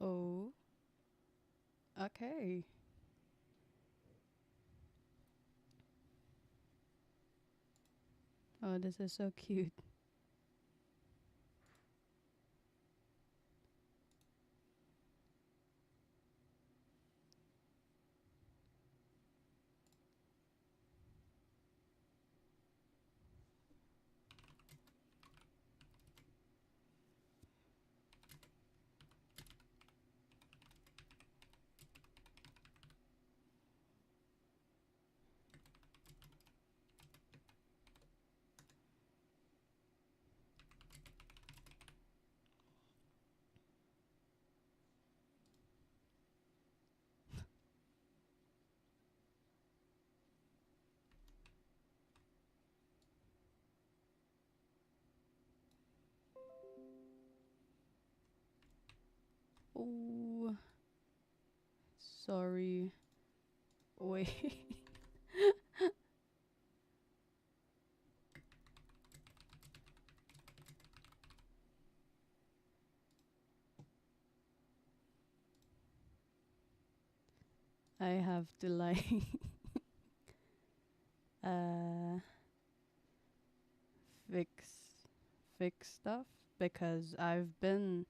Oh, okay. Oh, this is so cute. Oh, sorry. Wait. I have to like uh fix fix stuff because I've been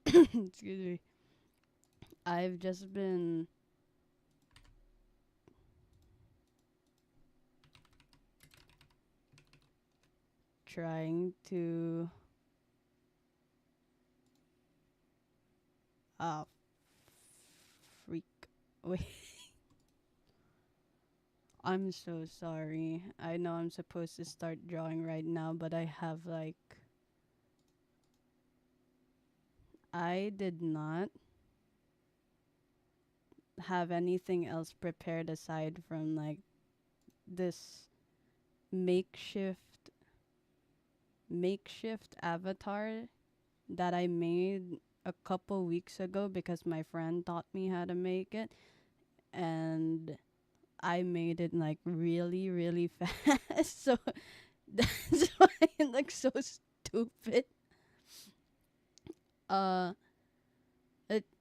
excuse me. I've just been trying to uh freak. Wait. I'm so sorry. I know I'm supposed to start drawing right now, but I have like I did not have anything else prepared aside from like this makeshift makeshift avatar that I made a couple weeks ago because my friend taught me how to make it, and I made it like really really fast. So that's why it looks so stupid. Uh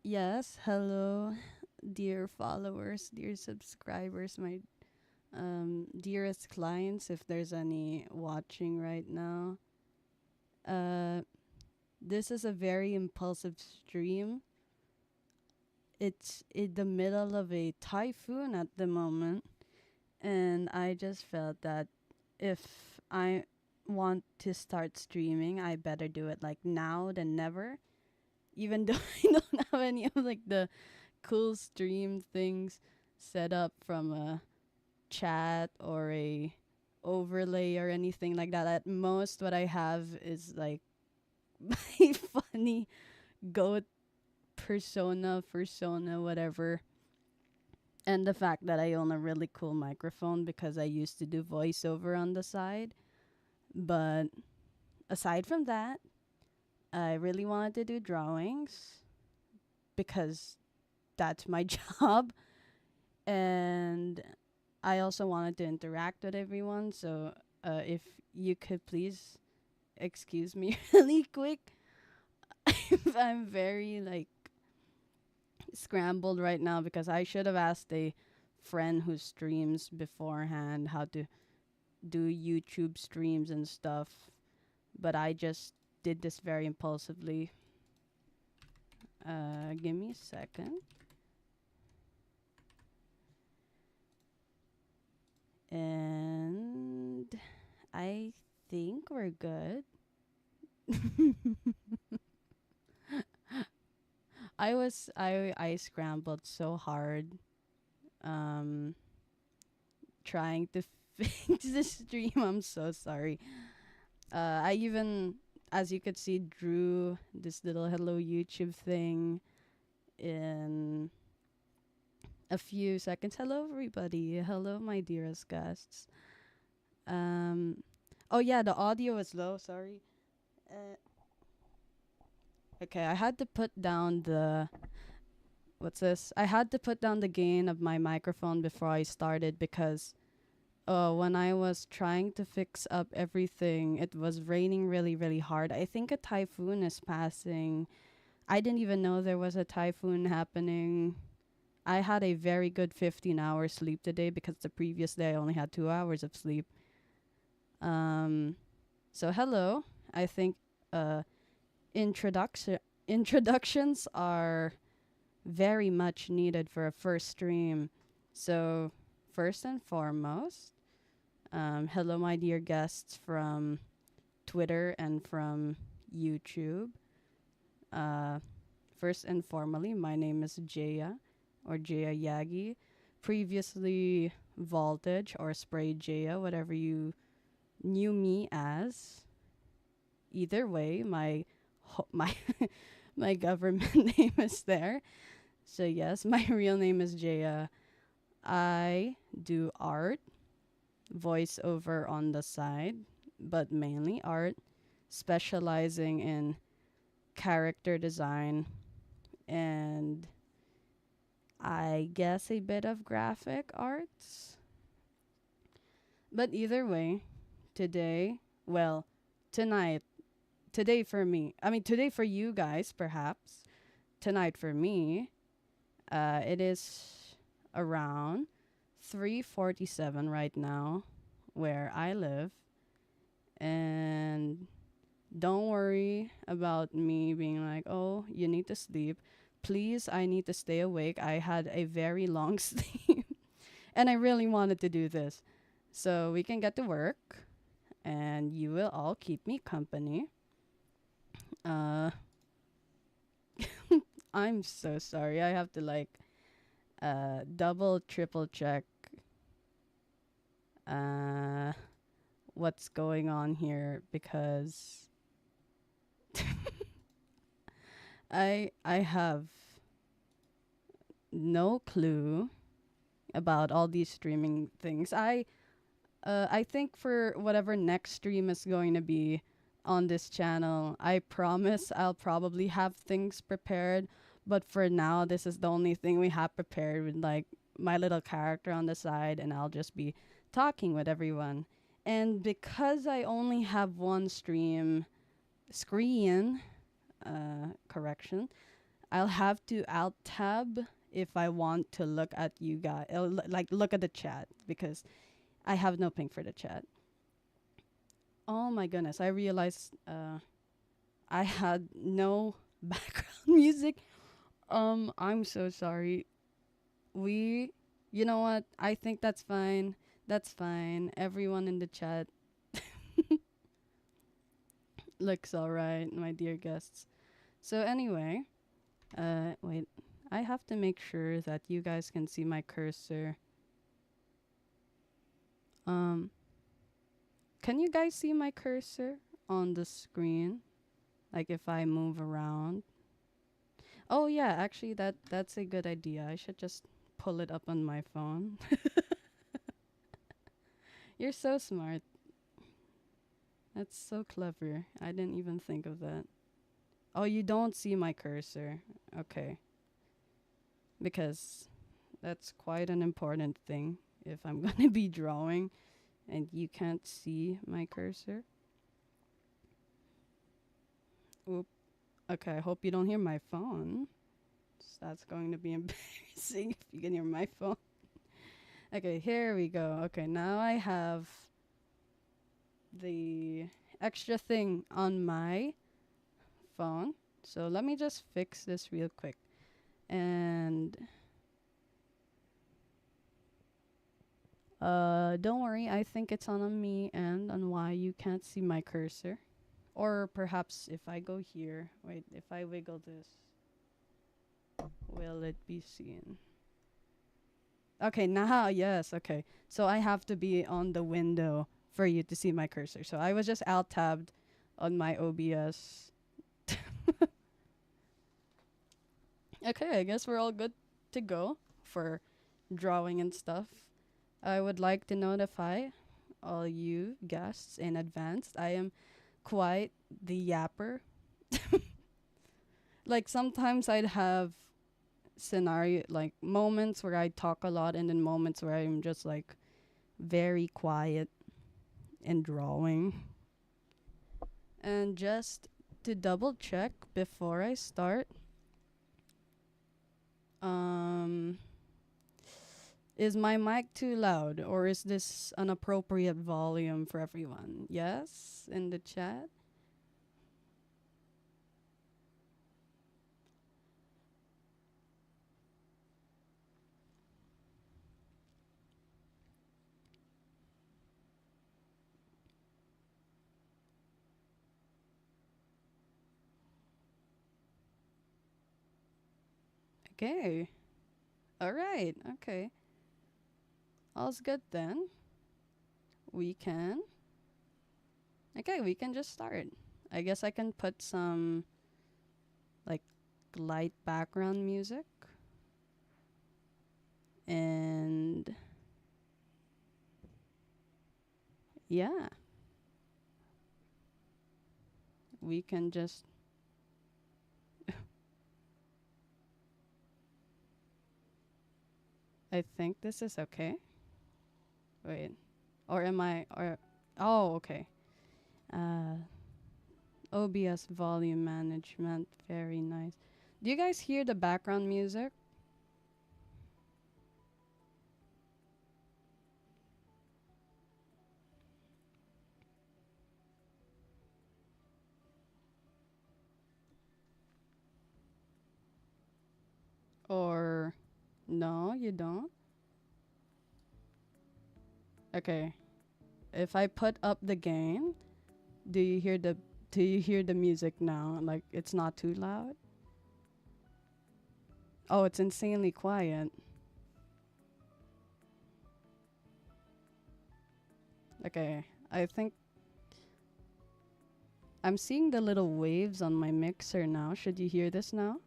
yes, hello dear followers, dear subscribers, my dearest clients, if there's any watching right now. Uh, this is a very impulsive stream. It's in the middle of a typhoon at the moment, and I just felt that if I want to start streaming, I better do it like now than never. Even though I don't have any of like the cool stream things set up from a chat or a overlay or anything like that. At most, what I have is like my funny goat persona, whatever. And the fact that I own a really cool microphone because I used to do voiceover on the side. But aside from that, I really wanted to do drawings because that's my job. And I also wanted to interact with everyone. So if you could please excuse me really quick. I'm very like scrambled right now because I should have asked a friend who streams beforehand how to do YouTube streams and stuff, but I just did this very impulsively. Give me a second. And I think we're good. I scrambled so hard um trying to fix the stream. I'm so sorry. I even, as you could see, drew this little hello YouTube thing in a few seconds. Hello, everybody. Hello, my dearest guests. Um, oh yeah, the audio is low. Sorry. Uh, okay, I had to put down the what's this? I had to put down the gain of my microphone before I started because when I was trying to fix up everything, it was raining really, really hard. I think a typhoon is passing. I didn't even know there was a typhoon happening. I had a very good 15-hour sleep today because the previous day I only had 2 hours of sleep. Um, so hello. I think uh, introductions are very much needed for a first stream. So first and foremost, hello, my dear guests from Twitter and from YouTube. Uh, First and formally, my name is Jaya or Jaya Yagi, previously Voltage or Spray Jaya, whatever you knew me as. Either way, my my government name is there. So yes, my real name is Jaya. I do art, voiceover on the side, but mainly art, specializing in character design and I guess a bit of graphic arts. But either way, today, well, tonight, today for me, I mean, today for you guys, perhaps, tonight for me, it is around 3:47 right now where I live. And don't worry about me being like, oh, you need to sleep. Please, I need to stay awake. I had a very long sleep and I really wanted to do this. So we can get to work and you will all keep me company. Uh, I'm so sorry. I have to like double, triple check uh, what's going on here because I have no clue about all these streaming things. I think for whatever next stream is going to be on this channel, I promise I'll probably have things prepared. But for now, this is the only thing we have prepared with like my little character on the side, and I'll just be talking with everyone. And because I only have one screen, correction, I'll have to alt tab if I want to look at you guys, like look at the chat because I have no ping for the chat. Oh my goodness, I realized I had no background music. I'm so sorry. We, you know what? I think that's fine. That's fine. Everyone in the chat looks alright, my dear guests. So anyway, wait. I have to make sure that you guys can see my cursor. Um, can you guys see my cursor on the screen? Like if I move around. Oh yeah, actually that's a good idea. I should just pull it up on my phone. You're so smart. That's so clever. I didn't even think of that. Oh, you don't see my cursor. Okay. Because that's quite an important thing if I'm going to be drawing and you can't see my cursor. Oop. Okay, I hope you don't hear my phone. That's going to be embarrassing if you can hear my phone. Okay, here we go. Okay, now I have the extra thing on my phone. So let me just fix this real quick. And don't worry, I think it's on me and on why you can't see my cursor. Or perhaps if I go here, wait, if I wiggle this, will it be seen? Okay, now, yes, okay. So I have to be on the window for you to see my cursor. So I was just alt tabbed on my OBS. Okay, I guess we're all good to go for drawing and stuff. I would like to notify all you guests in advance. I am quite the yapper. Like sometimes I'd have scenario like moments where I talk a lot and then moments where I'm just like very quiet and drawing. And just to double check before I start, um, is my mic too loud or is this an appropriate volume for everyone? Yes, in the chat. Okay. All right. Okay. All's good then. We can. Okay, we can just start. I guess I can put some like light background music and yeah, we can just I think this is okay. Wait. Or am I or oh, okay. Uh OBS volume management, very nice. Do you guys hear the background music? Or no, you don't? Okay. If I put up the gain, do you hear the do you hear the music now? Like it's not too loud? Oh, it's insanely quiet. Okay. I think I'm seeing the little waves on my mixer now. Should you hear this now?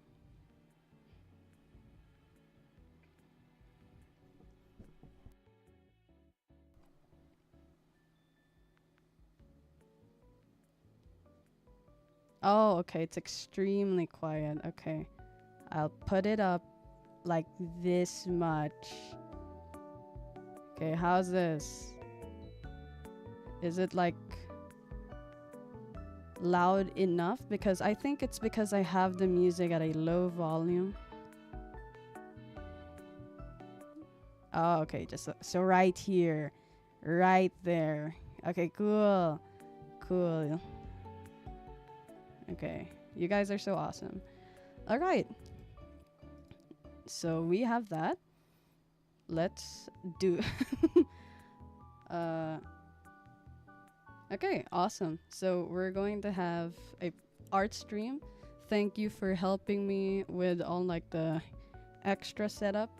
Oh, okay. It's extremely quiet. Okay. I'll put it up like this much. Okay, how's this? Is it like loud enough? Because I think it's because I have the music at a low volume. Oh, okay. Just so right here, right there. Okay, cool, cool. Okay, you guys are so awesome. All right, so we have that. Let's do. uh, okay, awesome. So we're going to have a art stream. Thank you for helping me with all like the extra setup.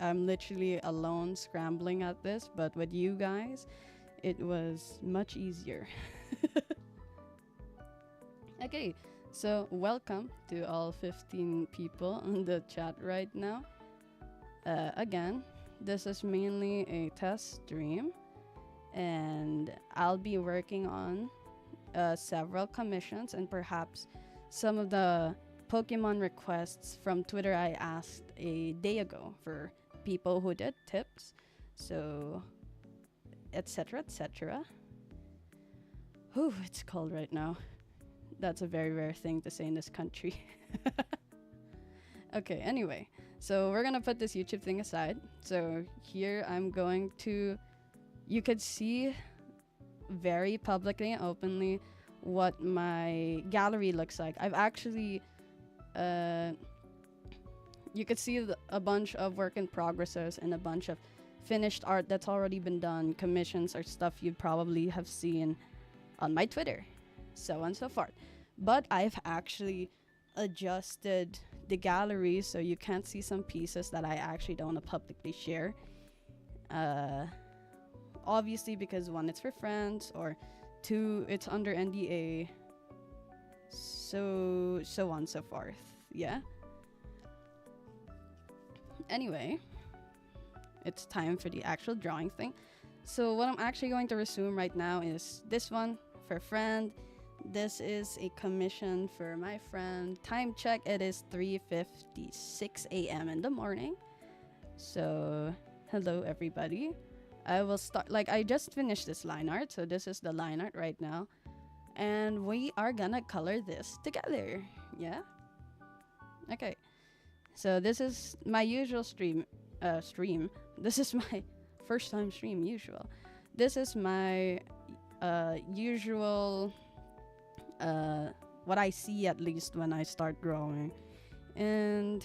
I'm literally alone scrambling at this, but with you guys, it was much easier. Okay, so welcome to all 15 people in the chat right now. Again, this is mainly a test stream, and I'll be working on several commissions and perhaps some of the Pokemon requests from Twitter I asked a day ago for people who did tips. So, etc., etc. Whew, it's cold right now. That's a very rare thing to say in this country. Okay, anyway. So we're gonna put this YouTube thing aside. So here I'm going to, you could see very publicly and openly what my gallery looks like. I've actually, you could see a bunch of work in progresses and a bunch of finished art that's already been done, commissions or stuff you probably have seen on my Twitter, so on and so forth. But I've actually adjusted the gallery so you can't see some pieces that I actually don't want to publicly share. Obviously, because one, it's for friends, or two, it's under NDA, so on and so forth. Yeah. Anyway, it's time for the actual drawing thing. So what I'm actually going to resume right now is this one for friend. This is a commission for my friend. Time check, it is 3:56 a.m. in the morning. So hello everybody. I will start, like, I just finished this line art, so this is the line art right now. And we are gonna color this together. Yeah? Okay. So this is my usual stream. This is my first time stream usual. This is my usual what I see at least when I start drawing. And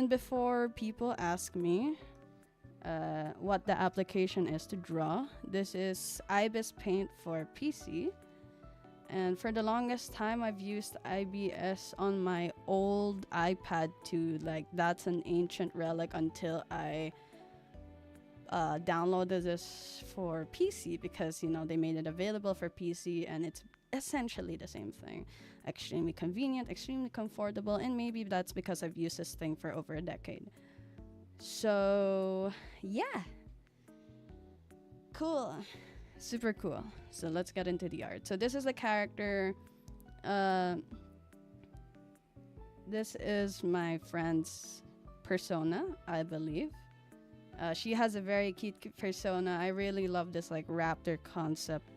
before people ask me what the application is to draw, this is IBIS Paint for PC. And for the longest time, I've used IBS on my old iPad too. Like, that's an ancient relic until I downloaded this for PC because, you know, they made it available for PC and it's essentially the same thing. Extremely convenient, extremely comfortable, and maybe that's because I've used this thing for over a decade. So, yeah. Cool. Super cool. So let's get into the art. So this is the character. This is my friend's persona, I believe. She has a very cute persona. I really love this like raptor concept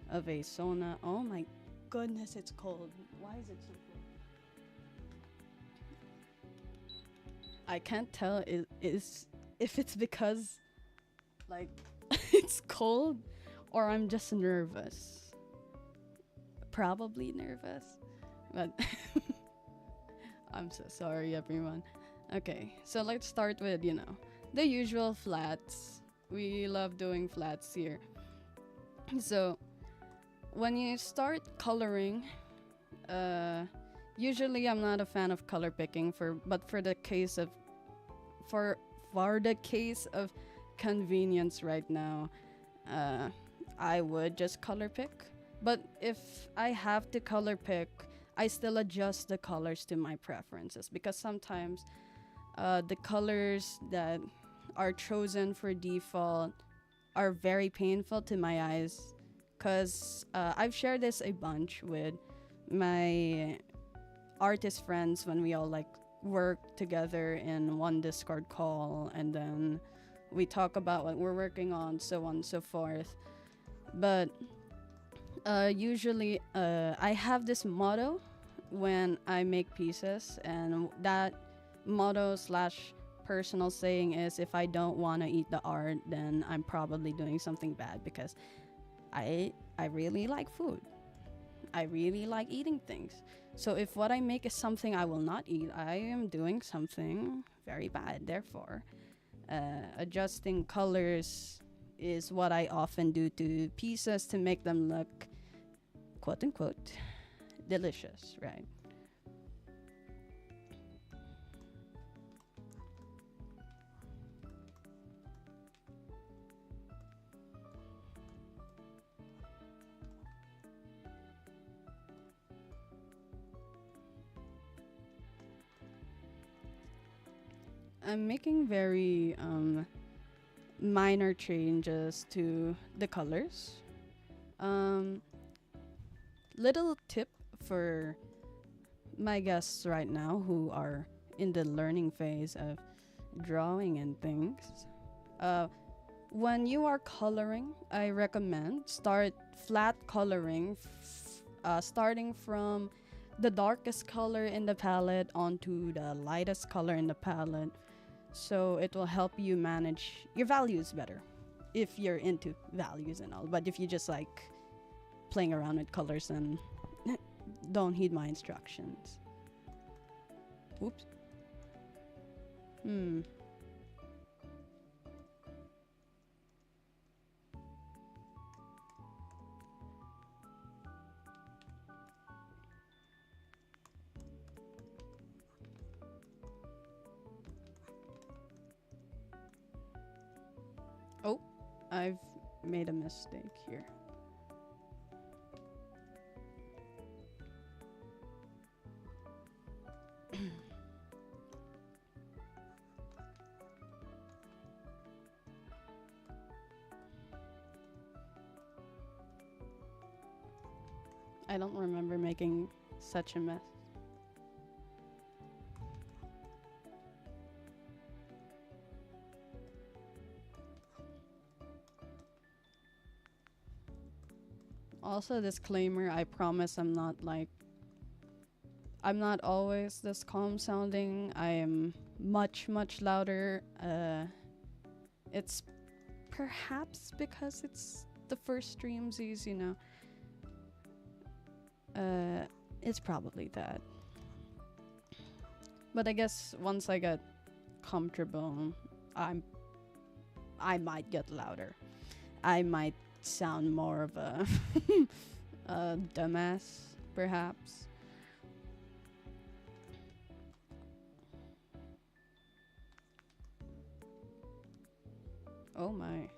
of a Sona. Oh my goodness, it's cold. Why is it so cold? I can't tell if it's because like it's cold or I'm just nervous. Probably nervous. But I'm so sorry, everyone. Okay, so let's start with, you know, the usual flats. We love doing flats here. So, when you start coloring, usually I'm not a fan of color picking but for the case of convenience right now, I would just color pick. But if I have to color pick, I still adjust the colors to my preferences because sometimes the colors that are chosen for default are very painful to my eyes because I've shared this a bunch with my artist friends when we all like work together in one Discord call, and then we talk about what we're working on, so on and so forth. But usually I have this motto when I make pieces, and that motto slash personal saying is, if I don't want to eat the art, then I'm probably doing something bad because I really like food. I really like eating things. So if what I make is something I will not eat, I am doing something very bad. Therefore, adjusting colors is what I often do to pieces to make them look, quote unquote, delicious, right? I'm making very minor changes to the colors. Um, Little tip for my guests right now who are in the learning phase of drawing and things. When you are coloring, I recommend start flat coloring, starting from the darkest color in the palette onto the lightest color in the palette. So it will help you manage your values better if you're into values and all. But if you just like playing around with colors, then don't heed my instructions. Oops. Oh, I've made a mistake here. I don't remember making such a mess. Also, disclaimer, I promise I'm not always this calm sounding. I am much, much louder. It's perhaps because it's the first streamsies, you know. It's probably that. But I guess once I get comfortable, I'm I might get louder. I might sound more of a, a dumbass, perhaps. Oh my.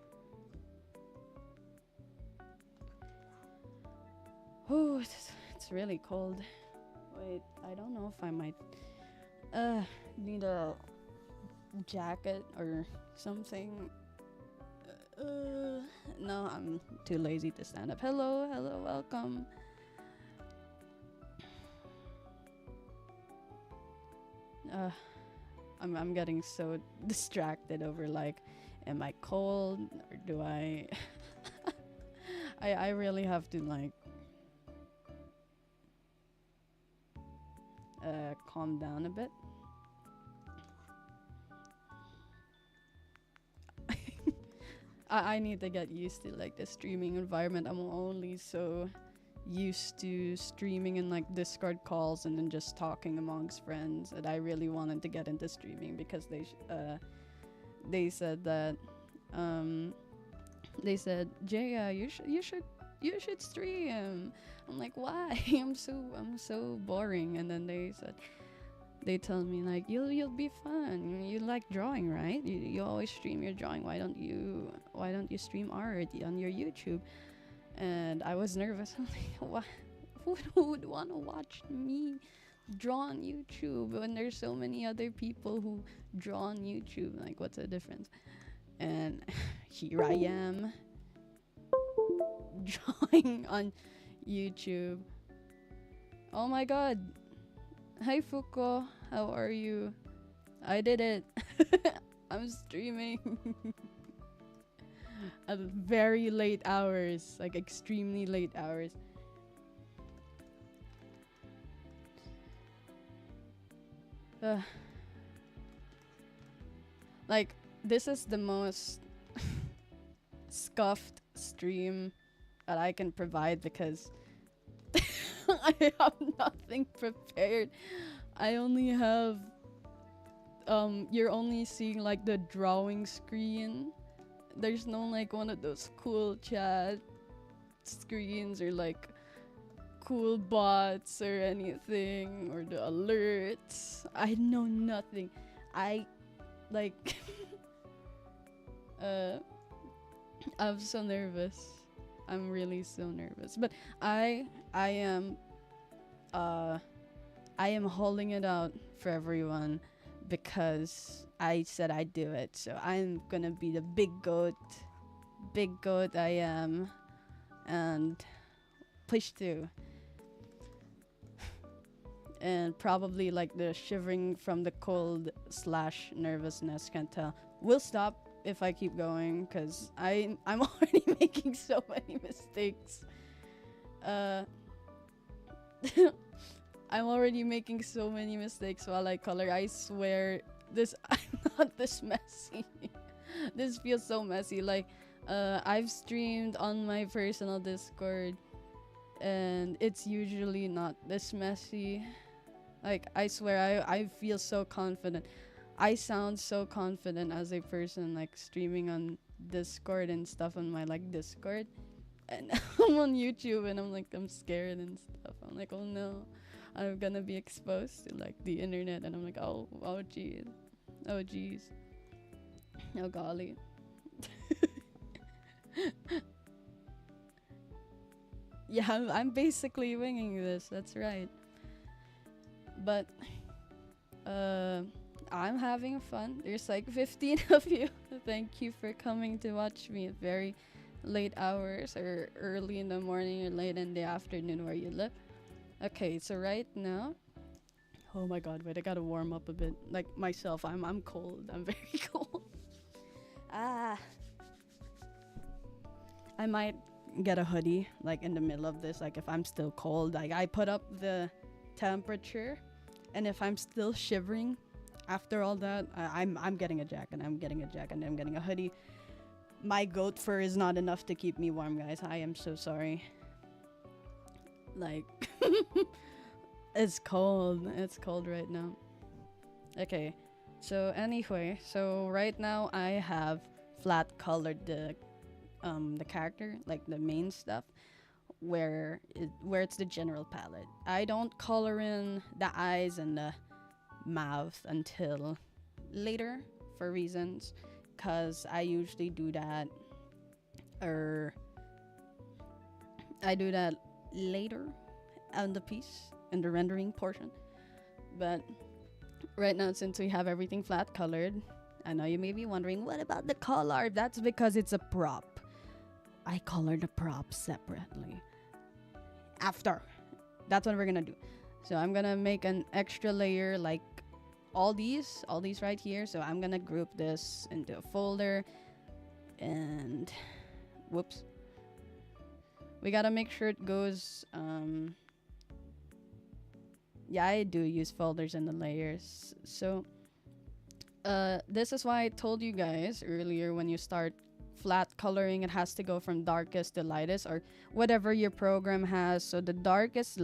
Oh, it's really cold. Wait, I don't know if I might need a jacket or something. No, I'm too lazy to stand up. Hello, hello, welcome. Uh, I'm getting so distracted over like, am I cold or do I? I really have to like calm down a bit. I need to get used to like the streaming environment. I'm only so used to streaming in like Discord calls and then just talking amongst friends that I really wanted to get into streaming because they said that they said Jaya, you should stream. I'm like, why? I'm so boring. And then they tell me like, you'll be fun. You like drawing, right? You always stream your drawing. Why don't you stream art on your YouTube? And I was nervous. I'm like, what? Who would want to watch me draw on YouTube when there's so many other people who draw on YouTube? Like, what's the difference? And here I am drawing on YouTube. Oh my god. Hi Fuko, how are you? I did it. I'm streaming at very late hours, like extremely late hours. Uh, like this is the most scuffed stream that I can provide because I have nothing prepared. I only have you're only seeing like the drawing screen. There's no like one of those cool chat screens or like cool bots or anything or the alerts. I know nothing. I like I'm so nervous. I'm really so nervous. But I am I am holding it out for everyone because I said I'd do it. So I'm gonna be the big goat. Big goat I am. And push through. And probably like the shivering from the cold / nervousness can't tell. Will stop if I keep going because I'm already making so many mistakes. I'm already making so many mistakes while I color. I swear this I'm not this messy. This feels so messy. Like I've streamed on my personal Discord and it's usually not this messy. Like I swear I feel so confident. I sound so confident as a person like streaming on Discord and stuff on my like Discord. And I'm on YouTube and I'm scared and stuff. I'm like, oh no, I'm gonna be exposed to like the internet and I'm like, oh jeez. Oh jeez. Oh golly. Yeah, I'm basically winging this, that's right. But I'm having fun. There's like 15 of you. Thank you for coming to watch me at very late hours or early in the morning or late in the afternoon where you live. Okay, so right now, oh my god, wait, I gotta warm up a bit. Like myself, I'm cold. I'm very cold. Ah, I might get a hoodie like in the middle of this. Like if I'm still cold, like I put up the temperature, and if I'm still shivering after all that, I'm getting a jacket. I'm getting a jacket. I'm getting a hoodie. My goat fur is not enough to keep me warm, guys. I am so sorry. Like it's cold. It's cold right now. Okay. So anyway, so right now I have flat colored the character, like the main stuff, where it's the general palette. I don't color in the eyes and the mouth until later for reasons, cuz I usually do that or I do that later on the piece in the rendering portion. But right now, since we have everything flat colored, I know you may be wondering, what about the color? That's because it's a prop. I color the prop separately. After. That's what we're gonna do. So I'm gonna make an extra layer like all these right here. So I'm gonna group this into a folder and whoops. We gotta make sure it goes yeah, I do use folders in the layers. So this is why I told you guys earlier, when you start flat coloring, it has to go from darkest to lightest or whatever your program has. So the darkest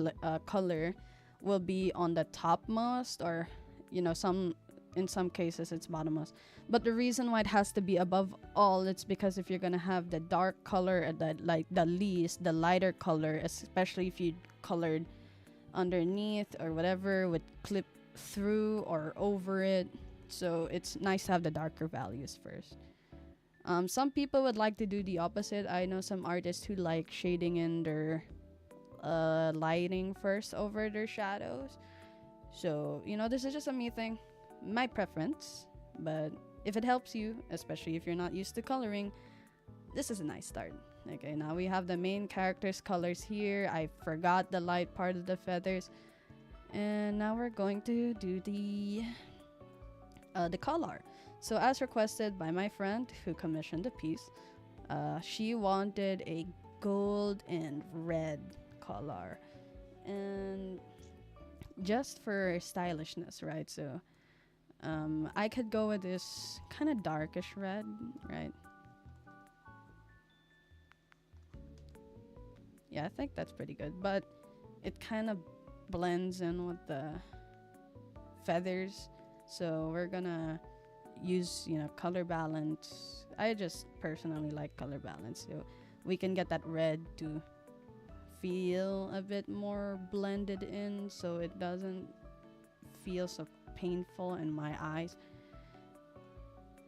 color will be on the topmost, or in some cases it's bottommost. But the reason why it has to be above all, it's because if you're gonna have the dark color at the least, the lighter color, especially if you colored underneath or whatever, would clip through or over it. So it's nice to have the darker values first. Some people would like to do the opposite. I know some artists who like shading in their lighting first over their shadows. So, this is just a me thing, my preference. But if it helps you, especially if you're not used to coloring, this is a nice start. Okay, now we have the main character's colors here. I forgot the light part of the feathers. And now we're going to do the color. So as requested by my friend who commissioned the piece, she wanted a gold and red color. And just for stylishness, right? So I could go with this kind of darkish red, right? Yeah, I think that's pretty good, but it kind of blends in with the feathers. So we're gonna use, color balance. I just personally like color balance, so we can get that red to feel a bit more blended in, so it doesn't feel so painful in my eyes.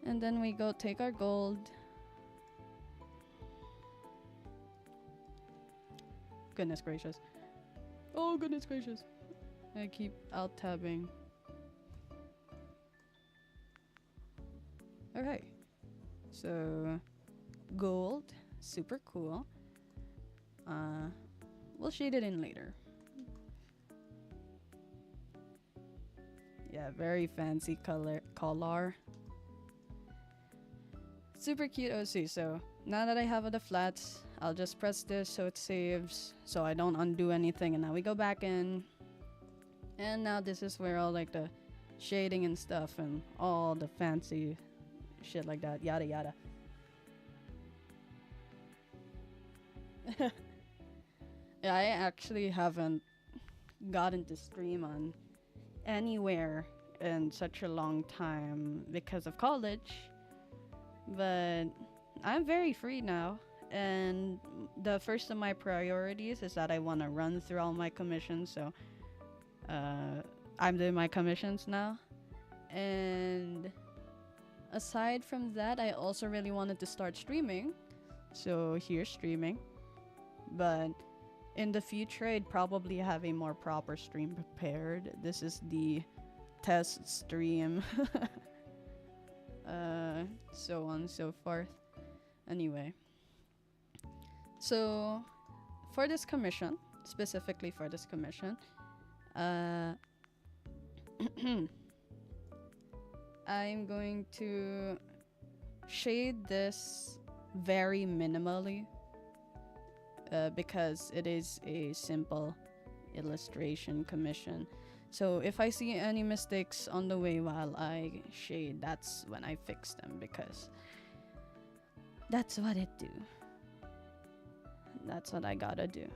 And then we go take our gold. Goodness gracious. Oh, goodness gracious. I keep alt tabbing. Okay. So, gold. Super cool. We'll shade it in later. Yeah, very fancy color. Super cute OC. So, now that I have the flats, I'll just press this so it saves, so I don't undo anything. And now we go back in, and now this is where all like the shading and stuff and all the fancy shit like that, yada yada. Yeah, I actually haven't gotten to stream on anywhere in such a long time because of college, but I'm very free now. And the first of my priorities is that I want to run through all my commissions. So I'm doing my commissions now. And aside from that, I also really wanted to start streaming. So here's streaming. But in the future, I'd probably have a more proper stream prepared. This is the test stream. So on and so forth. Anyway. So, for this commission, specifically for this commission, I'm going to shade this very minimally. because it is a simple illustration commission. So if I see any mistakes on the way while I shade, that's when I fix them, because that's what it do. That's what I gotta do.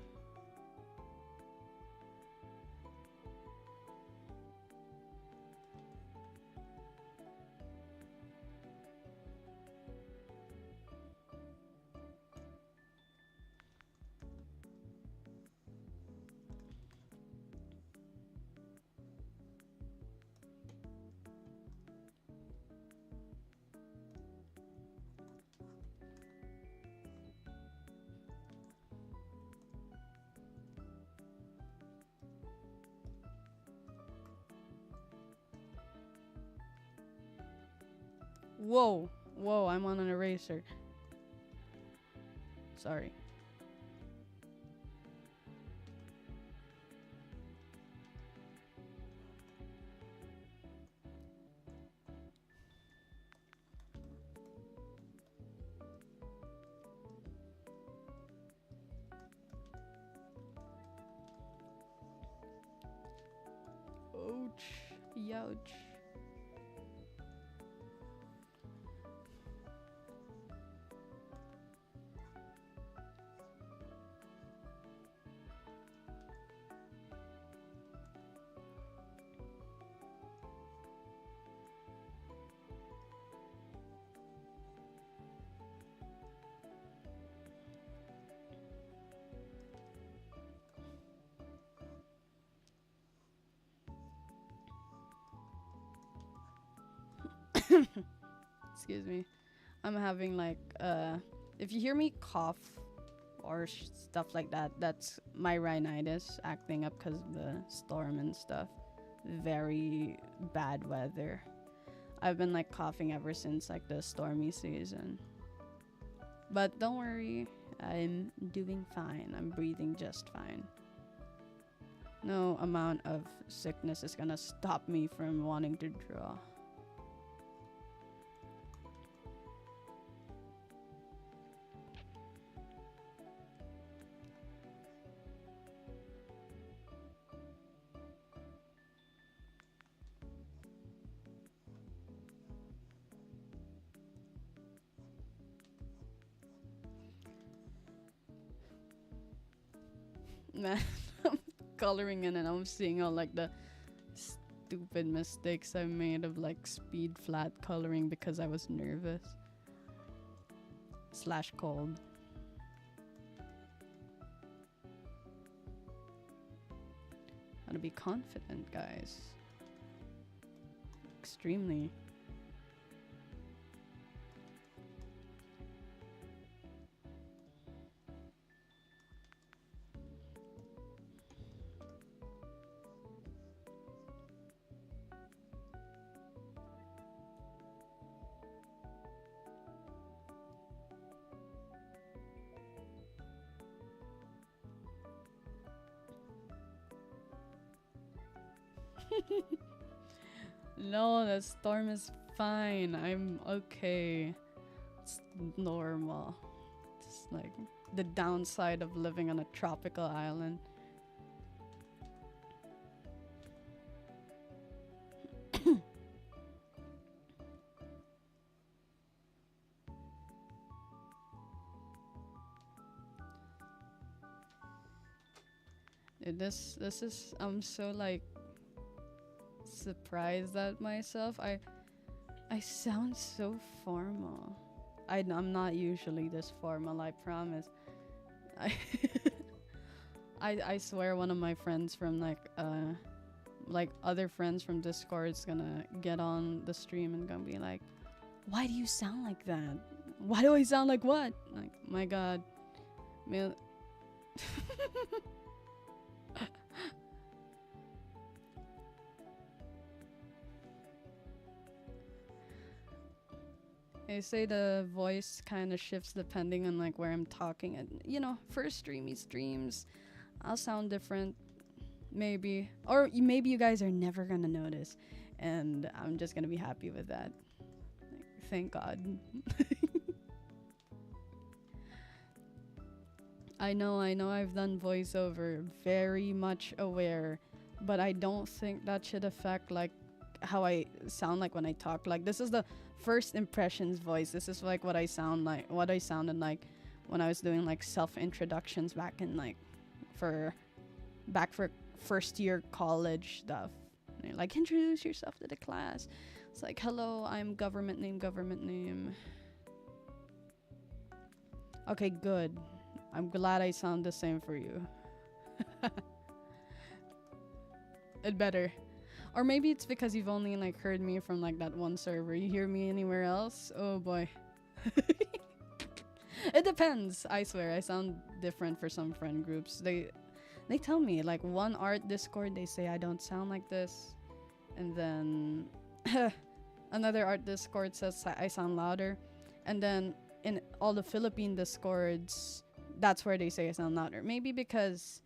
Whoa, whoa, I'm on an eraser. Sorry. Ouch. Youch. Excuse me. I'm having like if you hear me cough or stuff like that, that's my rhinitis acting up because of the storm and stuff. Very bad weather. I've been like coughing ever since like the stormy season. But don't worry, I'm doing fine. I'm breathing just fine. No amount of sickness is gonna stop me from wanting to draw. Man, I'm coloring in and I'm seeing all like the stupid mistakes I made of like speed flat coloring because I was nervous slash cold. Gotta be confident, guys. Extremely. No, the storm is fine. I'm okay. It's normal. It's like the downside of living on a tropical island. This is I'm so like surprised at myself. I sound so formal. I'm not usually this formal, I promise. I I swear one of my friends from like other friends from Discord is gonna get on the stream and gonna be like, why do you sound like that? Why do I sound like what? Like, my god. Mil- They say the voice kind of shifts depending on like where I'm talking, and you know, for streamy streams, I'll sound different, maybe, or maybe you guys are never gonna notice, and I'm just gonna be happy with that. Like, thank God. I know I've done voiceover, very much aware, but I don't think that should affect like how I sound like when I talk. Like this is the first impressions voice. This is like what I sounded like when I was doing like self introductions back in like for back for first year college stuff. And you're like introduce yourself to the class. It's like hello, I'm government name, government name. Okay, good. I'm glad I sound the same for you. It better. Or maybe it's because you've only like heard me from like that one server. You hear me anywhere else? Oh boy. It depends. I swear I sound different for some friend groups. They tell me like one art Discord they say I don't sound like this, and then another art Discord says I sound louder, and then in all the Philippine Discords that's where they say I sound louder. Maybe because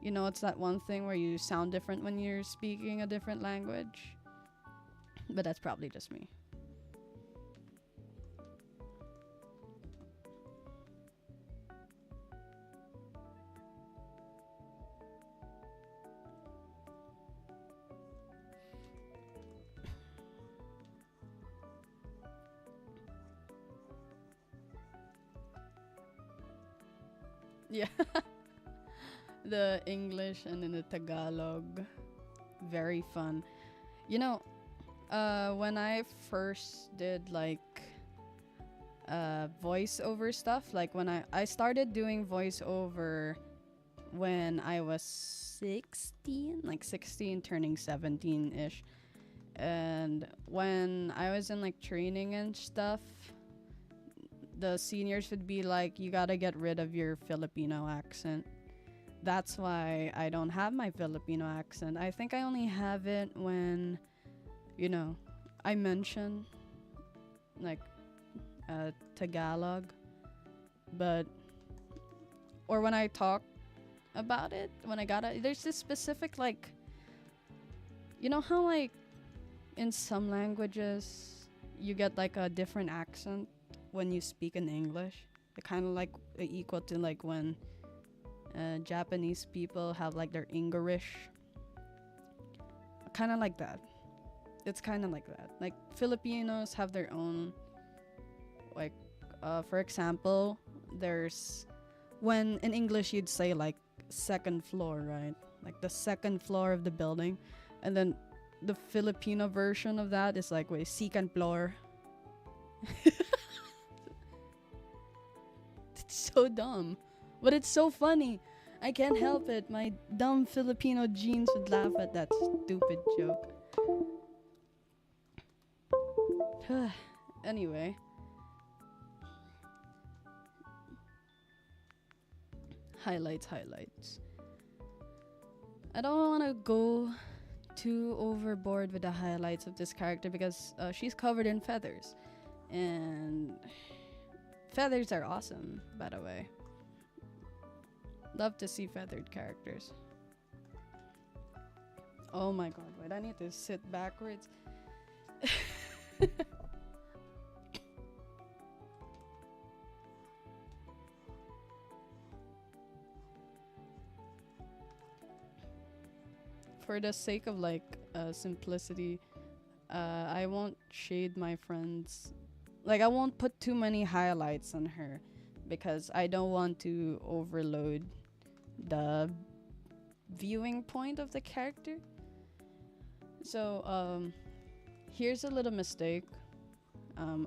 it's that one thing where you sound different when you're speaking a different language. But that's probably just me. Yeah. The English and then the Tagalog. Very fun. You know, when I first did like voiceover stuff, like when I started doing voiceover when I was 16, like 16 turning 17 ish. And when I was in like training and stuff, the seniors would be like, you gotta get rid of your Filipino accent. That's why I don't have my Filipino accent. I think I only have it when, I mention like Tagalog, but or when I talk about it, when I gotta, there's this specific like, how like in some languages you get like a different accent when you speak in English. It kind of like equal to like when Japanese people have like their English. Kind of like that. It's kind of like that. Like Filipinos have their own, like, for example, there's when in English you'd say like second floor, right? Like the second floor of the building, and then the Filipino version of that is like wait second floor. It's so dumb, but it's so funny. I can't help it. My dumb Filipino genes would laugh at that stupid joke. Anyway. Highlights. I don't want to go too overboard with the highlights of this character because she's covered in feathers. And feathers are awesome, by the way. Love to see feathered characters. Oh my god, wait, I need to sit backwards. For the sake of like simplicity, I won't shade my friends. Like I won't put too many highlights on her because I don't want to overload the viewing point of the character. So here's a little mistake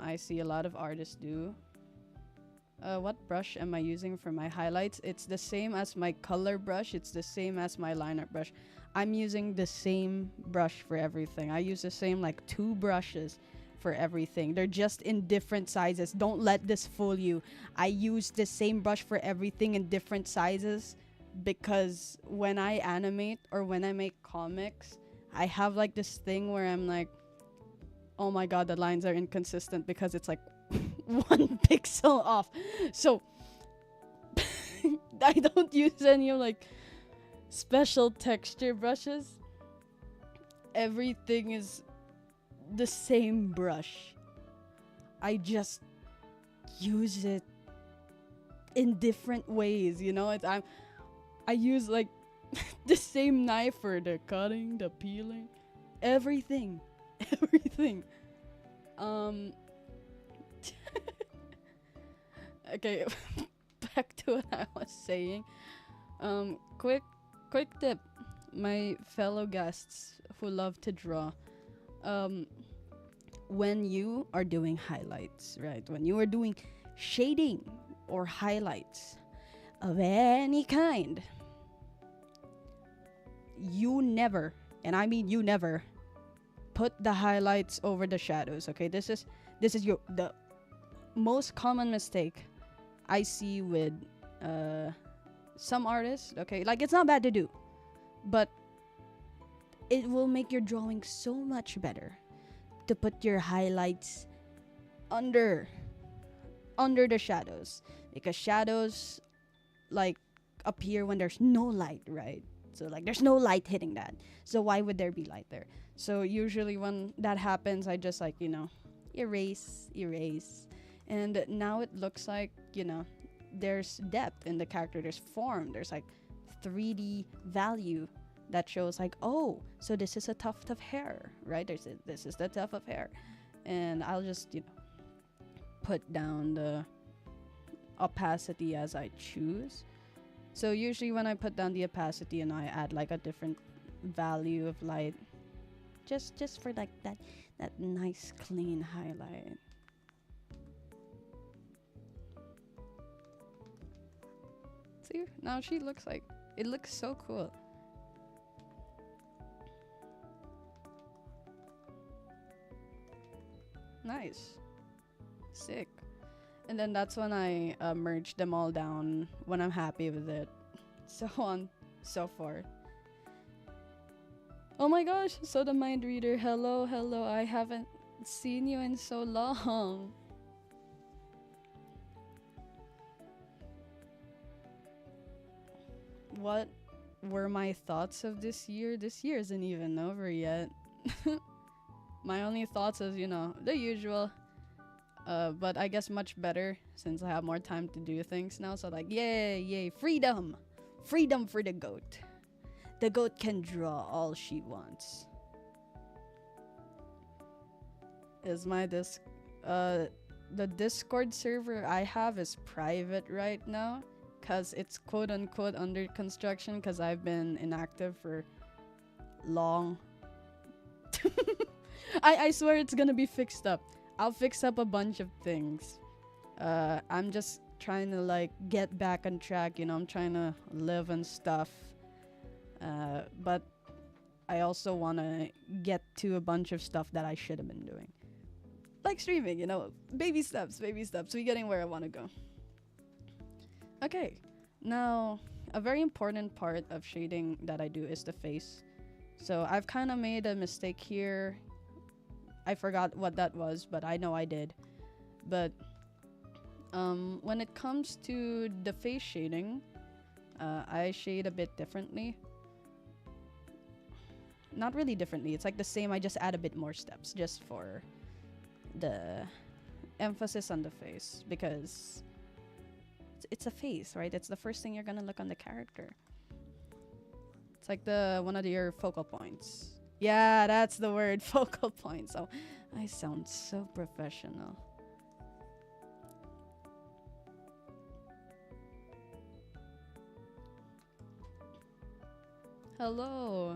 I see a lot of artists do. What brush am I using for my highlights? It's the same as my color brush. It's the same as my liner brush. I'm using the same brush for everything. I use the same like 2 brushes for everything. They're just in different sizes. Don't let this fool you. I use the same brush for everything in different sizes because when I animate or when I make comics, I have like this thing where I'm like, oh my god, the lines are inconsistent because it's like 1 pixel off. So I don't use any like special texture brushes. Everything is the same brush. I just use it in different ways, you know. I use like the same knife for the cutting, the peeling, everything. Everything. Um okay, back to what I was saying. Quick tip, my fellow guests who love to draw. Um when you are doing highlights, right? When you are doing shading or highlights of any kind, you never, and I mean you never, put the highlights over the shadows. Okay, this is your the most common mistake I see with uh some artists. Okay, like it's not bad to do, but it will make your drawing so much better to put your highlights under the shadows, because shadows like appear when there's no light, right? So like there's no light hitting that. So why would there be light there? So usually when that happens, I just like, erase. And now it looks like, there's depth in the character, there's form, there's like 3D value that shows like, oh, so this is a tuft of hair, right? This is the tuft of hair. And I'll just, put down the opacity as I choose. So usually when I put down the opacity and I add like a different value of light, just for like that nice clean highlight. See, now she looks like, it looks so cool. Nice. Sick. And then that's when I merge them all down when I'm happy with it. So on, so forth. Oh my gosh, so the mind reader, hello, I haven't seen you in so long. What were my thoughts of this year? This year isn't even over yet. My only thoughts is, the usual. But I guess much better since I have more time to do things now. So like, yay, freedom! Freedom for the goat. The goat can draw all she wants. Is my the Discord server I have is private right now, cause it's quote unquote under construction, cause I've been inactive for long. I swear it's gonna be fixed up. I'll fix up a bunch of things. I'm just trying to like get back on track, I'm trying to live and stuff. But I also want to get to a bunch of stuff that I should have been doing. Like streaming, baby steps. We're getting where I want to go. Okay, now a very important part of shading that I do is the face. So I've kind of made a mistake here. I forgot what that was, but I know I did. But when it comes to the face shading, I shade a bit differently. Not really differently, it's like the same, I just add a bit more steps just for the emphasis on the face, because it's a face, right? It's the first thing you're gonna look on the character. It's like one of your focal points. Yeah, that's the word, focal point. So I sound so professional. Hello.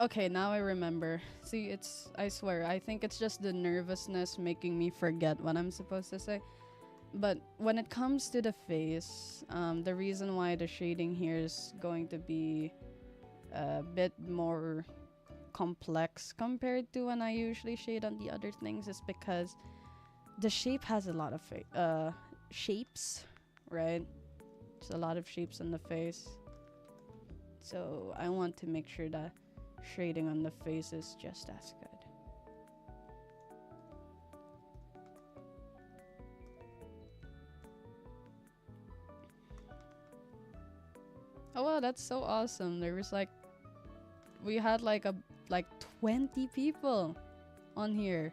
Okay, now I remember. See, I swear, I think it's just the nervousness making me forget what I'm supposed to say. But when it comes to the face, the reason why the shading here is going to be a bit more complex compared to when I usually shade on the other things is because the shape has a lot of shapes, right? There's a lot of shapes on the face. So I want to make sure that shading on the face is just as good. Oh wow, that's so awesome. There was we had like 20 people on here.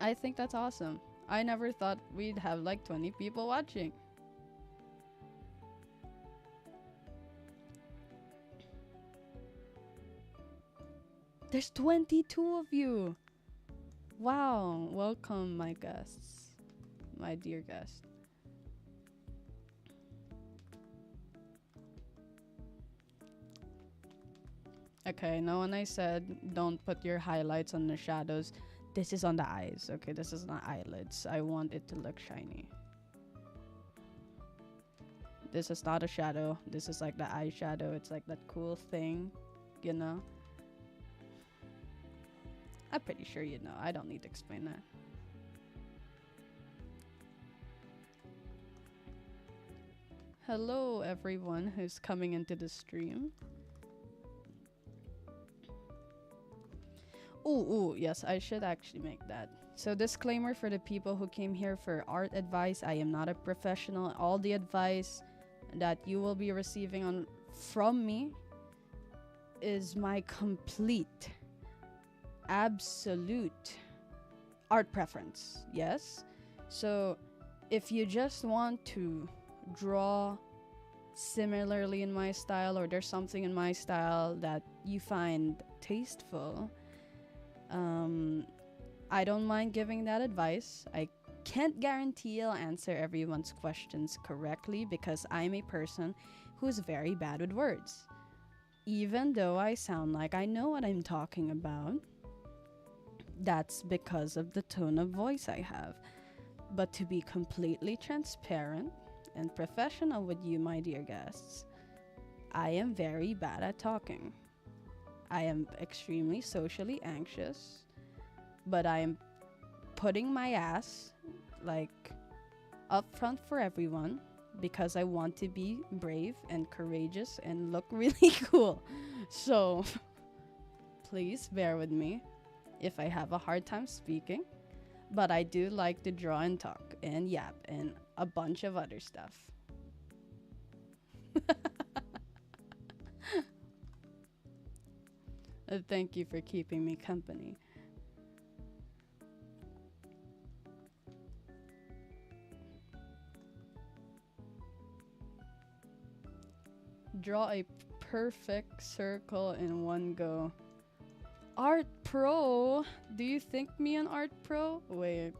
I think that's awesome. I never thought we'd have like 20 people watching. There's 22 of you. Wow. Welcome, my guests. My dear guest. Okay, now when I said don't put your highlights on the shadows, this is on the eyes. Okay, this is not eyelids. I want it to look shiny. This is not a shadow. This is like the eyeshadow. It's like that cool thing, you know? I'm pretty sure you know. I don't need to explain that. Hello, everyone who's coming into the stream. Ooh, yes, I should actually make that. So, disclaimer for the people who came here for art advice. I am not a professional. All the advice that you will be receiving from me is my complete, absolute art preference. Yes? So, if you just want to draw similarly in my style, or there's something in my style that you find tasteful, I don't mind giving that advice. I can't guarantee I'll answer everyone's questions correctly because I'm a person who's very bad with words. Even though I sound like I know what I'm talking about, that's because of the tone of voice I have. But to be completely transparent and professional with you, my dear guests, I am very bad at talking. I am extremely socially anxious, but I am putting my ass like up front for everyone because I want to be brave and courageous and look really cool. So please bear with me if I have a hard time speaking, but I do like to draw and talk and yap and a bunch of other stuff. Thank you for keeping me company. Draw a perfect circle in one go. Art Pro? Do you think me an Art Pro? Wait.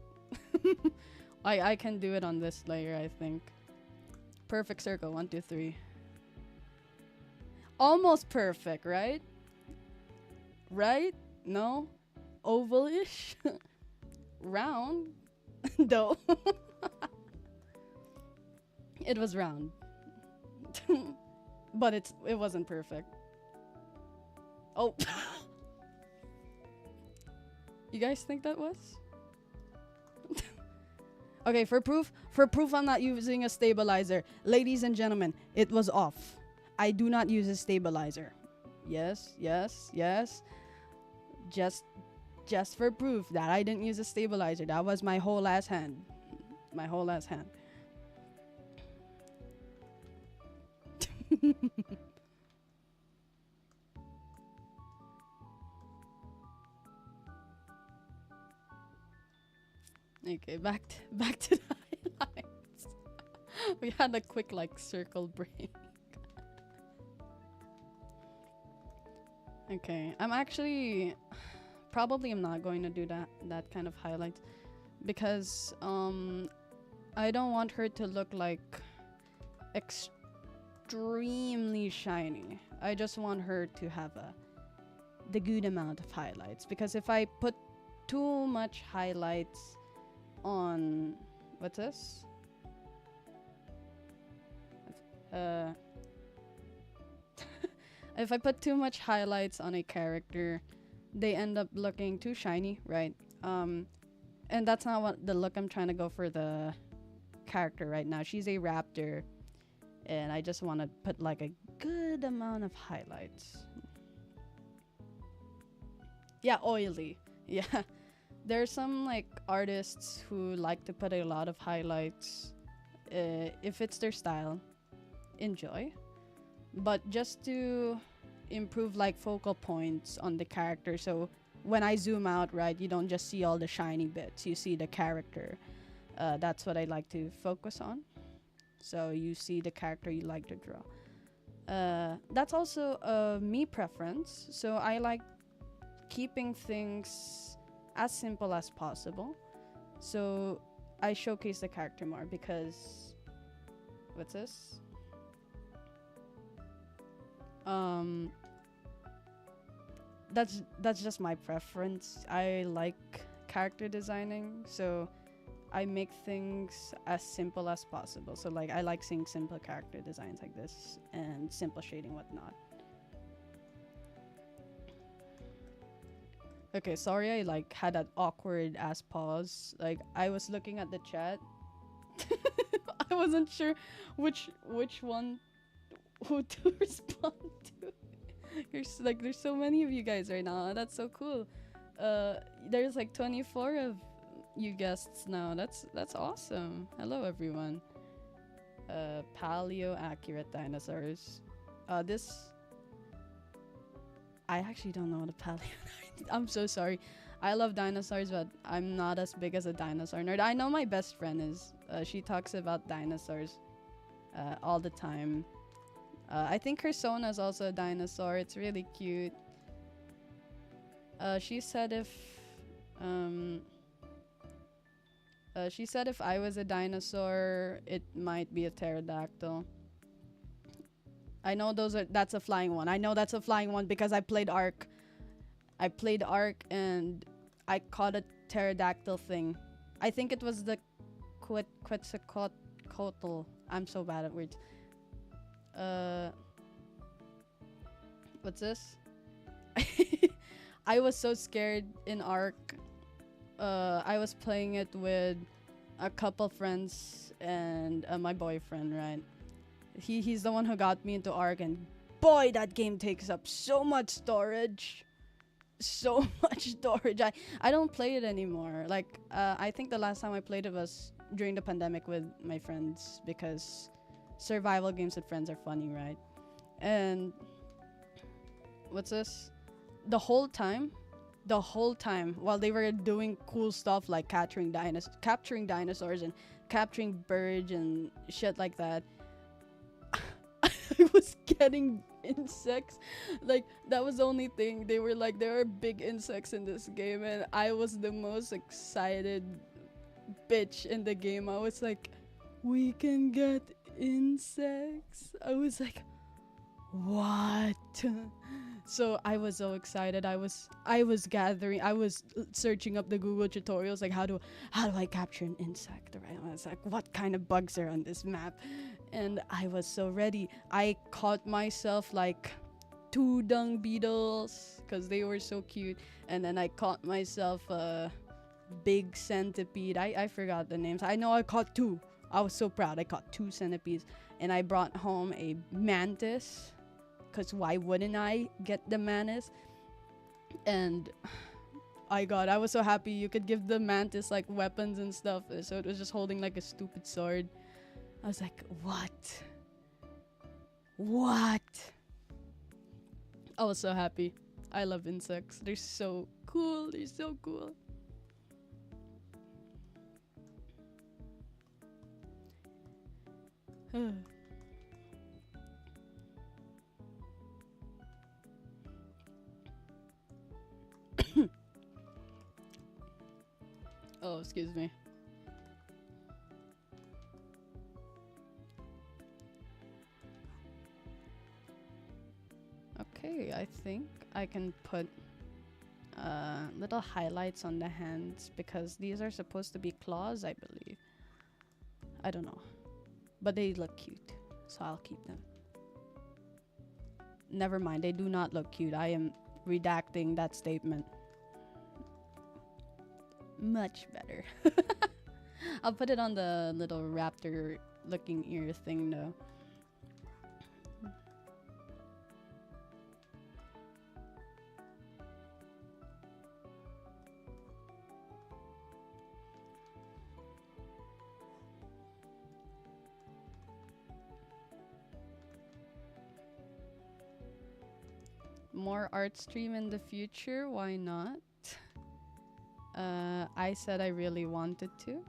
I can do it on this layer, I think. Perfect circle. 1, 2, 3. Almost perfect, right? Right? No? Ovalish? Round? Though. It was round. But it wasn't perfect. Oh. You guys think that was? Okay, for proof I'm not using a stabilizer. Ladies and gentlemen, it was off. I do not use a stabilizer. Yes. Just for proof that I didn't use a stabilizer. That was my whole ass hand. My whole ass hand. Okay, back to the highlights. We had a quick like circle break. Okay, I'm actually probably I'm not going to do that kind of highlights because I don't want her to look like extremely shiny. I just want her to have the good amount of highlights, because if I put too much highlights on what's this? If I put too much highlights on a character, they end up looking too shiny, right? And that's not what the look I'm trying to go for the character right now. She's a raptor, and I just want to put like a good amount of highlights. Yeah, oily. Yeah. There's some like artists who like to put a lot of highlights. If it's their style, enjoy. But just to improve like focal points on the character, so when I zoom out, right, you don't just see all the shiny bits. You see the character. That's what I like to focus on. So you see the character you like to draw. That's also a me preference. So I like keeping things as simple as possible. So I showcase the character more because what's this? Um, that's just my preference. I like character designing, so I make things as simple as possible. So like I like seeing simple character designs like this and simple shading whatnot. Okay, sorry I like had that awkward ass pause. Like I was looking at the chat. I wasn't sure which one who to respond to. There's so many of you guys right now. That's so cool. Uh there's like 24 of you guests now. That's awesome. Hello everyone. Paleo accurate dinosaurs. This I actually don't know what a paleo. I'm so sorry. I love dinosaurs, but I'm not as big as a dinosaur nerd. I know my best friend is. She talks about dinosaurs all the time. I think her Sona is also a dinosaur. It's really cute. She said um, if I was a dinosaur, it might be a pterodactyl. I know that's a flying one. I know that's a flying one because I played Ark. I played Ark and I caught a pterodactyl thing. I think it was the Quetzalcoatl. I'm so bad at words. What's this? I was so scared in Ark. I was playing it with a couple friends and my boyfriend, right? He's the one who got me into Ark, and boy, that game takes up so much storage. So much storage. I don't play it anymore. Like I think the last time I played it was during the pandemic with my friends because survival games with friends are funny, right? And what's this? The whole time while they were doing cool stuff like capturing dinosaurs and capturing birds and shit like that, I was getting insects. Like that was the only thing. They were like, there are big insects in this game, and I was the most excited bitch in the game. I was like, we can get insects. I was like, what? So I was so excited. I was searching up the Google tutorials, like how do I capture an insect, right? I was like, what kind of bugs are on this map? And I was so ready. I caught myself like 2 dung beetles because they were so cute, and then I caught myself a big centipede. I forgot the names. I know I caught 2. I was so proud. I caught 2 centipedes, and I brought home a mantis because why wouldn't I get the mantis? And I was so happy. You could give the mantis like weapons and stuff, so it was just holding like a stupid sword. I was like, what? I was so happy. I love insects. They're so cool. Oh, excuse me. Okay, I think I can put little highlights on the hands because these are supposed to be claws, I believe. I don't know. But they look cute, so I'll keep them. Never mind, they do not look cute. I am redacting that statement. Much better. I'll put it on the little raptor looking ear thing though. More art stream in the future, why not? I said I really wanted to.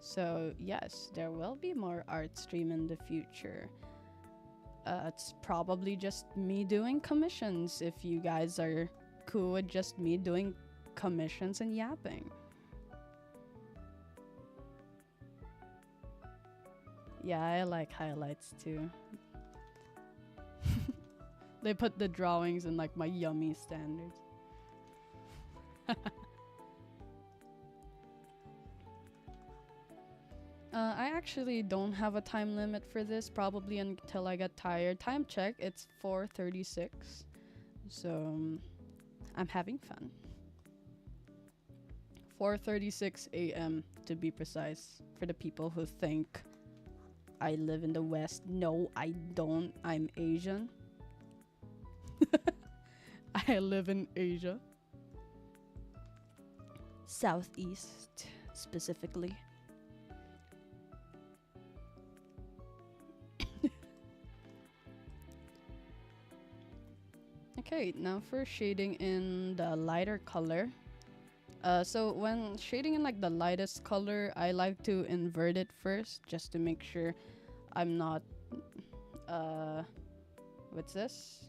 So yes, there will be more art stream in the future. It's probably just me doing commissions if you guys are cool with just me doing commissions and yapping. Yeah, I like highlights too. They put the drawings in like my yummy standards. I actually don't have a time limit for this, probably until I get tired. Time check, it's 4:36. So I'm having fun. 4:36 a.m. to be precise, for the people who think I live in the West. No, I don't. I'm Asian. I live in Asia. Southeast, specifically. Okay, now for shading in the lighter color. So when shading in like the lightest color, I like to invert it first just to make sure I'm not what's this?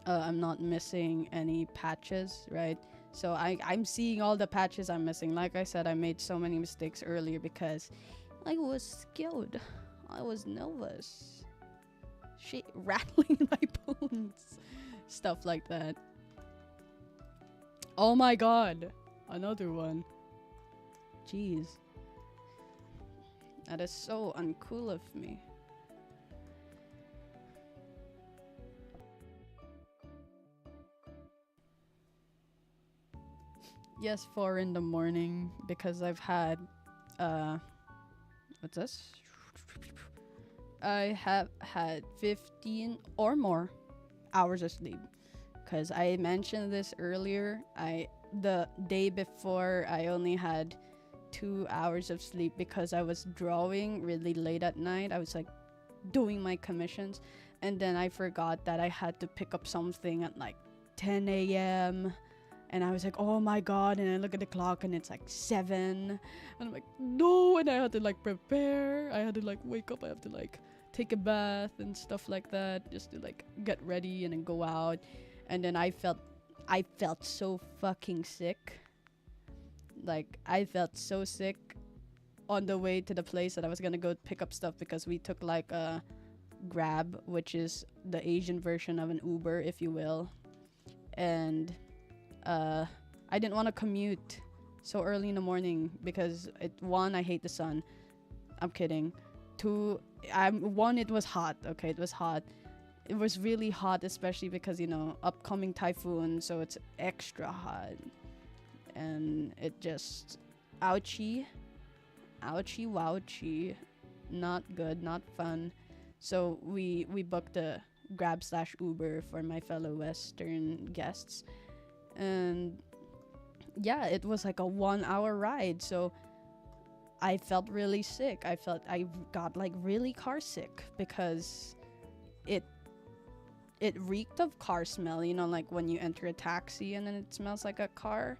I'm not missing any patches, right? So I'm seeing all the patches I'm missing. Like I said, I made so many mistakes earlier because I was scared. I was nervous. Shit, rattling my bones. Stuff like that. Oh my god. Another one. Jeez. That is so uncool of me. Yes, 4 in the morning because I've had what's this? I have had 15 or more hours of sleep. Cause I mentioned this earlier. The day before I only had 2 hours of sleep because I was drawing really late at night. I was like doing my commissions, and then I forgot that I had to pick up something at like 10 a.m. And I was like, oh my god, and I look at the clock and it's like 7. And I'm like, no, and I had to like prepare. I had to like wake up, I have to like take a bath and stuff like that just to like get ready and then go out. And then I felt so fucking sick. Like I felt so sick on the way to the place that I was gonna go pick up stuff because we took like a Grab, which is the Asian version of an Uber, if you will. And I didn't want to commute so early in the morning because one, I hate the sun. I'm kidding. Two, one, it was hot. Okay, it was hot. It was really hot, especially because, you know, upcoming typhoon, so it's extra hot. And it just, ouchie, ouchie, wouchie, not good, not fun. So we booked a Grab/Uber for my fellow Western guests. And yeah, it was like a 1-hour ride, so I felt really sick. I got like really car sick because it reeked of car smell, you know, like when you enter a taxi and then it smells like a car.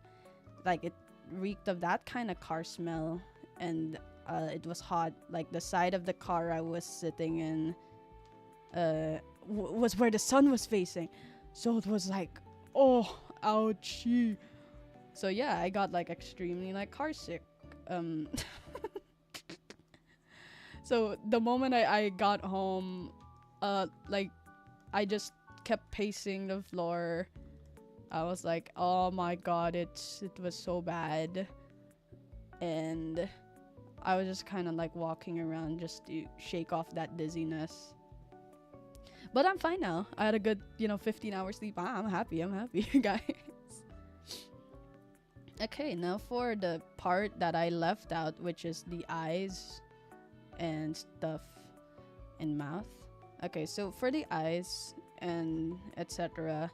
Like it reeked of that kind of car smell. And it was hot. Like the side of the car I was sitting in was where the sun was facing, so it was like, oh, ouchie. So yeah, I got like extremely like car sick. So the moment I got home, like I just kept pacing the floor. I was like, oh my god, it was so bad. And I was just kind of like walking around just to shake off that dizziness. But I'm fine now. I had a good, 15 hours sleep. I'm happy, guys. Okay, now for the part that I left out, which is the eyes and stuff in mouth. Okay, so for the eyes and etc.,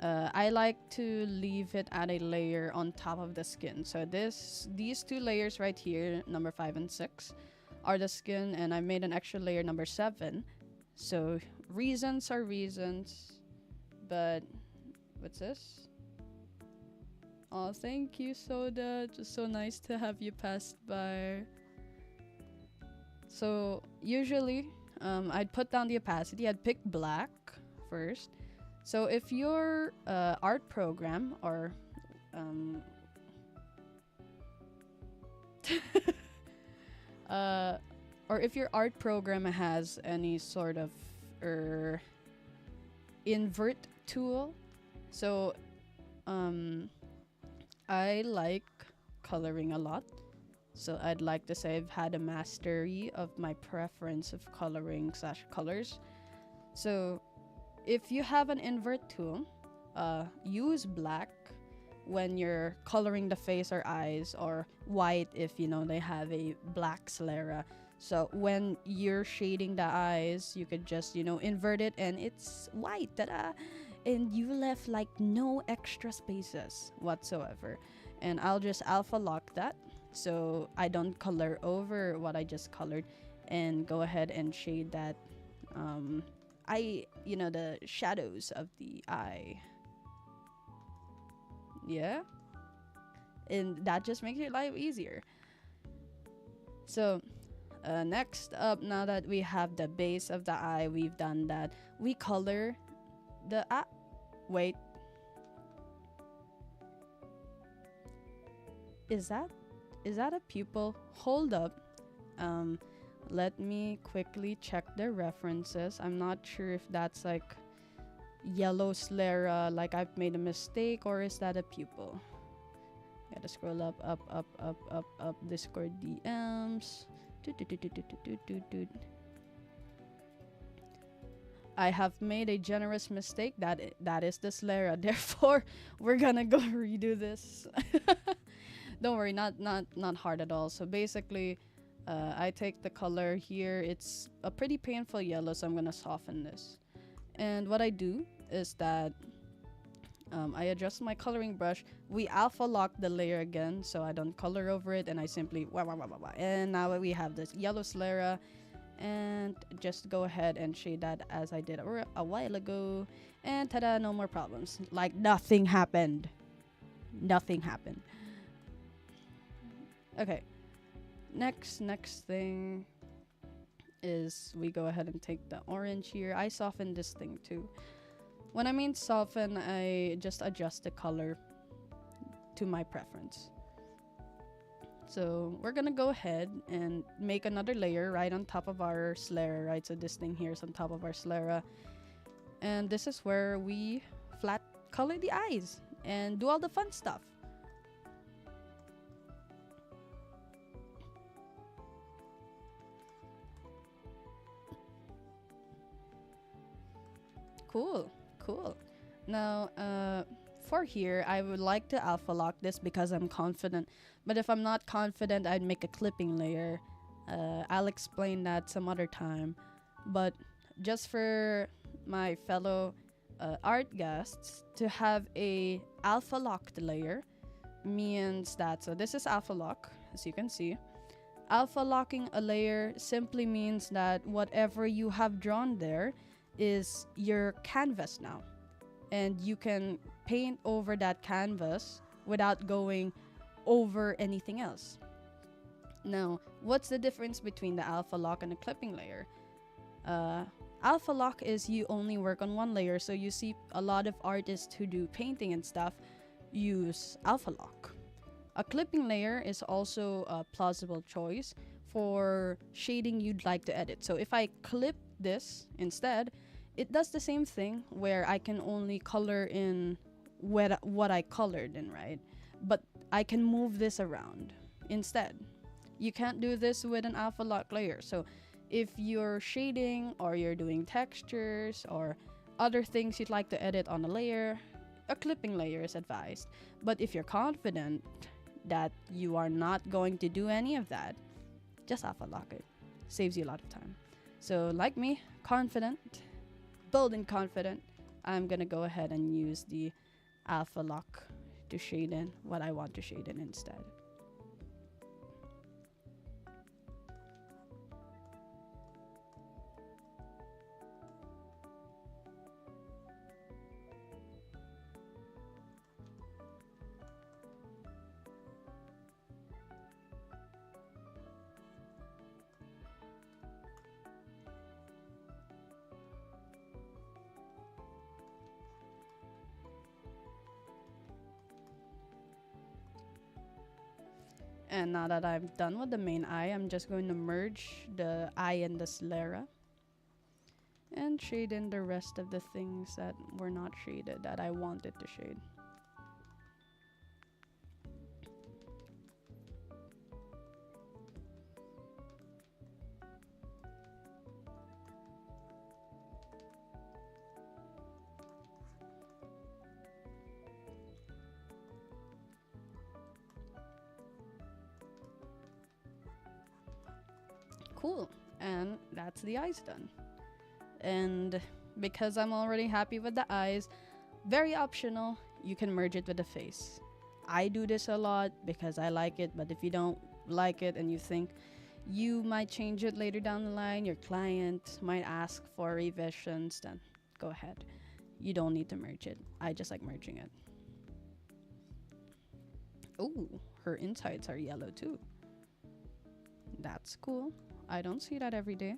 I like to leave it at a layer on top of the skin. So these two layers right here, number 5 and 6, are the skin, and I made an extra layer, number 7, So reasons are reasons, but what's this? Oh, thank you, Soda. Just so nice to have you passed by. So usually, I'd put down the opacity. I'd pick black first. So if your art program um, uh, or if your art program has any sort of er, invert tool, so um, I like coloring a lot. So I'd like to say I've had a mastery of my preference of coloring slash colors. So if you have an invert tool, use black when you're coloring the face or eyes, or white if you know they have a black sclera. So when you're shading the eyes, you could just invert it and it's white. Ta-da! And you left like no extra spaces whatsoever. And I'll just alpha lock that so I don't color over what I just colored, and go ahead and shade that the shadows of the eye. Yeah, and that just makes your life easier. So next up, now that we have the base of the eye, we've done that, we color the wait, is that a pupil? Hold up. Let me quickly check the references. I'm not sure if that's like yellow sclera, like I've made a mistake, or is that a pupil? Gotta scroll up, Discord DMs. I have made a generous mistake. That is the sclera. Therefore, we're gonna go redo this. Don't worry, not hard at all. So basically, I take the color here. It's a pretty painful yellow, so I'm gonna soften this. And what I do is that I adjust my coloring brush. We alpha lock the layer again, so I don't color over it, and I simply and now we have this yellow sclera, and just go ahead and shade that as I did a while ago, and ta-da, no more problems. Like nothing happened. Nothing happened. Okay. Next thing is we go ahead and take the orange here. I soften this thing too. When I mean soften, I just adjust the color to my preference. So we're gonna go ahead and make another layer right on top of our sclera, right? So this thing here is on top of our sclera. And this is where we flat color the eyes and do all the fun stuff. Cool. Now, for here, I would like to alpha lock this because I'm confident. But if I'm not confident, I'd make a clipping layer. I'll explain that some other time. But just for my fellow art guests, to have a alpha locked layer means that, so this is alpha lock, as you can see. Alpha locking a layer simply means that whatever you have drawn there is your canvas now, and you can paint over that canvas without going over anything else. Now, what's the difference between the alpha lock and a clipping layer? Alpha lock is you only work on one layer, so you see a lot of artists who do painting and stuff use alpha lock. A clipping layer is also a plausible choice for shading you'd like to edit. So if I clip this instead, it does the same thing where I can only color in what I colored in, right? But I can move this around instead. You can't do this with an alpha lock layer. So if you're shading or you're doing textures or other things you'd like to edit on a layer, a clipping layer is advised. But if you're confident that you are not going to do any of that, just alpha lock it. Saves you a lot of time. So like me, confident, bold and confident, I'm gonna go ahead and use the alpha lock to shade in what I want to shade in instead. And now that I'm done with the main eye, I'm just going to merge the eye and the sclera and shade in the rest of the things that were not shaded that I wanted to shade. Cool. And that's the eyes done. And because I'm already happy with the eyes, very optional, you can merge it with the face. I do this a lot because I like it, but if you don't like it and you think you might change it later down the line, your client might ask for revisions, then go ahead. You don't need to merge it. I just like merging it. Oh, her insides are yellow too. That's cool. I don't see that every day.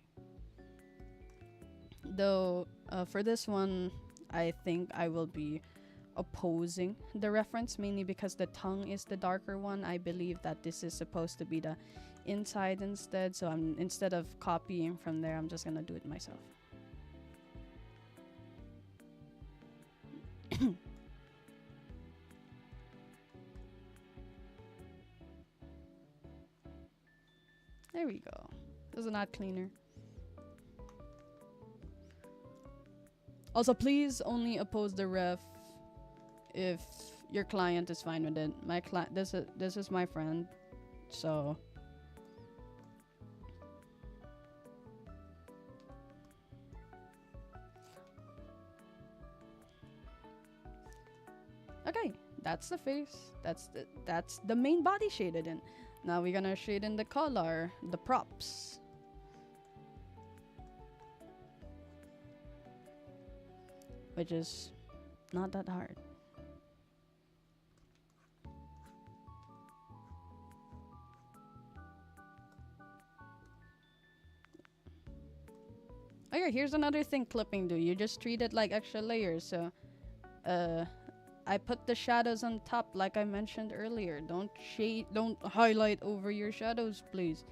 Though, for this one, I think I will be opposing the reference, mainly because the tongue is the darker one. I believe that this is supposed to be the inside instead, so instead of copying from there, I'm just gonna do it myself. There we go. Isn't that cleaner? Also, please only oppose the ref if your client is fine with it. My client, this is my friend, so okay. That's the face. That's the main body shaded in. Now we're gonna shade in the color, the props. Which is not that hard. Oh yeah, here's another thing clipping do. You just treat it like extra layers. So, I put the shadows on top like I mentioned earlier. Don't highlight over your shadows, please.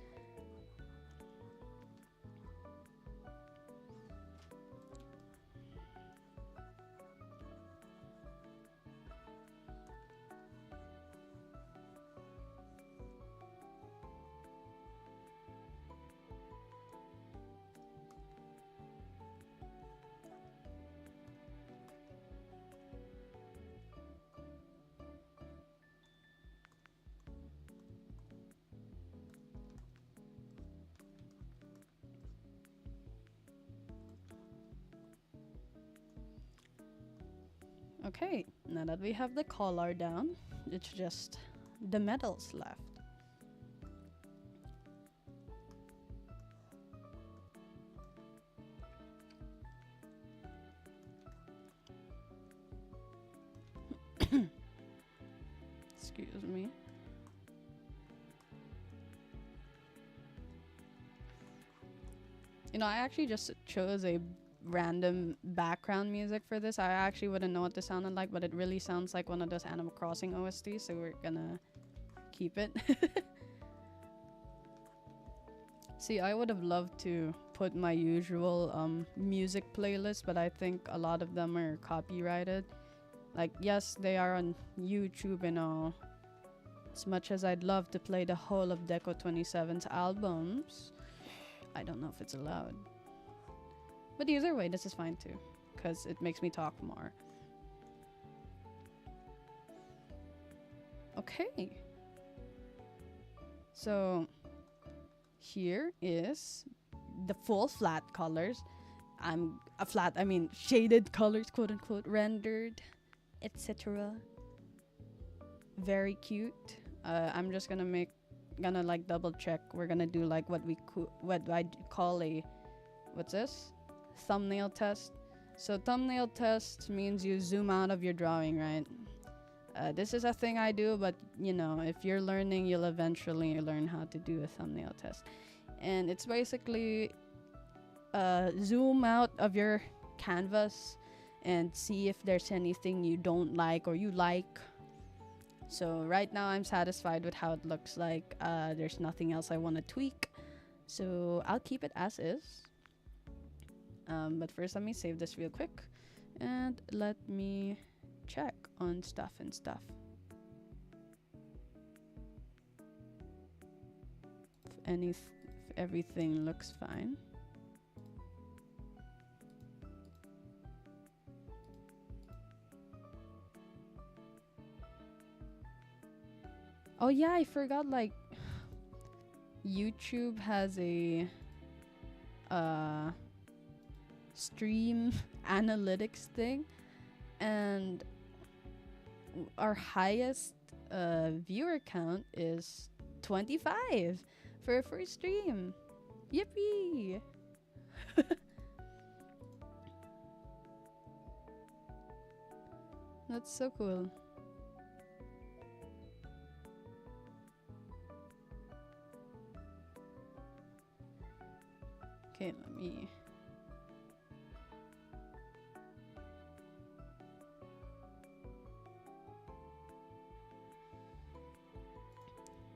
Okay, now that we have the color down, it's just the metals left. Excuse me. You know, I actually just chose a random background music for this. I actually wouldn't know what this sounded like, but it really sounds like one of those Animal Crossing OSTs, so we're gonna keep it. See, I would have loved to put my usual music playlist, but I think a lot of them are copyrighted. Like, yes, they are on YouTube and all. As much as I'd love to play the whole of Deco 27's albums, I don't know if it's allowed. But either way, this is fine too, because it makes me talk more. Okay. So, here is the full flat colors. Shaded colors, quote unquote, rendered, etc. Very cute. I'm just gonna like double check. We're gonna do like what I call a, what's this? Thumbnail test. So thumbnail test means you zoom out of your drawing, right? This is a thing I do, but you know, if you're learning, you'll eventually learn how to do a thumbnail test. And it's basically zoom out of your canvas and see if there's anything you don't like or you like. So right now I'm satisfied with how it looks like. There's nothing else I want to tweak. So I'll keep it as is. But first, let me save this real quick. And let me check on stuff and stuff. If everything looks fine. Oh yeah, I forgot, like, YouTube has a stream analytics thing, and our highest viewer count is 25 for a first stream. Yippee! That's so cool. Okay, let me...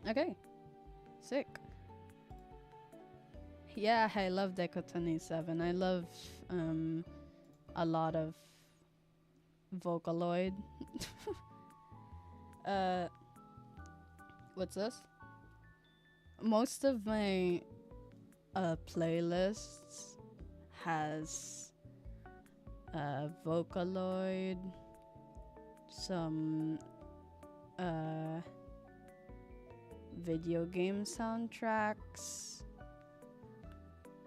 Okay. Sick. Yeah, I love Deco 27. I love a lot of Vocaloid. What's this? Most of my playlists has Vocaloid, some video game soundtracks,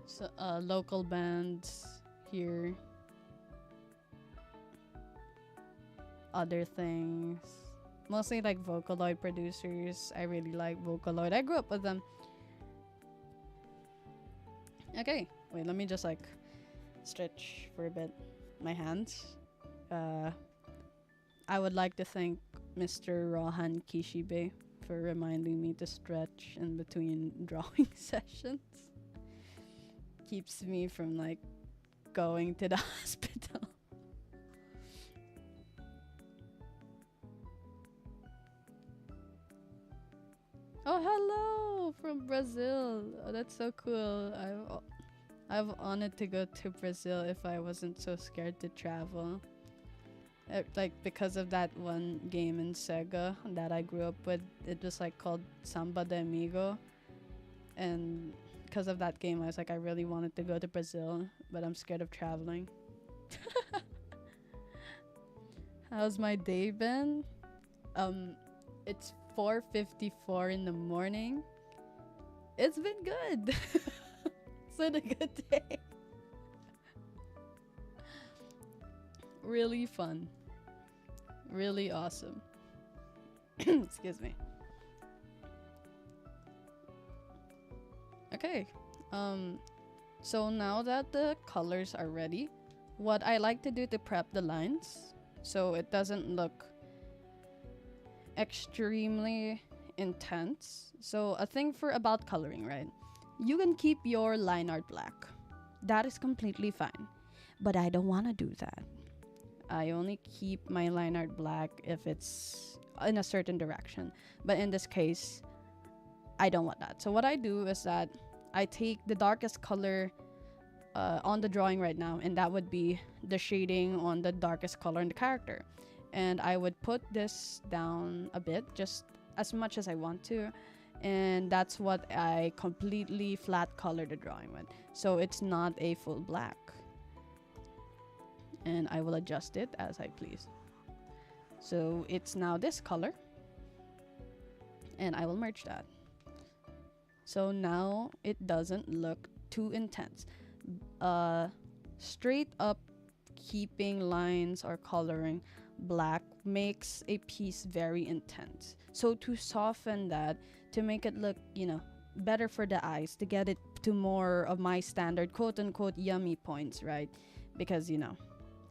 so, local bands here, other things. Mostly like Vocaloid producers. I really like Vocaloid. I grew up with them. Okay, wait, let me just like stretch for a bit my hands. I would like to thank Mr. Rohan Kishibe for reminding me to stretch in between drawing sessions. Keeps me from like going to the hospital. Oh, hello from Brazil. Oh, that's so cool. I've wanted to go to Brazil if I wasn't so scared to travel. Like because of that one game in Sega that I grew up with, it was like called Samba de Amigo, and because of that game, I was like, I really wanted to go to Brazil, but I'm scared of traveling. How's my day been? It's 4:54 in the morning. It's been good. It's been a good day. Really fun. Really awesome. Excuse me. Okay. So now that the colors are ready, what I like to do to prep the lines so it doesn't look extremely intense. So a thing for about coloring, right? You can keep your line art black. That is completely fine. But I don't want to do that. I only keep my line art black if it's in a certain direction. But in this case, I don't want that. So what I do is that I take the darkest color on the drawing right now, and that would be the shading on the darkest color in the character. And I would put this down a bit, just as much as I want to. And that's what I completely flat color the drawing with. So it's not a full black. And I will adjust it as I please. So it's now this color. And I will merge that. So now it doesn't look too intense. Straight up keeping lines or coloring black makes a piece very intense. So to soften that, to make it look, better for the eyes, to get it to more of my standard quote unquote yummy points, right? Because,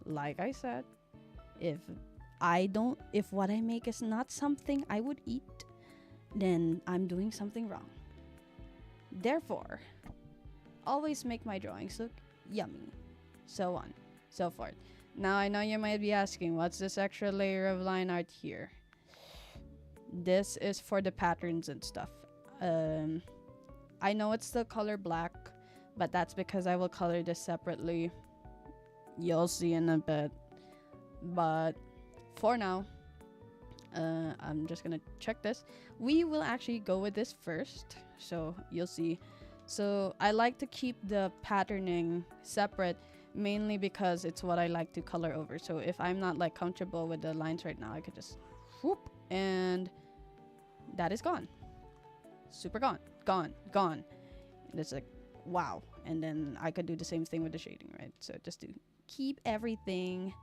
like I said, if what I make is not something I would eat, then I'm doing something wrong. Therefore, always make my drawings look yummy. So on, so forth. Now I know you might be asking, what's this extra layer of line art here? This is for the patterns and stuff. Um, I know it's the color black, but that's because I will color this separately. You'll see in a bit. But for now, I'm just gonna check this. We will actually go with this first, so you'll see. So I like to keep the patterning separate, mainly because it's what I like to color over. So if I'm not like comfortable with the lines right now, I could just whoop, and that is gone. Super gone, gone. And it's like, wow. And then I could do the same thing with the shading, right? So just to keep everything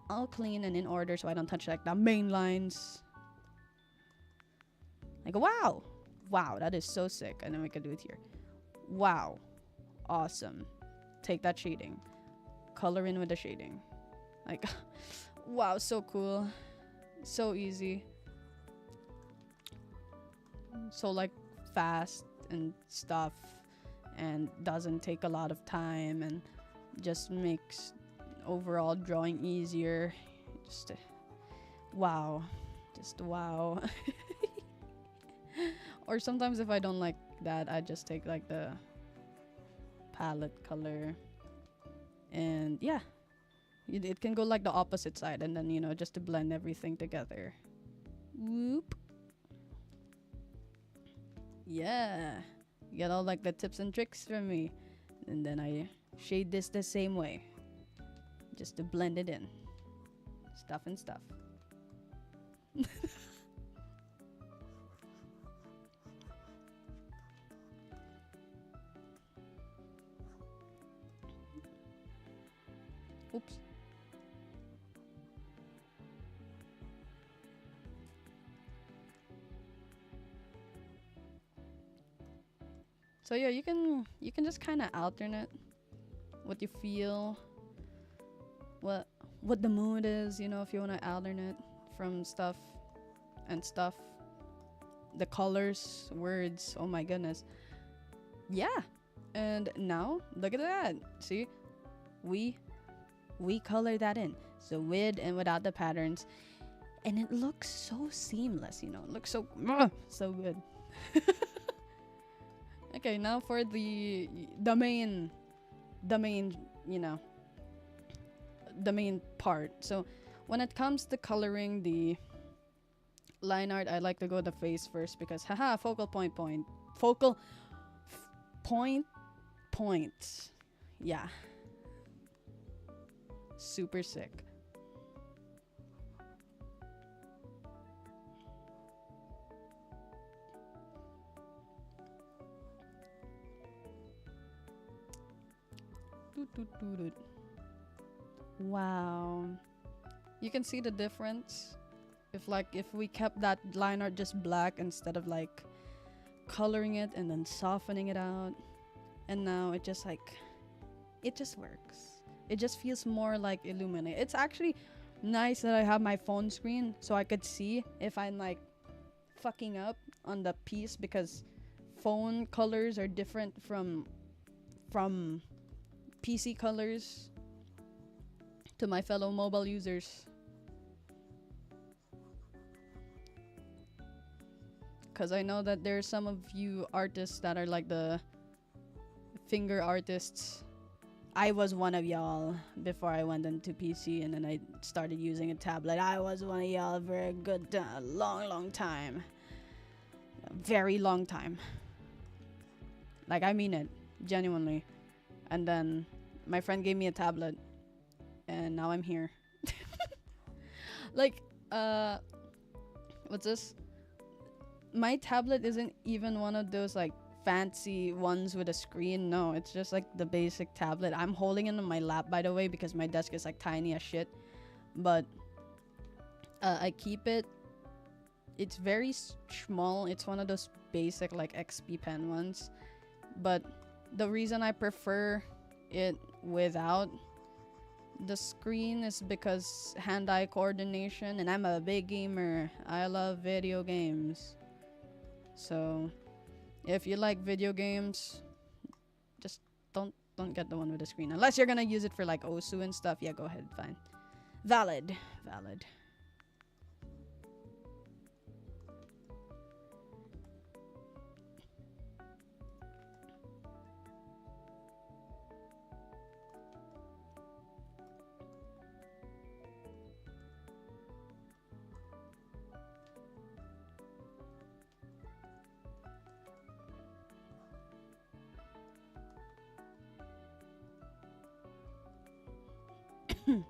all clean and in order, so I don't touch like the main lines. Like, wow, that is so sick. And then we could do it here. Wow, awesome. Take that shading, color in with the shading. Like, wow, so cool, so easy, so like fast and stuff, and doesn't take a lot of time, and just makes overall drawing easier. Just wow, just wow. Or sometimes if I don't like that, I just take like the palette color, and yeah, it can go like the opposite side, and then, you know, just to blend everything together. Whoop. Yeah, you get all like the tips and tricks from me, and then I shade this the same way, just to blend it in. Stuff and stuff. Oops. So yeah, you can just kind of alternate what you feel, what the mood is, you know, if you want to alternate from stuff and stuff. The colors, words, oh my goodness. Yeah. And now look at that. See? We color that in. So with and without the patterns. And it looks so seamless, you know. It looks so so good. Okay, now for the main, you know, the main part. So when it comes to coloring the line art, I like to go the face first because haha, focal point. Yeah. Super sick. Wow. You can see the difference if we kept that line art just black instead of like coloring it and then softening it out. And now it just like, it just works. It just feels more like illuminated. It's actually nice that I have my phone screen so I could see if I'm like fucking up on the piece, because phone colors are different from PC colors to my fellow mobile users. Because I know that there's some of you artists that are like the finger artists. I was one of y'all before I went into PC, and then I started using a tablet. I was one of y'all for a good long time. A very long time. Like, I mean it. Genuinely. And then my friend gave me a tablet, and now I'm here. Like, what's this? My tablet isn't even one of those like fancy ones with a screen. No, it's just like the basic tablet. I'm holding it on my lap, by the way, because my desk is like tiny as shit. But I keep it. It's very small. It's one of those basic like XP pen ones. But the reason I prefer it without the screen is because hand-eye coordination, and I'm a big gamer. I love video games. So if you like video games, just don't get the one with the screen unless you're gonna use it for like OSU and stuff. Yeah, go ahead, fine. Valid. Hmm.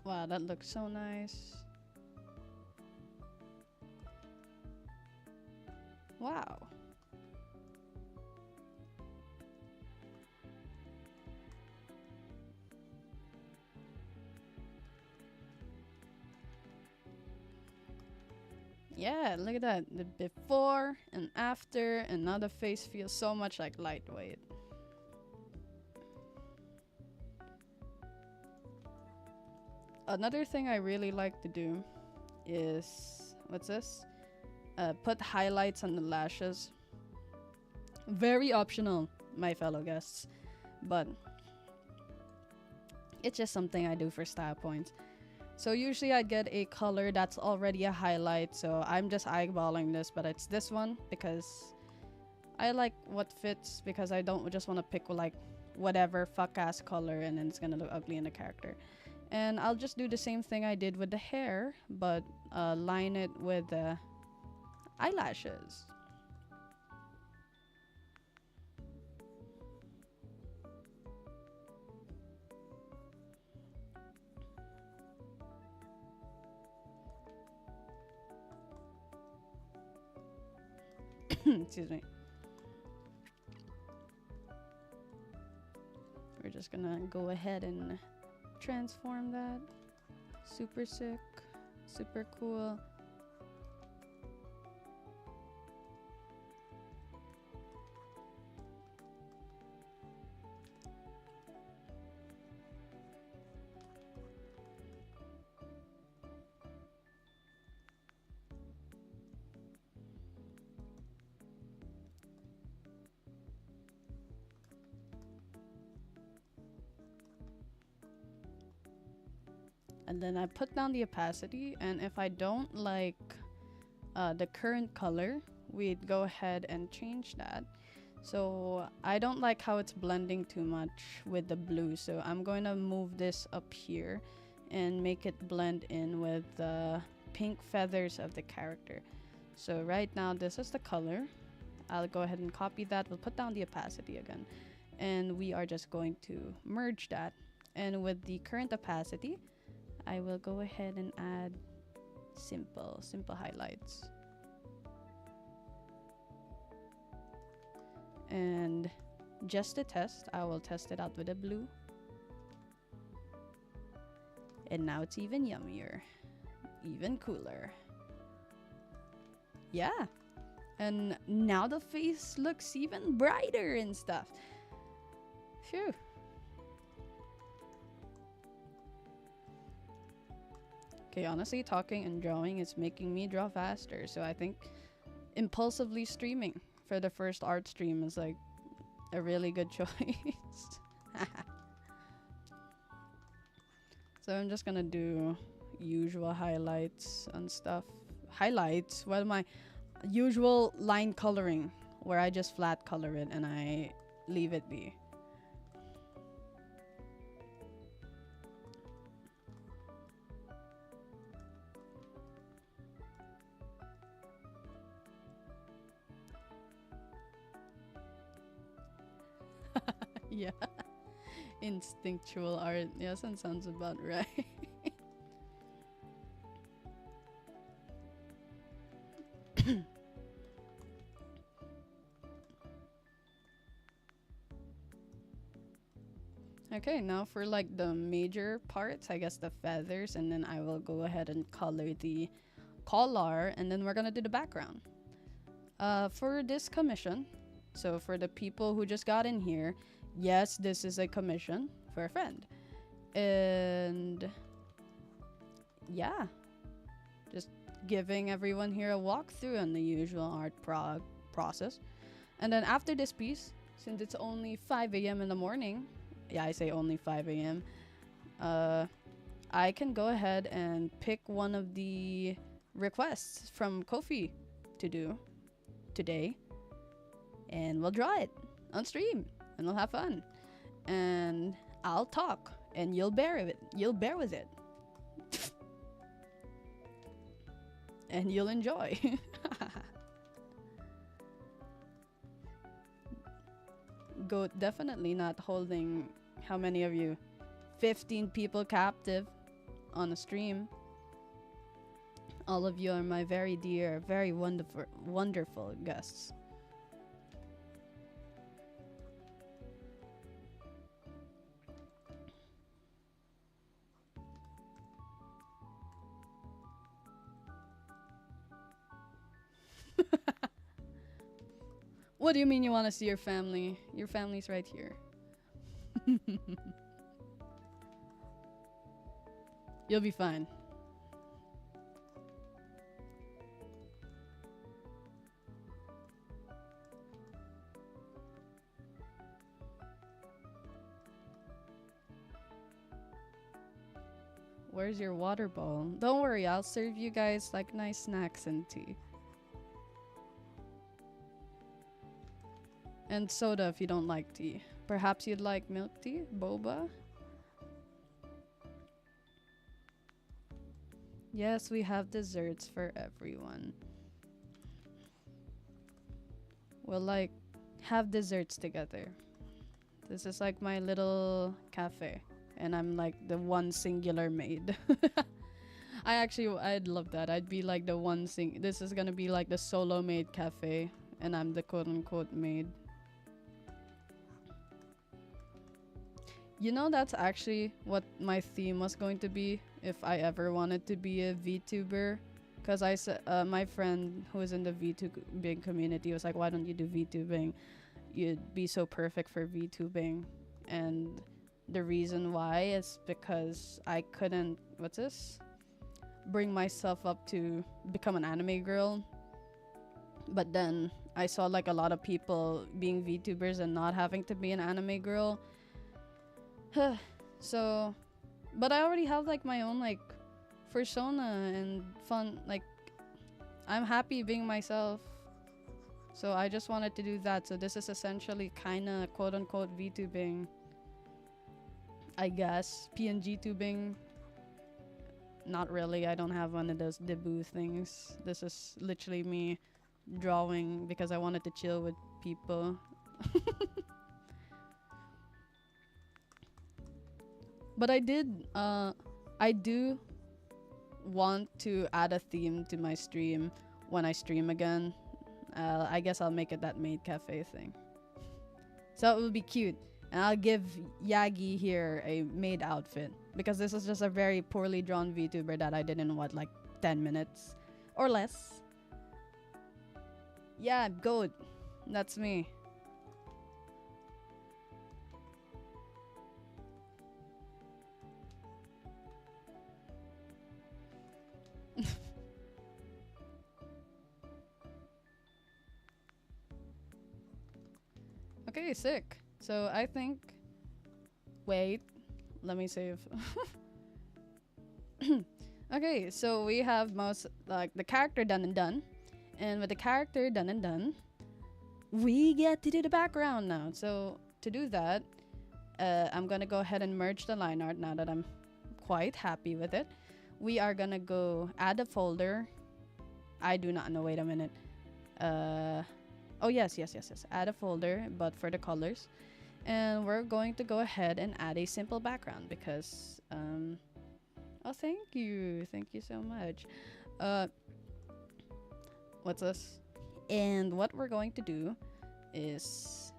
Wow, that looks so nice. Wow. Yeah, look at that. The before and after, and now the face feels so much like lightweight. Another thing I really like to do is what's this? Put highlights on the lashes. Very optional, my fellow guests, but it's just something I do for style points. So usually I get a color that's already a highlight, so I'm just eyeballing this, but it's this one because I like what fits, because I don't just want to pick like whatever fuck ass color and then it's gonna look ugly in the character. And I'll just do the same thing I did with the hair, but line it with eyelashes. Excuse me. We're just gonna go ahead and transform that. Super sick. Super cool. And then I put down the opacity, and if I don't like the current color, we'd go ahead and change that. So I don't like how it's blending too much with the blue, so I'm going to move this up here and make it blend in with the pink feathers of the character. So right now this is the color. I'll go ahead and copy that. We'll put down the opacity again, and we are just going to merge that. And with the current opacity, I will go ahead and add simple highlights. And just to test, I will test it out with a blue. And now it's even yummier, even cooler. Yeah. And now the face looks even brighter and stuff. Phew. Okay, honestly, talking and drawing is making me draw faster. So I think impulsively streaming for the first art stream is like a really good choice. So I'm just gonna do usual highlights and stuff. Highlights? Well, my usual line coloring, where I just flat color it and I leave it be. Yeah. Instinctual art. Yes, that sounds about right. Okay, now for like the major parts, I guess the feathers, and then I will go ahead and color the collar, and then we're gonna do the background. For this commission, so for the people who just got in here, yes, this is a commission for a friend. And yeah, just giving everyone here a walkthrough on the usual art process. And then after this piece, since it's only 5 a.m. in the morning, yeah, I say only 5 a.m., I can go ahead and pick one of the requests from Kofi to do today, and we'll draw it on stream, and we'll have fun. And I'll talk, and you'll bear with it. You'll bear with it, and you'll enjoy. Goat definitely not holding how many of you? 15 people captive on a stream. All of you are my very dear, very wonderful guests. What do you mean you want to see your family? Your family's right here. You'll be fine. Where's your water bowl? Don't worry, I'll serve you guys like nice snacks and tea. And soda if you don't like tea. Perhaps you'd like milk tea? Boba? Yes, we have desserts for everyone. We'll like have desserts together. This is like my little cafe. And I'm like the one singular maid. I'd love that. I'd be like the one this is gonna be like the solo maid cafe. And I'm the quote unquote maid. You know, that's actually what my theme was going to be if I ever wanted to be a VTuber. Because I said, my friend who is in the VTubing community was like, why don't you do VTubing? You'd be so perfect for VTubing. And the reason why is because I couldn't, bring myself up to become an anime girl. But then I saw like a lot of people being VTubers and not having to be an anime girl. So, but I already have like my own like persona and fun, like I'm happy being myself. So I just wanted to do that. So this is essentially kinda quote unquote VTubing, I guess. PNG tubing. Not really, I don't have one of those debut things. This is literally me drawing because I wanted to chill with people. But I do want to add a theme to my stream when I stream again. I guess I'll make it that maid cafe thing. So it will be cute. And I'll give Yagi here a maid outfit. Because this is just a very poorly drawn VTuber that I did in like 10 minutes. Or less. Yeah, goat. That's me. Okay, sick. So I think... Wait. Let me save. Okay, so we have the character done and done. And with the character done and done, we get to do the background now. So to do that, I'm gonna go ahead and merge the line art now that I'm quite happy with it. We are gonna go add a folder. I do not know, wait a minute. Oh yes. Add a folder, but for the colors. And we're going to go ahead and add a simple background because, oh, thank you so much. What's this? And what we're going to do is,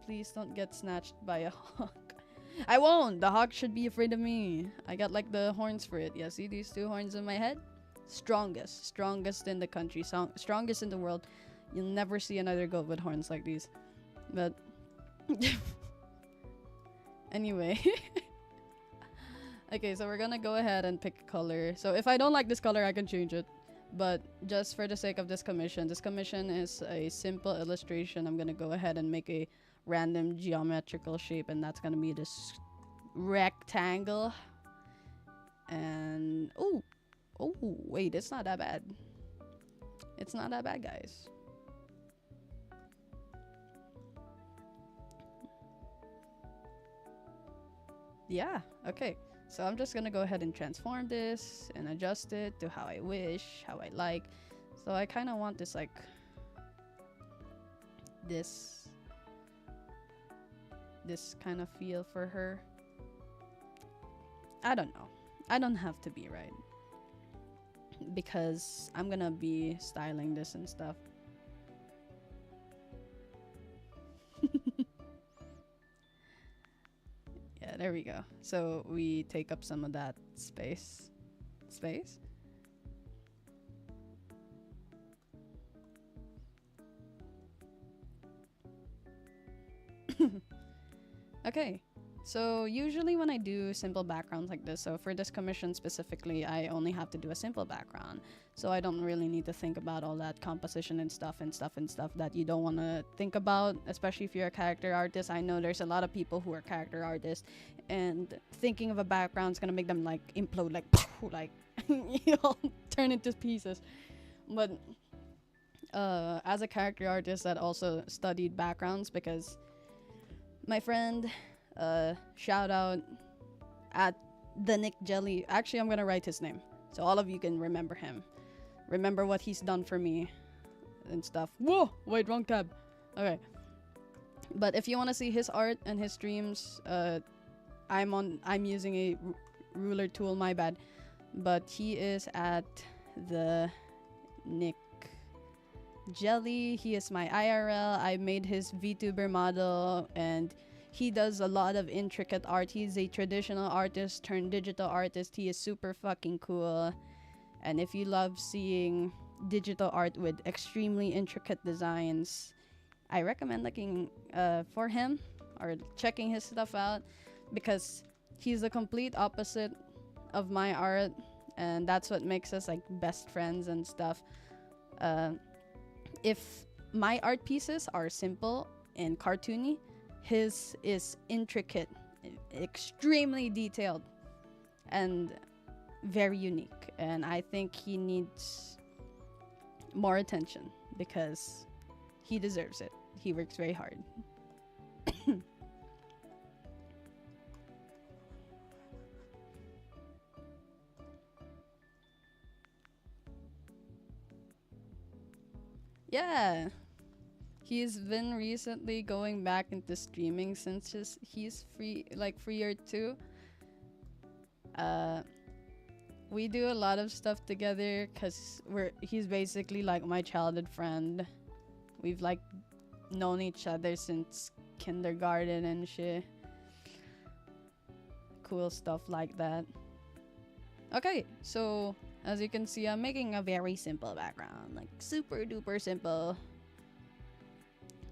please don't get snatched by a hawk. I won't! The hawk should be afraid of me. I got like the horns for it. Yeah, see these two horns in my head? Strongest in the country, strongest in the world. You'll never see another goat with horns like these. But anyway. Okay, so we're gonna go ahead and pick a color. So if I don't like this color, I can change it. But just for the sake of this commission is a simple illustration. I'm gonna go ahead and make a random geometrical shape, and that's gonna be this rectangle. And oh, wait, it's not that bad. It's not that bad, guys. Yeah, okay. So I'm just gonna go ahead and transform this and adjust it to how I wish, how I like. So I kind of want this like this this kind of feel for her. I don't know. I don't have to be right because I'm gonna be styling this and stuff. Yeah, there we go. So we take up some of that space. Space? Okay. So usually when I do simple backgrounds like this, so for this commission specifically, I only have to do a simple background. So I don't really need to think about all that composition and stuff that you don't want to think about, especially if you're a character artist. I know there's a lot of people who are character artists, and thinking of a background is gonna make them like implode, like like you know, turn into pieces. But as a character artist that also studied backgrounds, because my friend, shout out at the Nick Jelly. Actually, I'm gonna write his name so all of you can remember him. Remember what he's done for me and stuff. Whoa, wait, wrong tab. Okay. But if you want to see his art and his streams, I'm using a ruler tool, my bad. But he is at the Nick Jelly. He is my IRL. I made his VTuber model, and he does a lot of intricate art. He's a traditional artist turned digital artist. He is super fucking cool. And if you love seeing digital art with extremely intricate designs, I recommend looking for him or checking his stuff out, because he's the complete opposite of my art, and that's what makes us like best friends and stuff. If my art pieces are simple and cartoony, his is intricate, extremely detailed, and very unique. And I think he needs more attention because he deserves it. He works very hard. Yeah. He's been recently going back into streaming since he's free, like freer too. We do a lot of stuff together because he's basically like my childhood friend. We've like known each other since kindergarten and shit. Cool stuff like that. Okay, so as you can see, I'm making a very simple background, like super duper simple.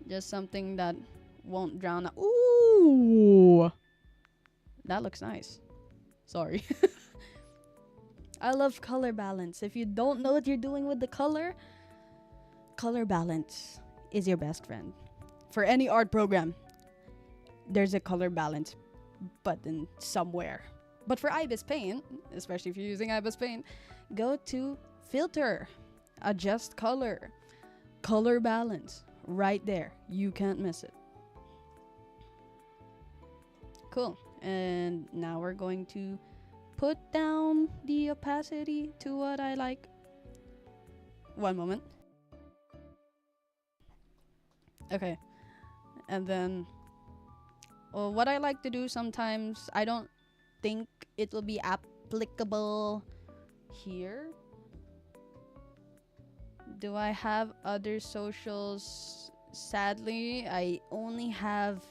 Just something that won't drown out. Ooh! That looks nice. Sorry. I love color balance. If you don't know what you're doing with the color balance is your best friend. For any art program, there's a color balance button somewhere. But for Ibis Paint, especially if you're using Ibis Paint, go to Filter, Adjust Color, Color Balance. Right there. You can't miss it. Cool. And now we're going to put down the opacity to what I like. One moment. Okay. And then what I like to do sometimes, I don't think it will be applicable here. Do I have other socials? Sadly, I only have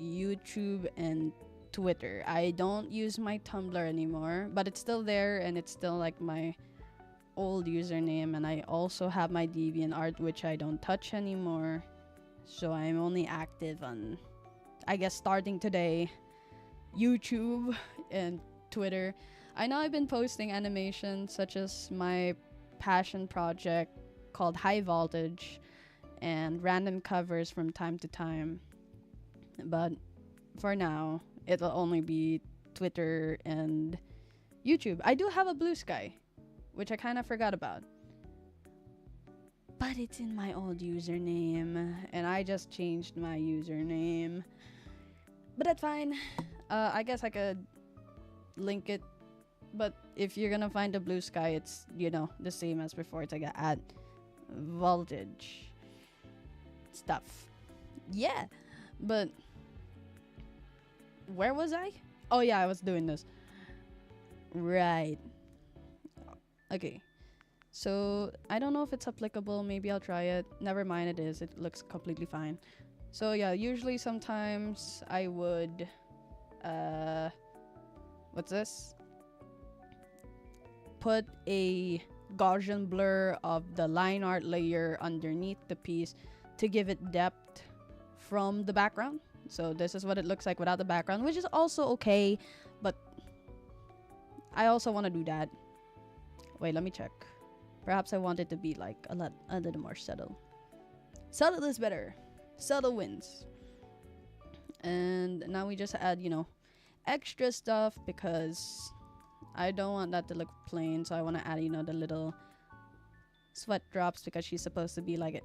YouTube and Twitter. I don't use my Tumblr anymore, but it's still there and it's still like my old username. And I also have my DeviantArt, which I don't touch anymore. So I'm only active on, I guess starting today, YouTube and Twitter. I know I've been posting animations such as my passion project called High Voltage and random covers from time to time, but for now It'll only be Twitter and YouTube. I do have a Blue Sky, which I kind of forgot about. But it's in my old username, and I just changed my username. But that's fine. I guess I could link it. But if you're gonna find the Blue Sky, it's, you know, the same as before. It's like a add voltage stuff. Yeah. But where was I? Oh yeah, I was doing this. Right. Okay. So I don't know if it's applicable. Maybe I'll try it. Never mind, it is. It looks completely fine. So yeah, usually sometimes I would what's this? Put a Gaussian blur of the line art layer underneath the piece to give it depth from the background. So this is what it looks like without the background, which is also okay, but I also want to do that. Wait, let me check. Perhaps I want it to be like a little more subtle. Subtle is better. Subtle wins. And now we just add, you know, extra stuff because I don't want that to look plain. So I want to add, you know, the little sweat drops because she's supposed to be like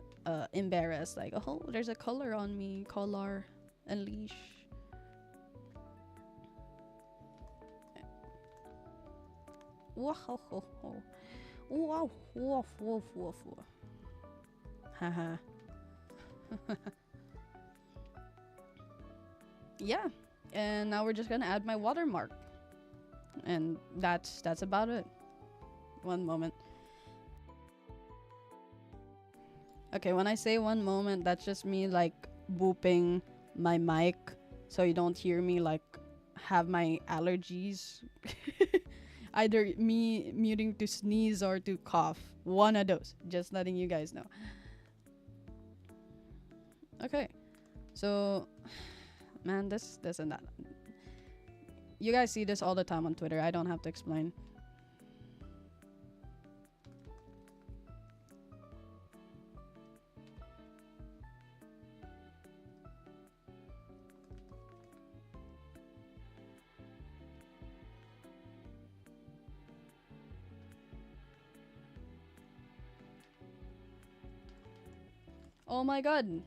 embarrassed. Like, oh, there's a color on me. Collar and leash. Wow. Wow. Wow. Wow. Haha. Yeah. And now we're just gonna add my watermark. And that's about it. One moment. Okay, when I say one moment, that's just me like booping my mic so you don't hear me like have my allergies. Either me muting to sneeze or to cough. One of those. Just letting you guys know. Okay. So, man, this and that. You guys see this all the time on Twitter. I don't have to explain. Oh my god.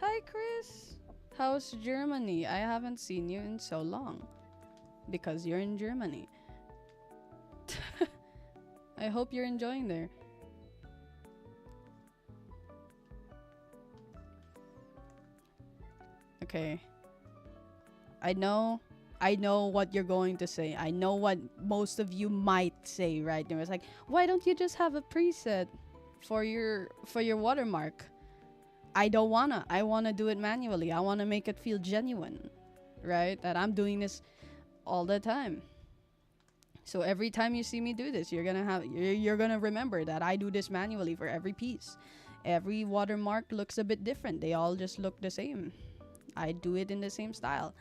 Hi, Chris. How's Germany? I haven't seen you in so long. Because you're in Germany. I hope you're enjoying there. Okay. I know what you're going to say. I know what most of you might say right now. It's like, why don't you just have a preset for your watermark? I don't wanna. I wanna do it manually. I wanna make it feel genuine, right? That I'm doing this all the time. So every time you see me do this, you're gonna remember that I do this manually for every piece. Every watermark looks a bit different. They all just look the same. I do it in the same style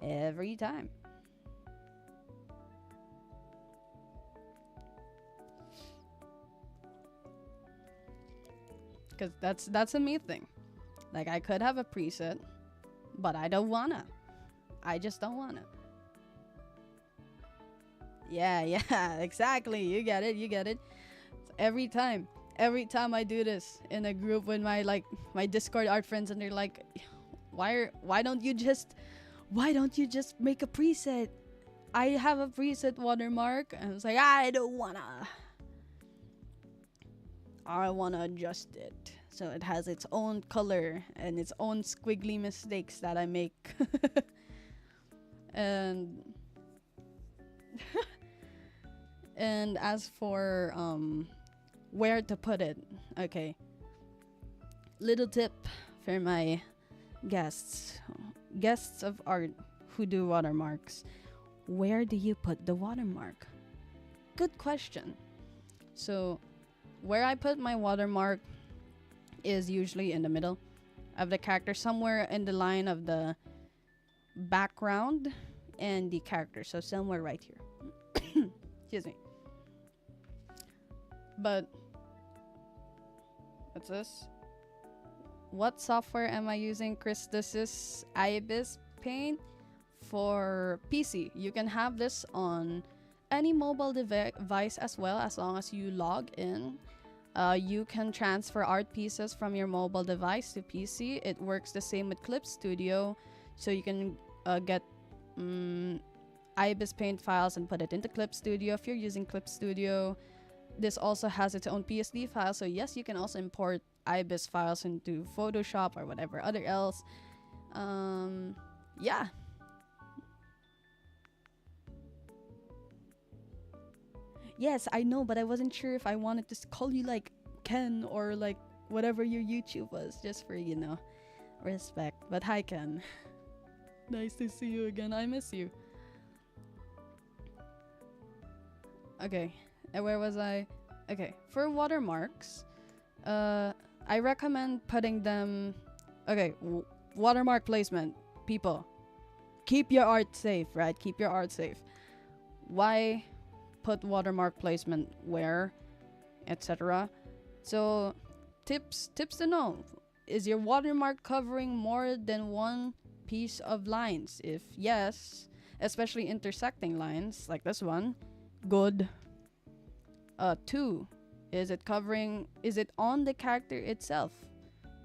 every time. Because that's a me thing. Like, I could have a preset, but I don't wanna. I just don't wanna. Yeah, exactly. You get it. Every time I do this in a group with my Discord art friends, and they're like, why don't you just make a preset? I have a preset watermark. And it's like, I don't wanna. I wanna adjust it so it has its own color and its own squiggly mistakes that I make. And and as for where to put it, okay. Little tip for my guests of art who do watermarks. Where do you put the watermark? Good question. So where I put my watermark is usually in the middle of the character, somewhere in the line of the background and the character. So somewhere right here. Excuse me. But what's this? what software am I using, Chris? This is Ibis Paint for PC. You can have this on any mobile device as well, as long as you log in. You can transfer art pieces from your mobile device to PC. It works the same with Clip Studio, so you can get Ibis Paint files and put it into Clip Studio if you're using Clip Studio. This also has its own PSD file, so yes, you can also import Ibis files into Photoshop or whatever other else. Yeah. Yes, I know, but I wasn't sure if I wanted to call you like Ken or like whatever your YouTube was, just for, respect. But hi, Ken. Nice to see you again. I miss you. Okay, and where was I? Okay, for watermarks, I recommend putting them. Okay, watermark placement. People, keep your art safe, right? Keep your art safe. Why put watermark placement where, etc.? So, tips to know. Is your watermark covering more than one piece of lines? If yes, especially intersecting lines like this one, good. 2, is it on the character itself?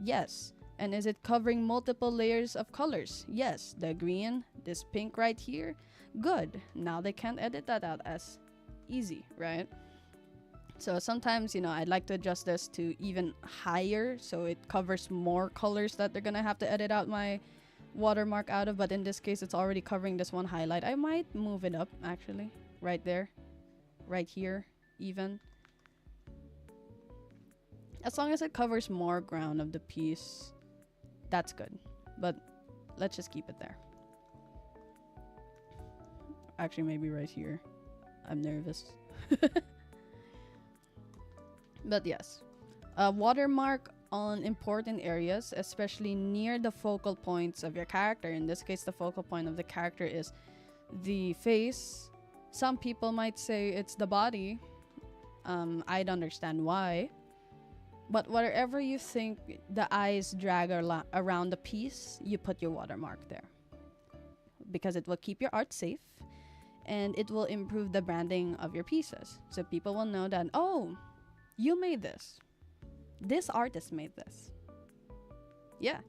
Yes. And is it covering multiple layers of colors? Yes. The green, this pink right here, good. Now they can't edit that out as easy, right? So sometimes, I'd like to adjust this to even higher so it covers more colors that they're gonna have to edit out my watermark out of, but in this case it's already covering this one highlight. I might move it up actually, right there, right here even. As long as it covers more ground of the piece, that's good. But let's just keep it there. Actually, maybe right here. I'm nervous. But yes, watermark on important areas, especially near the focal points of your character. In this case, the focal point of the character is the face. Some people might say it's the body. I'd understand why. But wherever you think the eyes drag around the piece, you put your watermark there. Because it will keep your art safe, and it will improve the branding of your pieces. So people will know that, oh, you made this. This artist made this. Yeah,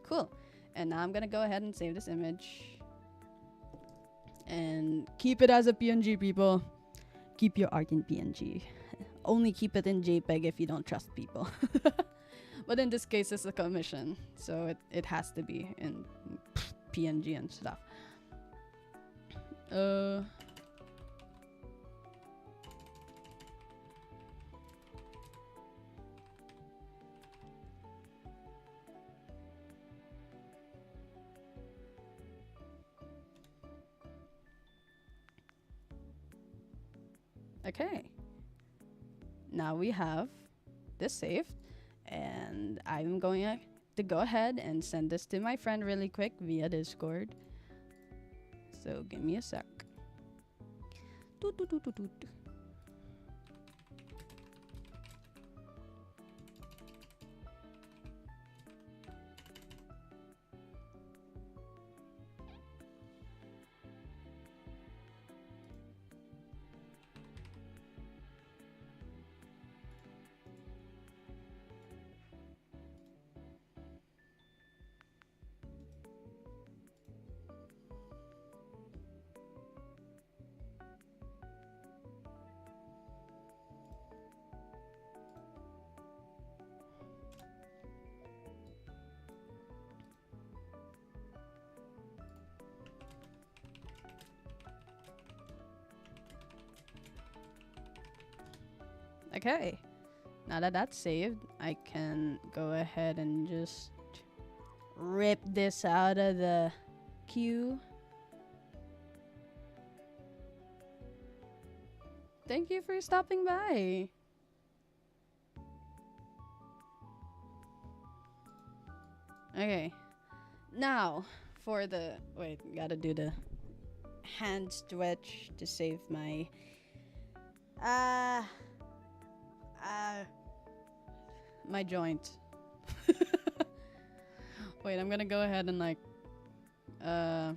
cool. And now I'm gonna go ahead and save this image. And keep it as a PNG, people. Keep your art in PNG. Only keep it in JPEG if you don't trust people. But in this case, it's a commission, so it has to be in PNG and stuff. Okay. Now we have this saved, and I'm going to go ahead and send this to my friend really quick via Discord. So give me a sec. Toot, toot, toot, toot, toot. Okay, now that that's saved, I can go ahead and just rip this out of the queue. Thank you for stopping by. Okay, now for the wait, gotta do the hand stretch to save my my joint. Wait, I'm gonna go ahead and like, uh,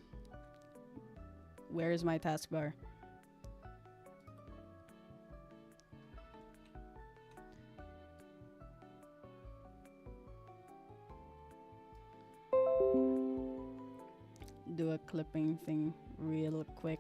where is my taskbar? Do a clipping thing real quick.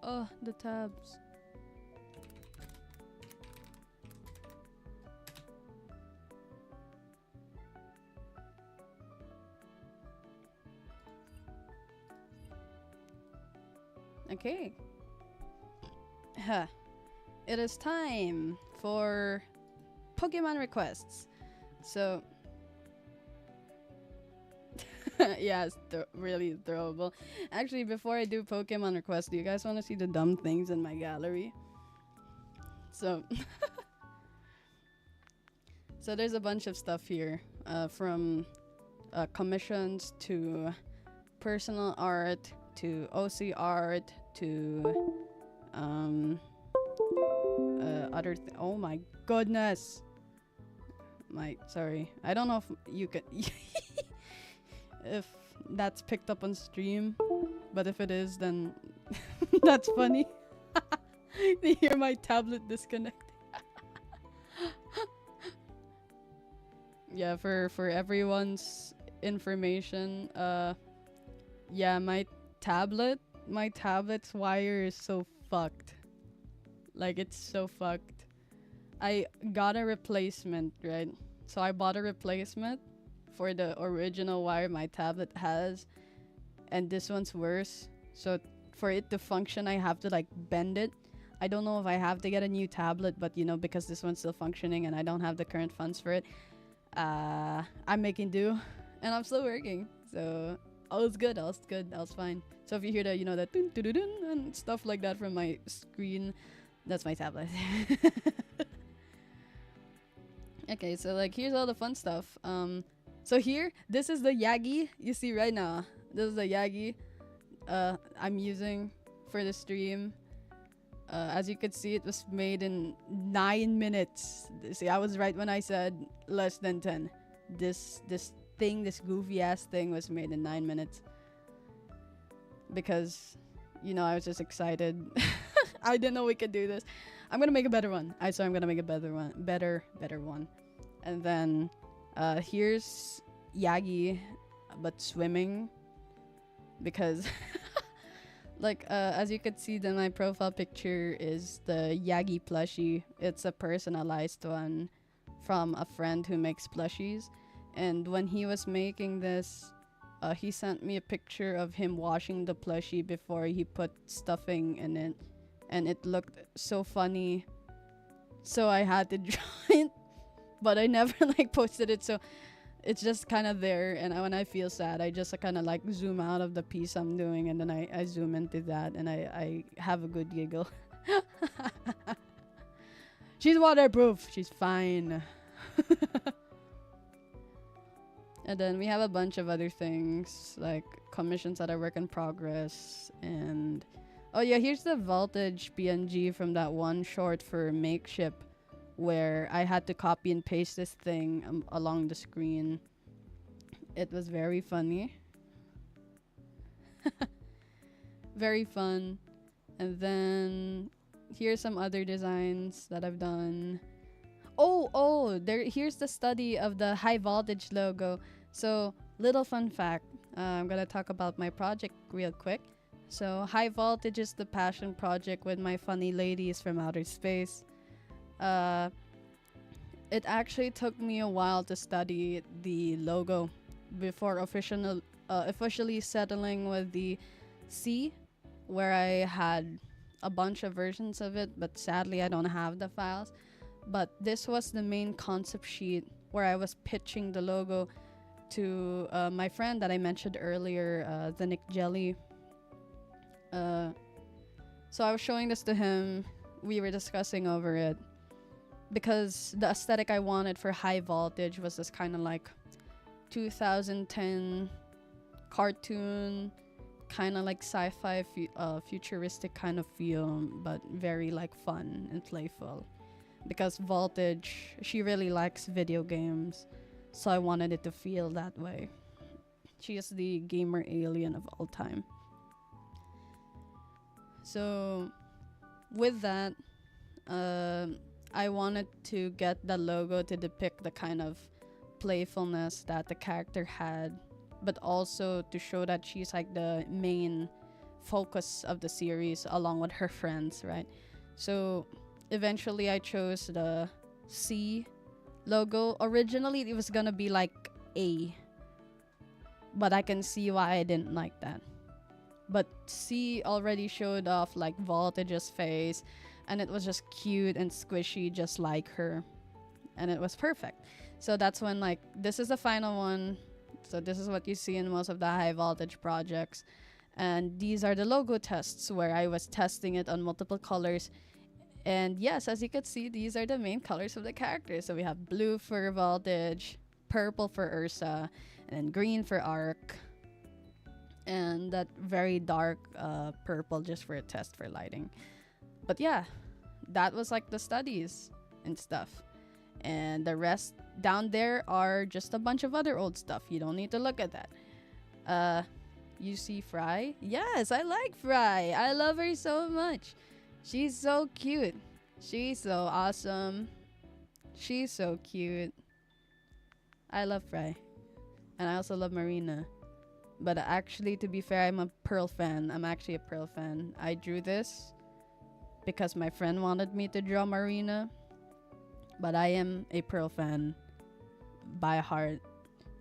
Oh, the tabs. Okay. Huh. It is time for Pokemon requests. So, yeah, it's really throwable. Actually, before I do Pokemon requests, do you guys want to see the dumb things in my gallery? So, so there's a bunch of stuff here, from commissions to personal art to OC art to oh my goodness. Sorry. I don't know if you could if that's picked up on stream, but if it is, then that's funny. You hear my tablet disconnect. Yeah, for everyone's information, yeah, my tablet's wire is so fucked. Like, it's so fucked. I got a replacement, right? So I bought a replacement for the original wire my tablet has, and this one's worse. So for it to function, I have to like bend it. I don't know if I have to get a new tablet, but you know, because this one's still functioning and I don't have the current funds for it, I'm making do, and I'm still working. So all is good. All's good. All's fine. So if you hear that, you know, that dun, dun, dun, dun, and stuff like that from my screen, that's my tablet. Okay, so like here's all the fun stuff. So here, this is the Yagi you see right now. This is the Yagi I'm using for the stream. As you could see, it was made in 9 minutes. See, I was right when I said less than 10. This goofy ass thing was made in 9 minutes. Because, you know, I was just excited. I didn't know we could do this. I'm gonna make a better one. I'm gonna make a better one. Better one. And then, here's Yagi, but swimming. Because... like, as you could see, then my profile picture is the Yagi plushie. It's a personalized one from a friend who makes plushies. And when he was making this, he sent me a picture of him washing the plushie before he put stuffing in it. And it looked so funny. So I had to draw it. But I never, like, posted it, so... it's just kind of there, and when I feel sad, I just kind of like zoom out of the piece I'm doing, and then I zoom into that, and I have a good giggle. She's waterproof. She's fine. And then we have a bunch of other things, like commissions that are work in progress, and... oh yeah, here's the voltage PNG from that one short for Makeship, where I had to copy and paste this thing along the screen. It was very funny. Very fun. And then here's some other designs that I've done. Here's the study of the high voltage logo. So, little fun fact. I'm gonna talk about my project real quick. So, High Voltage is the passion project with my funny ladies from outer space. Uh, it actually took me a while to study the logo before officially settling with the C, where I had a bunch of versions of it, but sadly I don't have the files. But this was the main concept sheet where I was pitching the logo to my friend that I mentioned earlier, the Nick Jelly. Uh, so I was showing this to him. We were discussing over it because the aesthetic I wanted for High Voltage was this kind of like 2010 cartoon, kind of like sci-fi futuristic kind of feel, but very like fun and playful. Because Voltage, she really likes video games, so I wanted it to feel that way. She is the gamer alien of all time. So, with that, I wanted to get the logo to depict the kind of playfulness that the character had, but also to show that she's like the main focus of the series along with her friends, right? So, eventually, I chose the C logo. Originally, it was gonna be like A, but I can see why I didn't like that. But C already showed off like Voltage's face, and it was just cute and squishy, just like her, and it was perfect. So that's when like this is the final one. So this is what you see in most of the High Voltage projects, and these are the logo tests where I was testing it on multiple colors. And yes, as you can see, these are the main colors of the characters. So we have blue for Voltage, purple for Ursa, and then green for Arc, and that very dark purple just for a test for lighting. But yeah, that was like the studies and stuff. And the rest down there are just a bunch of other old stuff. You don't need to look at that. You see Fry? Yes, I like Fry. I love her so much. She's so cute. She's so awesome. She's so cute. I love Fry. And I also love Marina. But actually, to be fair, I'm a Pearl fan. I'm actually a Pearl fan. I drew this because my friend wanted me to draw Marina. But I am a Pearl fan by heart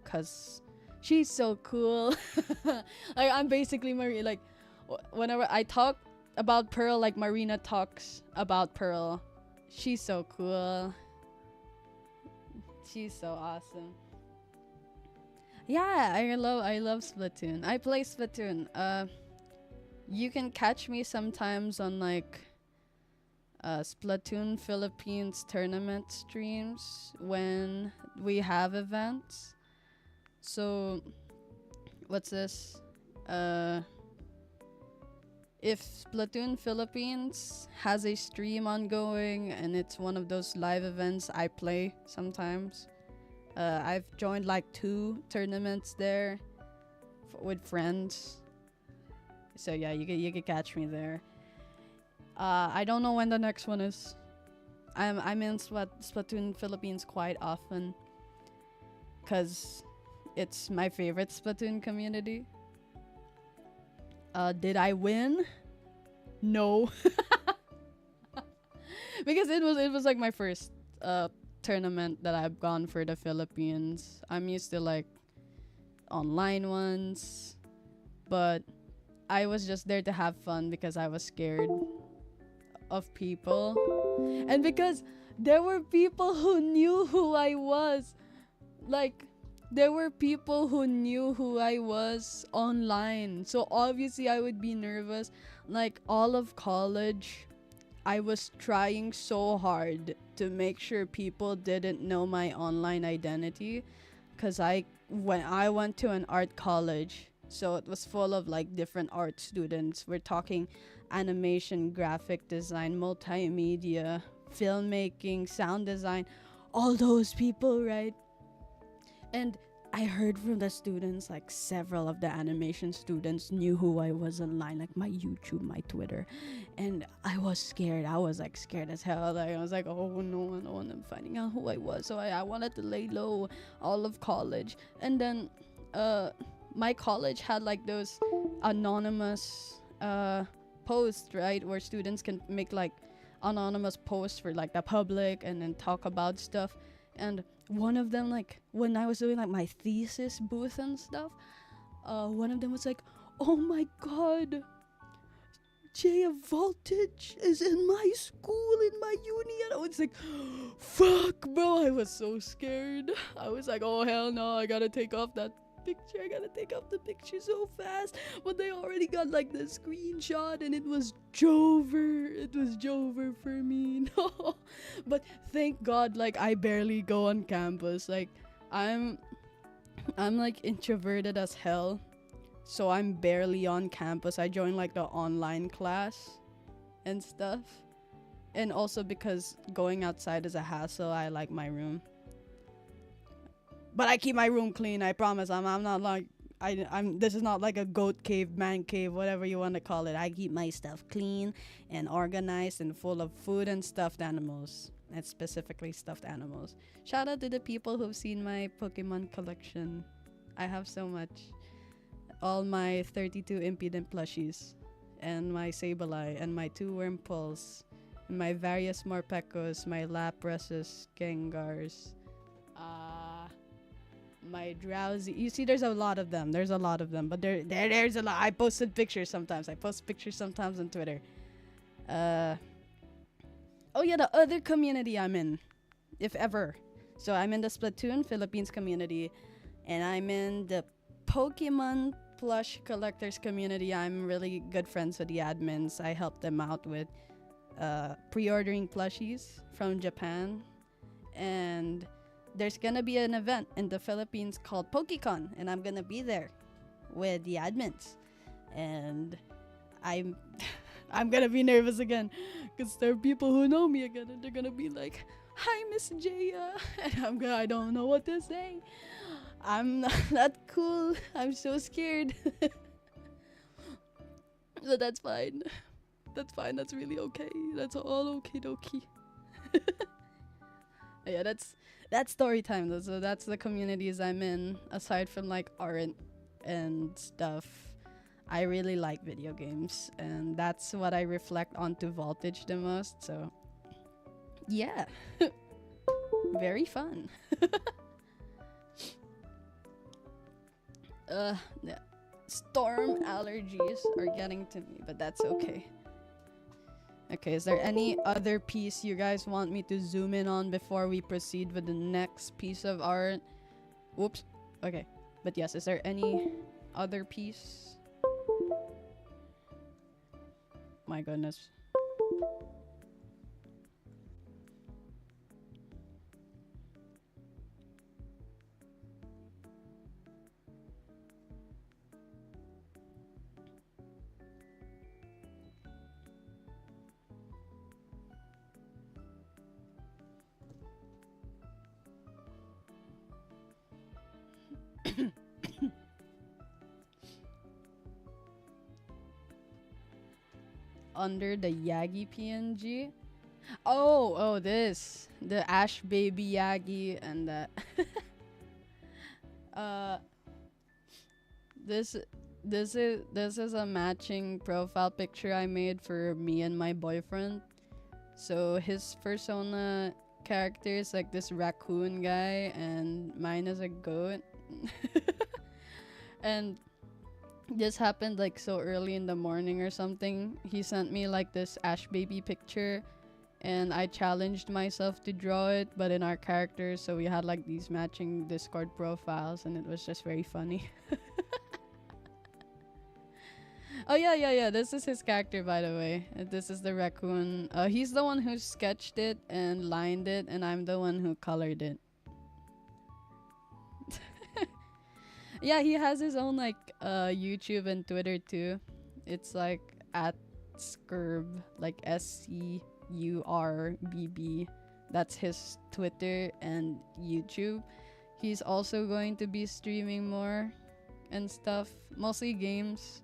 because she's so cool. Like, I'm basically Marina. Like, whenever I talk about Pearl, like Marina talks about Pearl. She's so cool. She's so awesome. Yeah, I love Splatoon. I play Splatoon. You can catch me sometimes on like Splatoon Philippines tournament streams when we have events. So what's this? If Splatoon Philippines has a stream ongoing and it's one of those live events, I play sometimes. I've joined like 2 tournaments there with friends. So yeah, you can catch me there. I don't know when the next one is. I'm in Splatoon Philippines quite often because it's my favorite Splatoon community. Did I win? No. Because it was like my first tournament that I've gone for the Philippines. I'm used to like online ones, but I was just there to have fun because I was scared of people, and because there were people who knew who I was. Like, there were people who knew who I was online, so obviously I would be nervous. Like, all of college, I was trying so hard to make sure people didn't know my online identity, because when I went to an art college, so it was full of like different art students. We're talking animation, graphic design, multimedia, filmmaking, sound design, all those people, right? And I heard from the students, like several of the animation students knew who I was online, like my YouTube, my Twitter. And I was scared. I was like scared as hell. Like, I was like, oh no, I don't want them finding out who I was. So I wanted to lay low all of college. And then my college had like those anonymous posts, right, where students can make like anonymous posts for like the public and then talk about stuff. And one of them, like when I was doing like my thesis booth and stuff, one of them was like, "Oh my god, Jaya Voltage is in my school, in my uni," and I was like, "Fuck, bro!" I was so scared. I was like, "Oh hell no! I gotta take off that picture. I gotta take off the picture so fast." But they already got like the screenshot, and it was Jover. It was Jover for me. No, but thank God, like I barely go on campus. Like I'm like introverted as hell. So I'm barely on campus. I joined like the online class and stuff. And also because going outside is a hassle, I like my room. But I keep my room clean, I promise. I'm not like I'm this is not like a goat cave, man cave, whatever you want to call it. I keep my stuff clean and organized and full of food and stuffed animals. And specifically stuffed animals. Shout out to the people who've seen my Pokemon collection. I have so much. All my 32 impudent plushies, and my Sableye, and my 2 Wurmples, and my various Morpekos, my Laprases, Gengars, my Drowsy. You see, there's a lot of them. There's a lot of them, but there's a lot. I posted pictures sometimes. I post pictures sometimes on Twitter. Oh yeah, the other community I'm in, if ever. So I'm in the Splatoon Philippines community, and I'm in the Pokemon plush collectors community. I'm really good friends with the admins. I help them out with pre-ordering plushies from Japan, and there's gonna be an event in the Philippines called PokeCon, and I'm gonna be there with the admins, and I'm I'm gonna be nervous again because there are people who know me again, and they're gonna be like, "Hi, Miss Jaya," and I don't know what to say. I'm not cool. I'm so scared. But that's fine. That's fine. That's really okay. That's all okie dokie. Yeah, that's story time though. So that's the communities I'm in. Aside from like art and stuff, I really like video games, and that's what I reflect onto Voltage the most. So yeah, very fun. Yeah. Storm allergies are getting to me, but that's okay. Okay, is there any other piece you guys want me to zoom in on before we proceed with the next piece of art? Whoops. Okay, but yes, is there any other piece? My goodness. Under the Yagi PNG. Oh, this. The Ash Baby Yagi and the uh this this is a matching profile picture I made for me and my boyfriend. So his persona character is like this raccoon guy, and mine is a goat. And this happened like so early in the morning or something. He sent me like this Ash Baby picture, and I challenged myself to draw it, but in our characters, so we had like these matching Discord profiles, and it was just very funny. Oh yeah. This is his character, by the way. This is the raccoon. He's the one who sketched it and lined it, and I'm the one who colored it. Yeah, he has his own like YouTube and Twitter too. It's like at Scurb, like SCURBB. That's his Twitter and YouTube. He's also going to be streaming more and stuff, mostly games.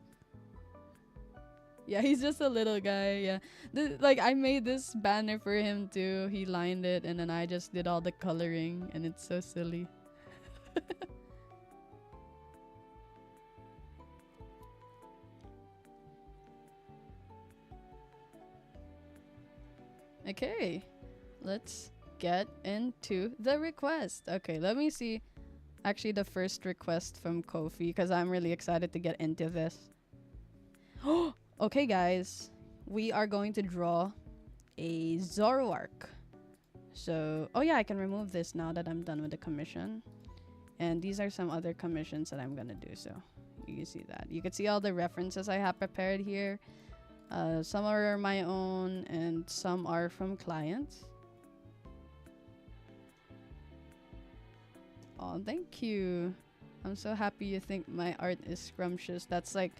Yeah, he's just a little guy. Yeah, like I made this banner for him too. He lined it, and then I just did all the coloring, and it's so silly. Okay, let's get into the request. Okay, let me see. Actually, the first request from Kofi, because I'm really excited to get into this. Okay, guys, we are going to draw a Zoroark. So, oh yeah, I can remove this now that I'm done with the commission. And these are some other commissions that I'm gonna do. So, you can see that. You can see all the references I have prepared here. Some are my own, and some are from clients. Oh, thank you. I'm so happy you think my art is scrumptious. That's like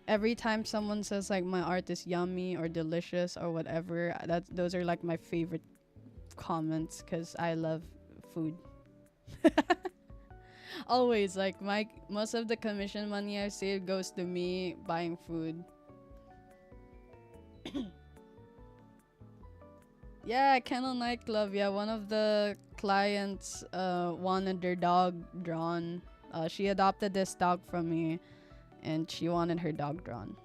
every time someone says like my art is yummy or delicious or whatever, those are like my favorite comments because I love food. Always like my most of the commission money I save goes to me buying food. Yeah, Kennel Nightclub. Yeah, one of the clients wanted their dog drawn. She adopted this dog from me, and she wanted her dog drawn.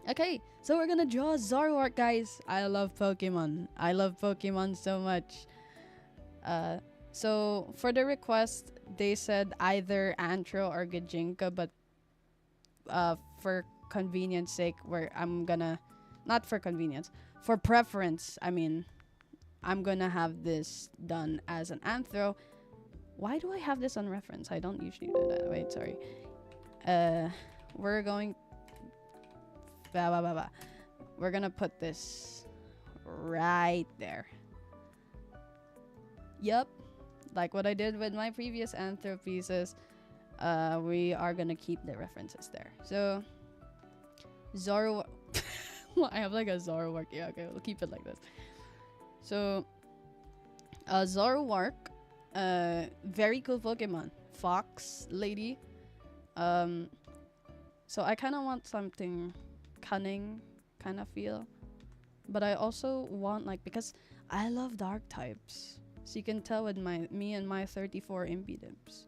Okay, so we're gonna draw Zoroark, guys. I love Pokemon. I love Pokemon so much. So for the request, they said either Antro or Gajinka, but for convenience sake, where I'm gonna, not for convenience, for preference, I mean, I'm gonna have this done as an Anthro. Why do I have this on reference? I don't usually do that. Wait, sorry. We're going. We're gonna put this right there. Yup. Like what I did with my previous Anthro pieces. We are gonna keep the references there. So, Zoro. I have like a Zoroark. Yeah, okay, we'll keep it like this. So, Zoroark, very cool Pokemon. Fox lady. So I kind of want something cunning kind of feel, but I also want like, because I love dark types, so you can tell with me and my 34 impedance.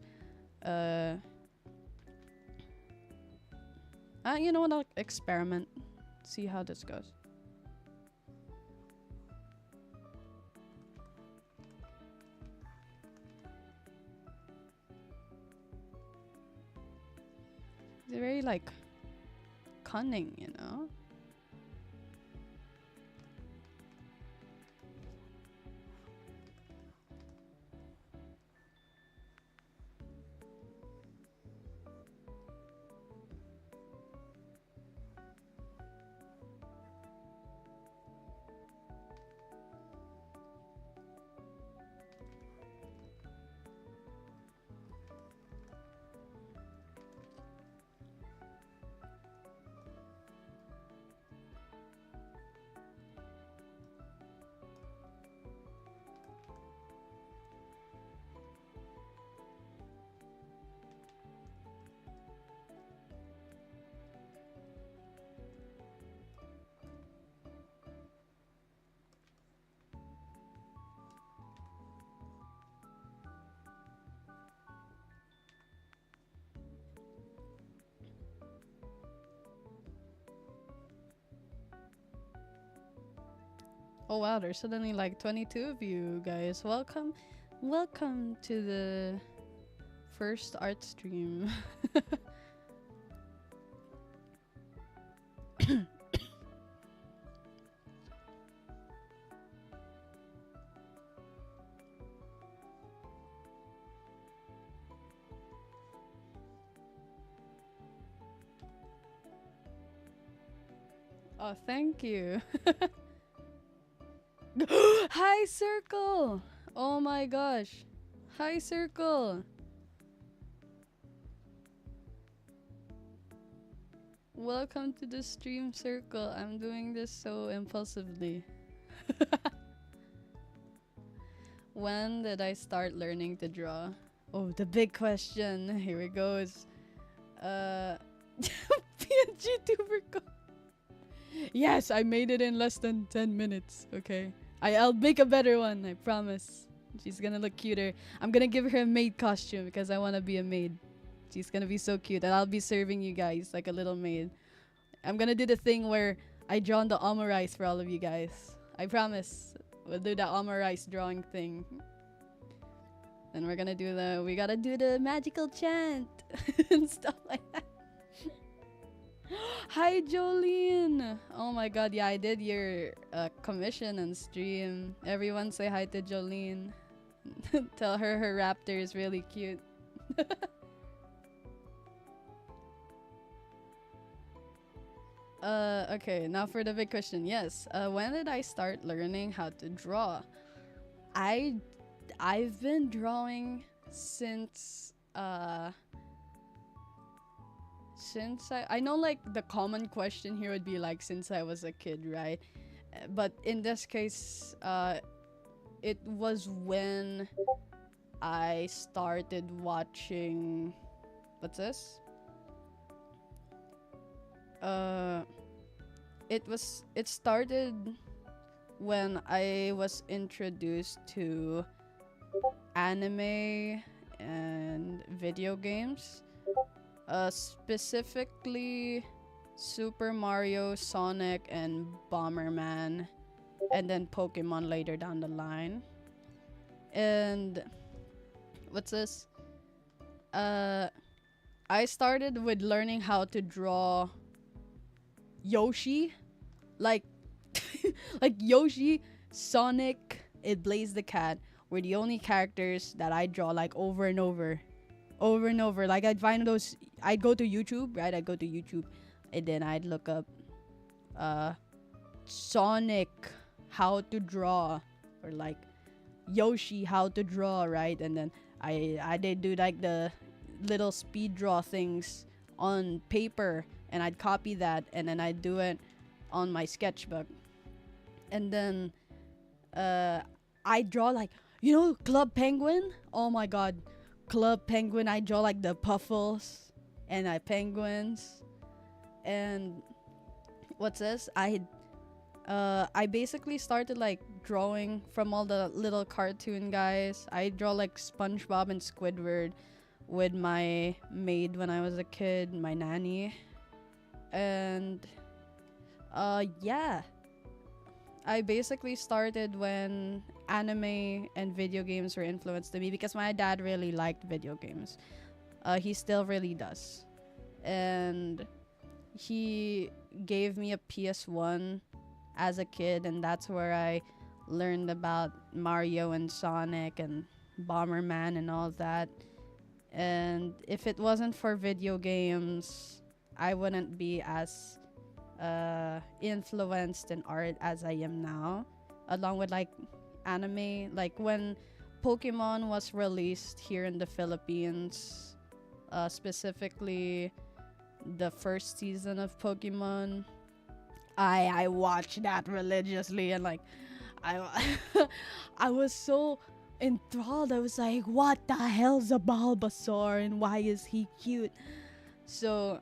You know what? I'll experiment. See how this goes. They're very like cunning, you know? Oh wow, there's suddenly like 22 of you guys. Welcome. Welcome to the first art stream. Oh, thank you. Hi, Circle! Oh my gosh. Hi, Circle! Welcome to the stream, Circle. I'm doing this so impulsively. When did I start learning to draw? Oh, the big question. Here it goes. PNG tuber co- Yes, I made it in less than 10 minutes. Okay. I'll make a better one, I promise. She's gonna look cuter. I'm gonna give her a maid costume because I wanna be a maid. She's gonna be so cute, and I'll be serving you guys like a little maid. I'm gonna do the thing where I draw the omurice for all of you guys. I promise. We'll do the Amarice drawing thing. Then we're gonna do we gotta do the magical chant and stuff like that. Hi, Jolene! Oh my god, yeah, I did your commission and stream. Everyone say hi to Jolene. Tell her raptor is really cute. Okay, now for the big question. Yes, when did I start learning how to draw? I I've been drawing since I know like the common question here would be like since I was a kid, right? But in this case, it was when I started watching. What's this? Uh, it started when I was introduced to anime and video games. Specifically Super Mario, Sonic, and Bomberman, and then Pokemon later down the line. And what's this? I started with learning how to draw Yoshi, like like Yoshi, Sonic, and Blaze the Cat were the only characters that I draw like over and over, over and over. Like I'd find those. I'd go to YouTube, right? I'd go to YouTube, and then I'd look up, Sonic, how to draw, or like Yoshi, how to draw, right? And then I did do like the little speed draw things on paper, and I'd copy that, and then I'd do it on my sketchbook, and then I draw like Club Penguin. Oh my god, Club Penguin. I draw like the puffles and penguins, and what's this? I basically started like drawing from all the little cartoon guys. I draw like SpongeBob and Squidward with my maid when I was a kid, my nanny. And yeah. I basically started when anime and video games were influenced to me because my dad really liked video games. He still really does. And he gave me a PS1 as a kid, and that's where I learned about Mario and Sonic and Bomberman and all that. And if it wasn't for video games, I wouldn't be as influenced in art as I am now, along with like anime. Like when Pokemon was released here in the Philippines, specifically the first season of Pokemon, I watched that religiously, and like I I was so enthralled. I was like, what the hell's a Bulbasaur and why is he cute? So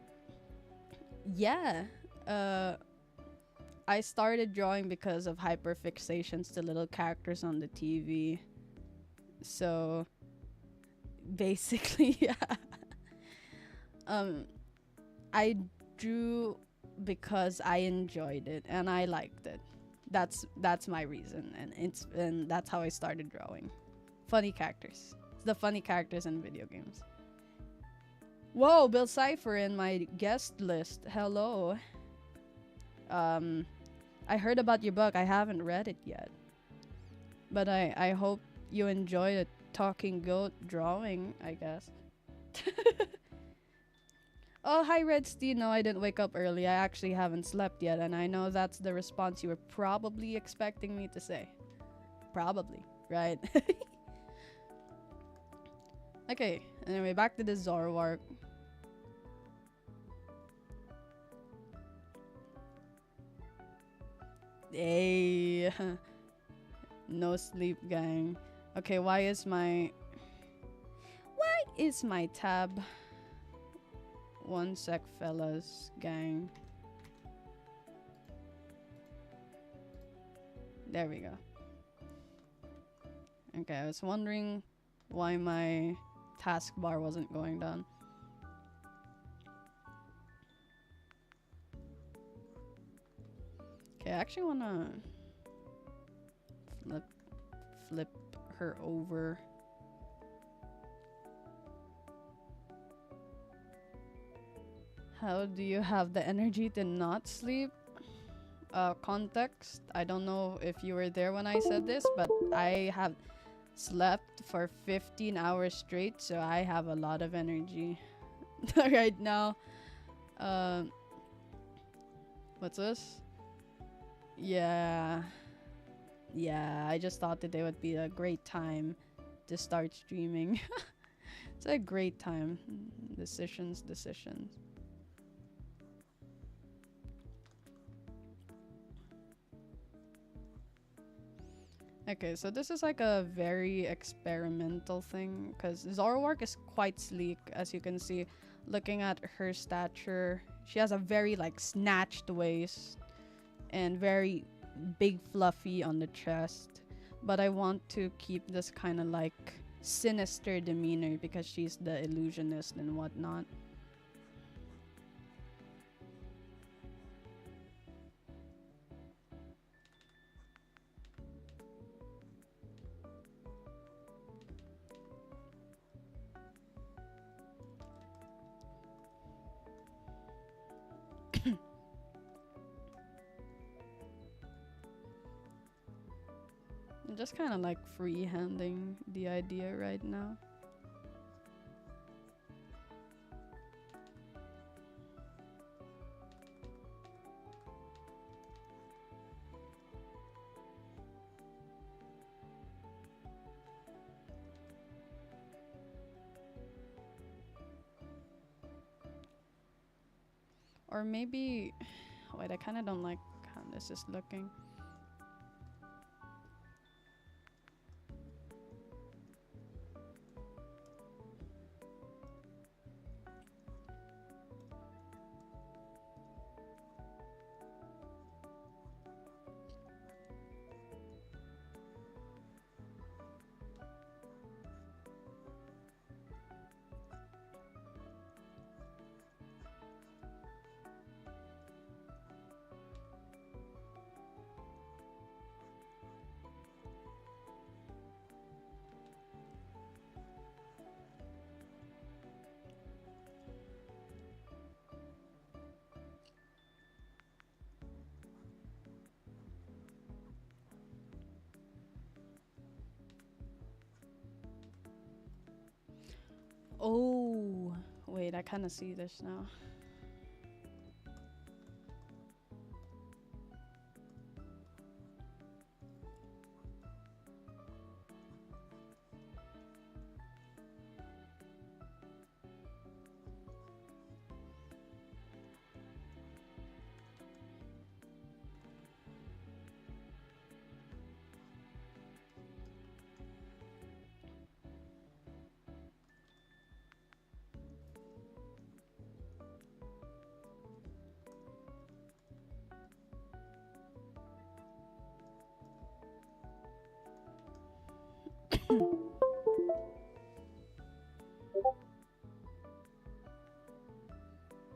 yeah, I started drawing because of hyperfixations to little characters on the TV. So basically, yeah. I drew because I enjoyed it and I liked it. That's my reason, and that's how I started drawing. Funny characters. It's the funny characters in video games. Whoa, Bill Cipher in my guest list. Hello. I heard about your book. I haven't read it yet. But I hope you enjoy the talking goat drawing, I guess. Oh, hi, Red Steed. No, I didn't wake up early. I actually haven't slept yet, and I know that's the response you were probably expecting me to say. Probably, right? Okay, anyway, back to the Zoroark. Hey, no sleep, gang. Okay, why is my tab? One sec, fellas, gang. There we go. Okay, I was wondering why my taskbar wasn't going down. Okay, I actually wanna flip her over. How do you have the energy to not sleep? Context, I don't know if you were there when I said this, but I have slept for 15 hours straight, so I have a lot of energy right now. Um, what's this? Yeah, yeah. I just thought today would be a great time to start streaming. It's a great time. Decisions. Okay, so this is like a very experimental thing because Zoroark is quite sleek, as you can see. Looking at her stature, she has a very like snatched waist and very big fluffy on the chest. But I want to keep this kind of like sinister demeanor because she's the illusionist and whatnot. I'm just kind of like freehanding the idea right now. Or maybe, wait, I kind of don't like how this is looking. Oh, wait, I kind of see this now.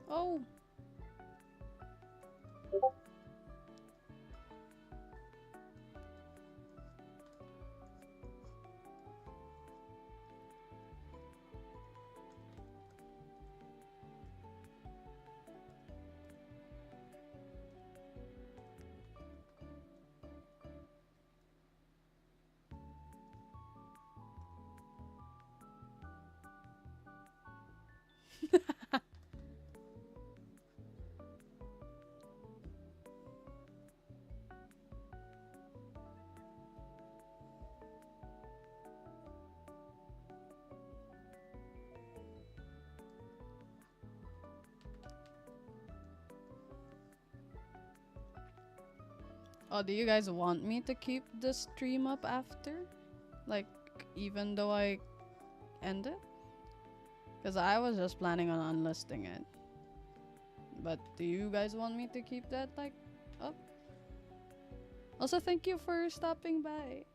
Oh, oh, do you guys want me to keep the stream up after? Like, even though I end it? Because I was just planning on unlisting it. But do you guys want me to keep that, like, up? Also, thank you for stopping by.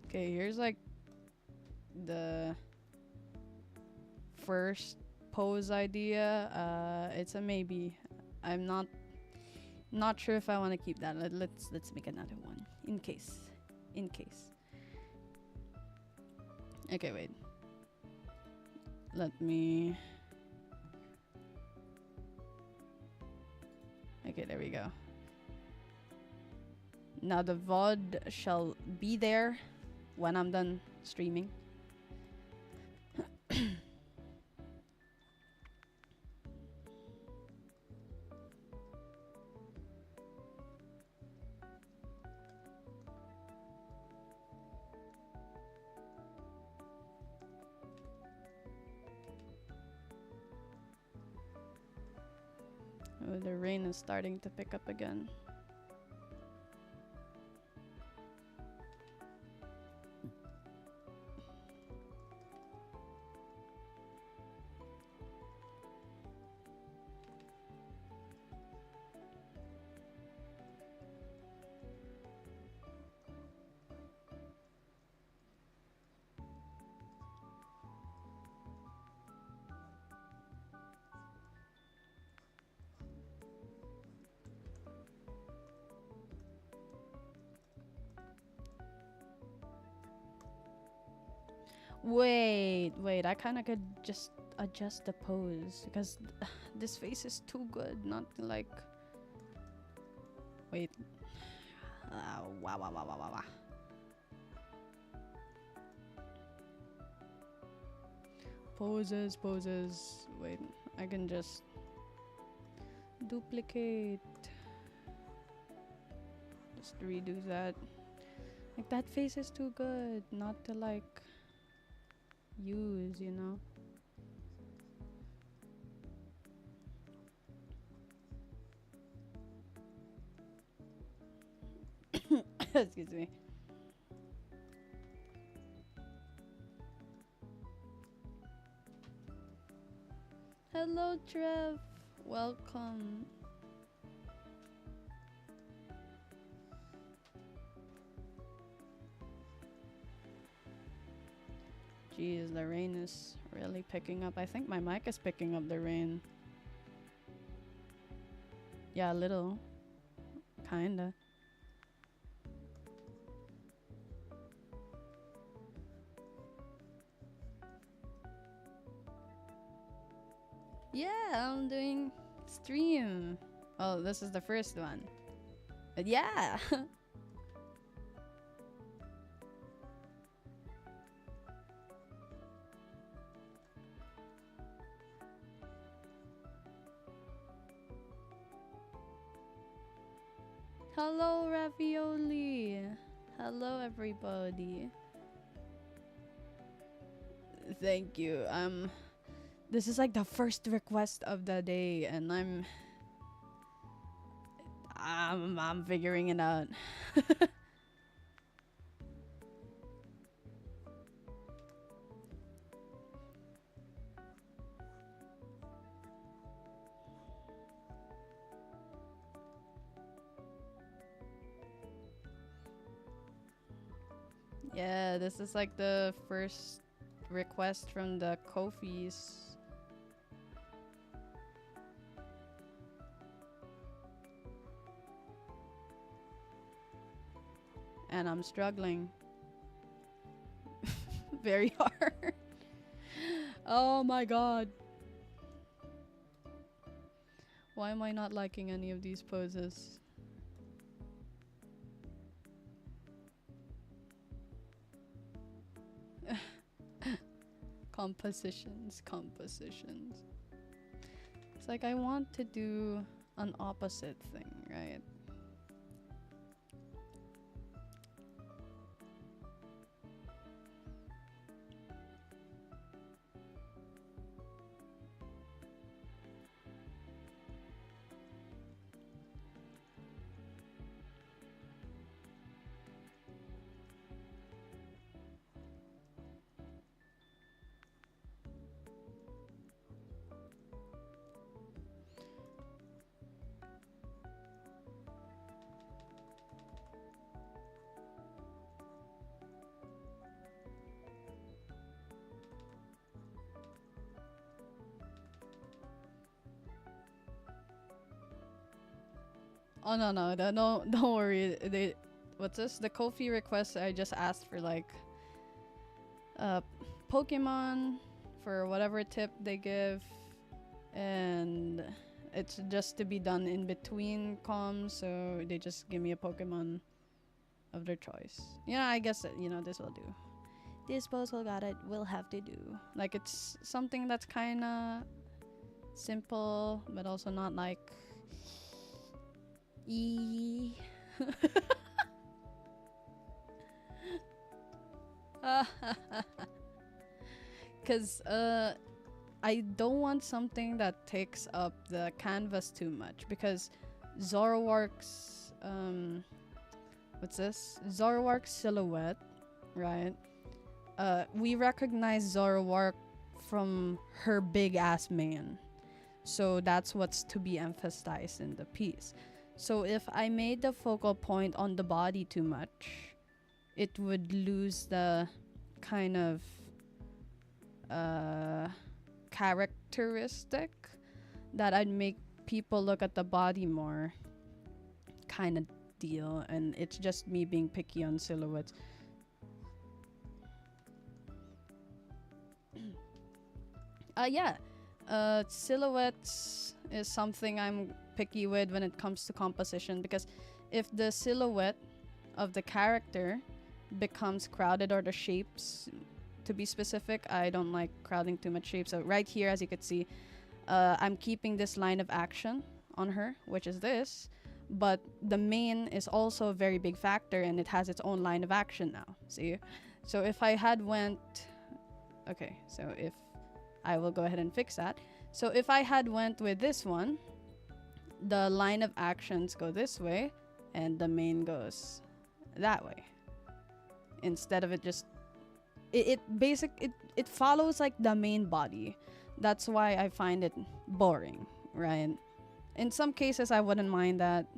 Okay, here's like the first pose idea. It's a maybe. I'm Not sure if I want to keep that. Let's make another one in case. In case. Okay, wait. Let me. Okay, there we go. Now the VOD shall be there when I'm done streaming. Oh, the rain is starting to pick up again. Wait, I kind of could just adjust the pose because this face is too good, not like. Wait. Wow. Poses. Wait, I can just duplicate. Just redo that. Like, that face is too good not to like use, you know? Excuse me. Hello, Trev. Welcome. Jeez, the rain is really picking up. I think my mic is picking up the rain. Yeah, a little. Kinda. Yeah, I'm doing stream. Oh, this is the first one. But yeah. Hello, Ravioli. Hello, everybody. Thank you. This is like the first request of the day, and I'm figuring it out. Yeah, this is like the first request from the Kofis. And I'm struggling very hard. Oh my god. Why am I not liking any of these poses? Compositions. It's like I want to do an opposite thing, right? Oh no no no no don't worry. They what's this? The Kofi request I just asked for like uh Pokemon for whatever tip they give, and it's just to be done in between comms, so they just give me a Pokemon of their choice. Yeah, I guess this will do. Disposal got it. Will have to do. Like it's something that's kind of simple, but also not like e. Cause I don't want something that takes up the canvas too much, because Zoroark's what's this? Zoroark's silhouette, right? We recognize Zoroark from her big ass mane. So that's what's to be emphasized in the piece. So if I made the focal point on the body too much, it would lose the kind of characteristic that I'd make people look at the body more kind of deal, and it's just me being picky on silhouettes. Yeah. Silhouettes is something I'm picky with when it comes to composition, because if the silhouette of the character becomes crowded, or the shapes, to be specific, I don't like crowding too much shape. So right here, as you can see, I'm keeping this line of action on her, which is this, but the main is also a very big factor, and it has its own line of action now. See? So if I had went... Okay, so if I will go ahead and fix that. So if I had went with this one, the line of actions go this way, and the main goes that way. Instead of it just... It follows like the main body. That's why I find it boring, right? In some cases, I wouldn't mind that,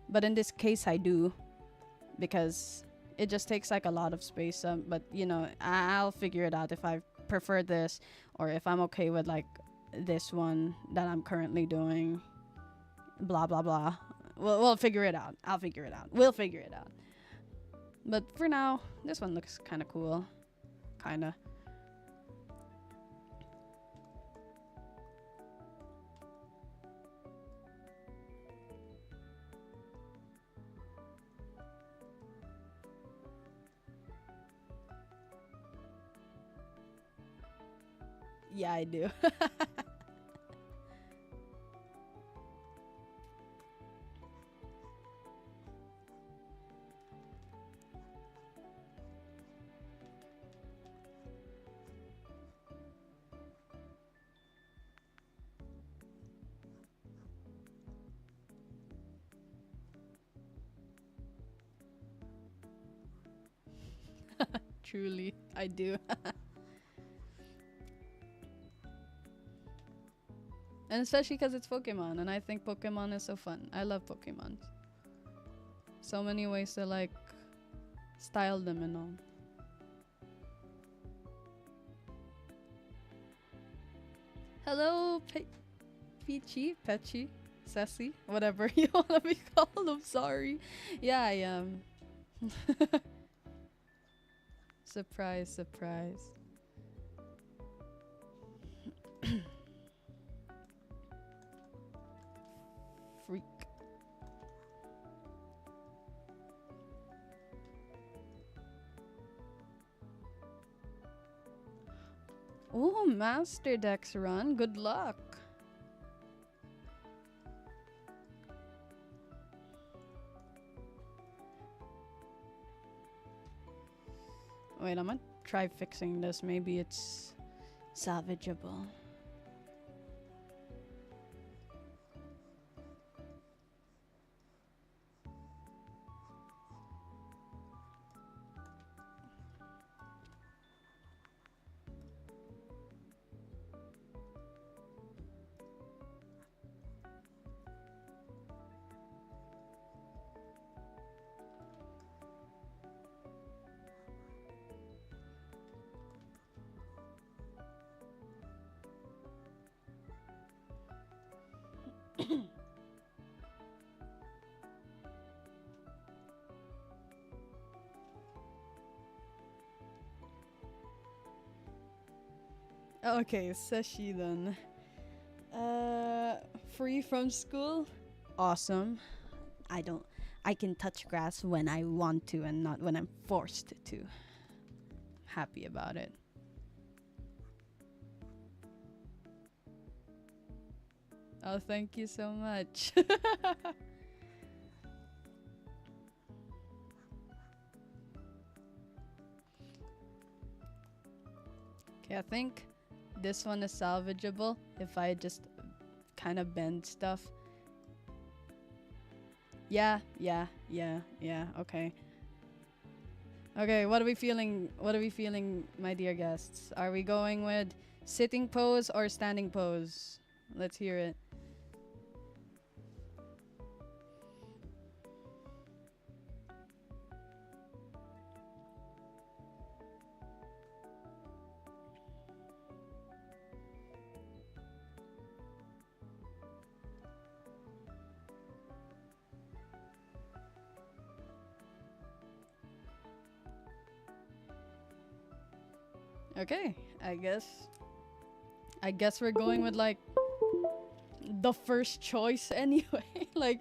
but in this case, I do, because it just takes like a lot of space. But I'll figure it out if I prefer this, or if I'm okay with like this one that I'm currently doing. Blah blah blah. We'll figure it out. I'll figure it out. We'll figure it out. But for now, this one looks kind of cool. Kinda. Yeah, I do. Truly, I do. And especially because it's Pokemon, and I think Pokemon is so fun. I love Pokemon. So many ways to like style them and all. Hello, Peachy, Petchy, Sassy, whatever you want to be called. I'm sorry. Yeah, I am. Surprise, surprise. Freak. Oh, Master Dex run. Good luck. Wait, I'm gonna try fixing this. Maybe it's salvageable. Okay, says she then. Free from school? Awesome. I don't. I can touch grass when I want to and not when I'm forced to. Happy about it. Oh, thank you so much. Okay, I think this one is salvageable if I just kind of bend stuff. Yeah. Okay. Okay, what are we feeling? What are we feeling, my dear guests? Are we going with sitting pose or standing pose? Let's hear it. Okay, I guess we're going with like the first choice anyway. Like,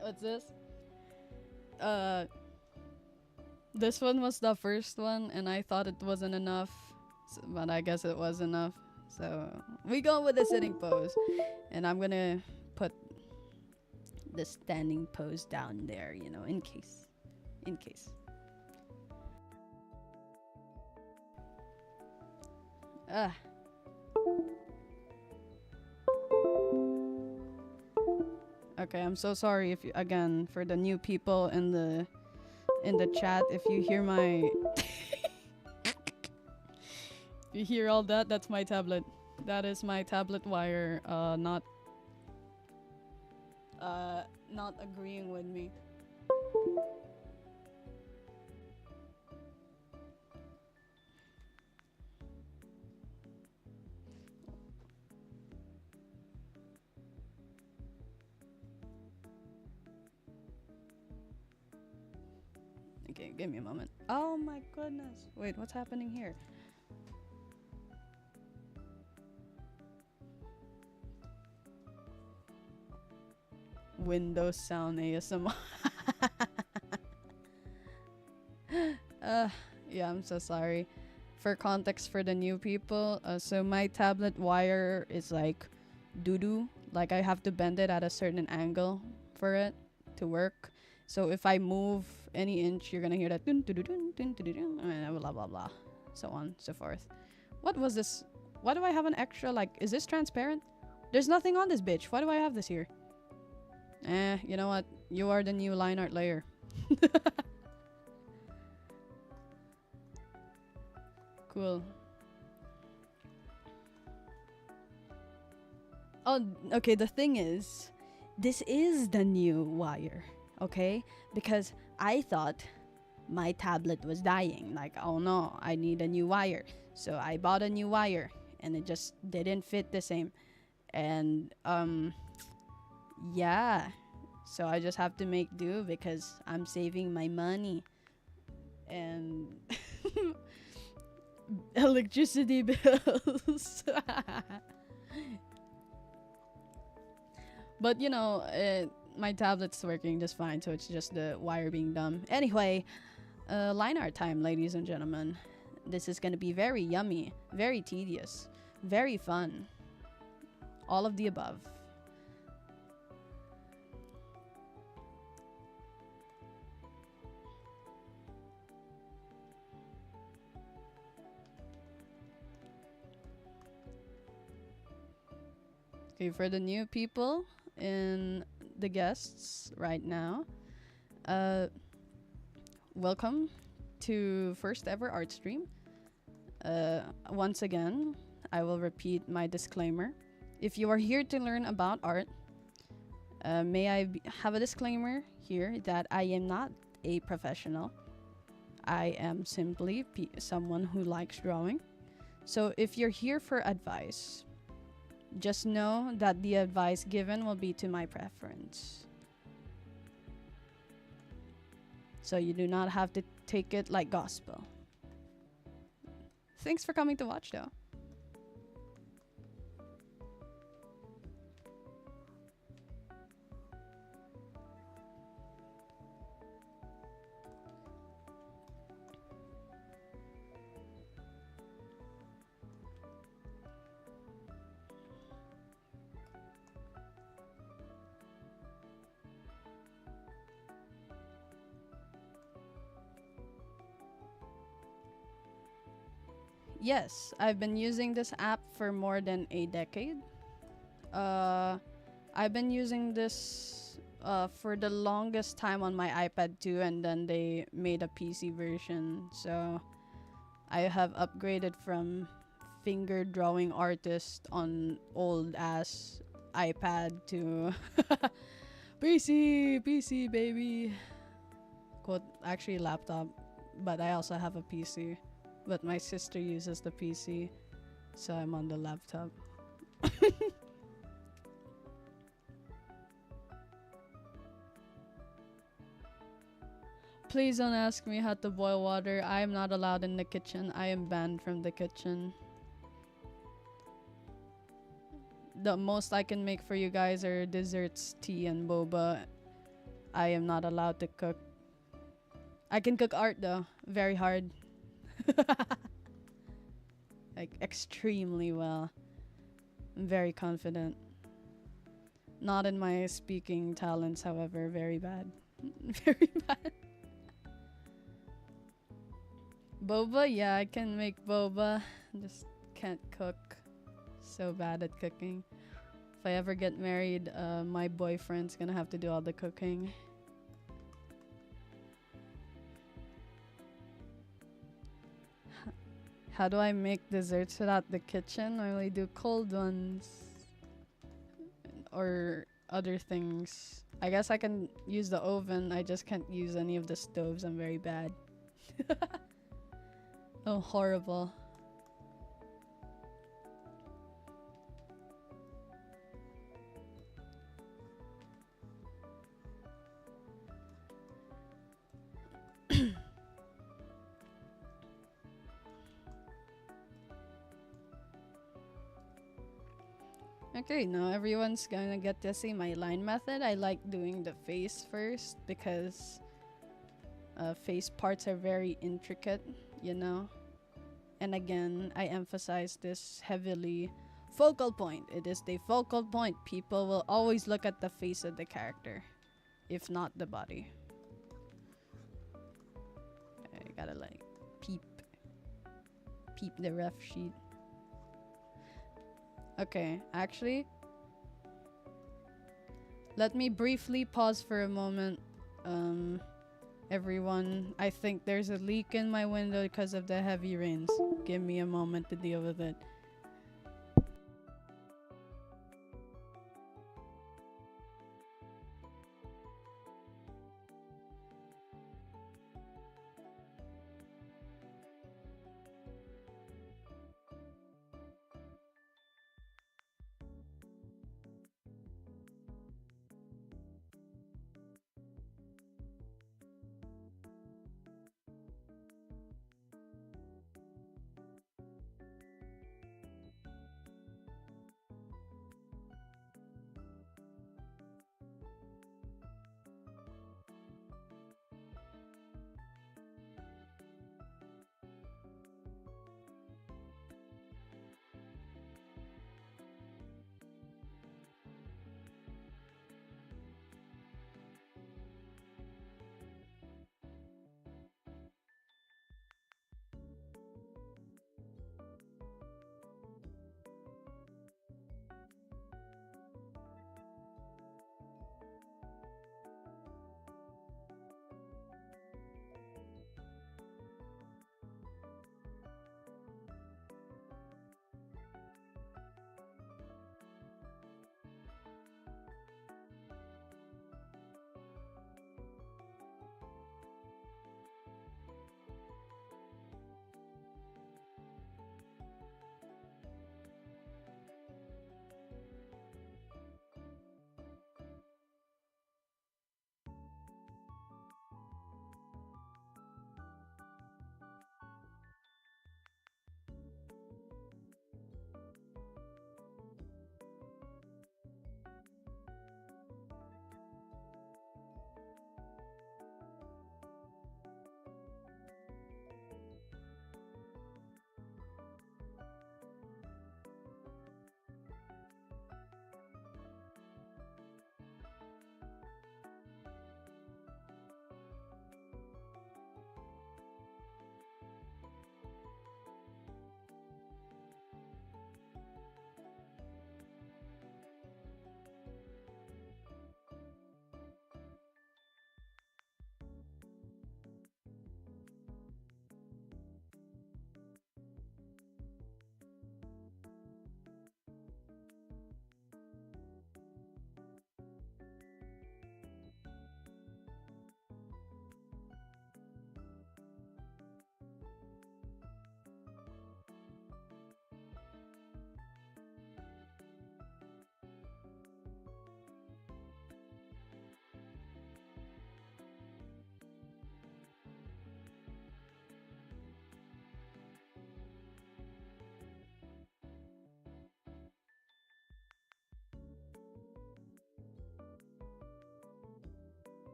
what's this? Uh this one was the first one and I thought it wasn't enough, but I guess it was enough. So, we go with the sitting pose and I'm going to put the standing pose down there, in case. In case. Ah, okay, I'm so sorry if you, again, for the new people in the chat, if you hear my you hear all that, that's my tablet. That is my tablet wire not agreeing with me. Okay, give me a moment. Oh my goodness. Wait, what's happening here? Windows sound ASMR. uh, yeah, I'm so sorry. For context for the new people, so my tablet wire is like doo doo. Like I have to bend it at a certain angle for it to work. So if I move any inch, you're gonna hear that dun dun dun dun dun dun dun, and blah blah blah, so on so forth. What was this? Why do I have an extra? Like, is this transparent? There's nothing on this bitch. Why do I have this here? You know what? You are the new line art layer. Cool. Oh, okay. The thing is, this is the new wire, okay? Because I thought my tablet was dying. Like, oh no, I need a new wire. So I bought a new wire and it just didn't fit the same. And yeah. So I just have to make do because I'm saving my money and electricity bills. But my tablet's working just fine, so it's just the wire being dumb. Anyway, line art time, ladies and gentlemen. This is gonna be very yummy, very tedious, very fun. All of the above. Okay, for the new people and the guests right now, uh, welcome to first ever art stream. Once again, I will repeat my disclaimer. If you are here to learn about art, may I have a disclaimer here that I am not a professional. I am simply someone who likes drawing. So if you're here for advice, just know that the advice given will be to my preference. So you do not have to take it like gospel. Thanks for coming to watch, though. Yes, I've been using this app for more than a decade. Uh, I've been using this for the longest time on my iPad too, and then they made a PC version. So I have upgraded from finger drawing artist on old ass iPad to PC baby. Quote, actually laptop, but I also have a PC. But my sister uses the PC, so I'm on the laptop. Please don't ask me how to boil water. I am not allowed in the kitchen. I am banned from the kitchen. The most I can make for you guys are desserts, tea, and boba. I am not allowed to cook. I can cook art though. Very hard. Like, extremely well. I'm very confident. Not in my speaking talents, however. Very bad. Very bad. Boba? Yeah, I can make boba. Just can't cook. So bad at cooking. If I ever get married, my boyfriend's gonna have to do all the cooking. How do I make desserts without the kitchen? I only do cold ones. Or other things. I guess I can use the oven. I just can't use any of the stoves. I'm very bad. Oh, horrible. Okay, now everyone's gonna get to see my line method. I like doing the face first because face parts are very intricate, you know? And again, I emphasize this heavily. Focal point. It is the focal point. People will always look at the face of the character, if not the body. I gotta like peep the ref sheet. Okay, actually, let me briefly pause for a moment. Everyone, I think there's a leak in my window because of the heavy rains. Give me a moment to deal with it.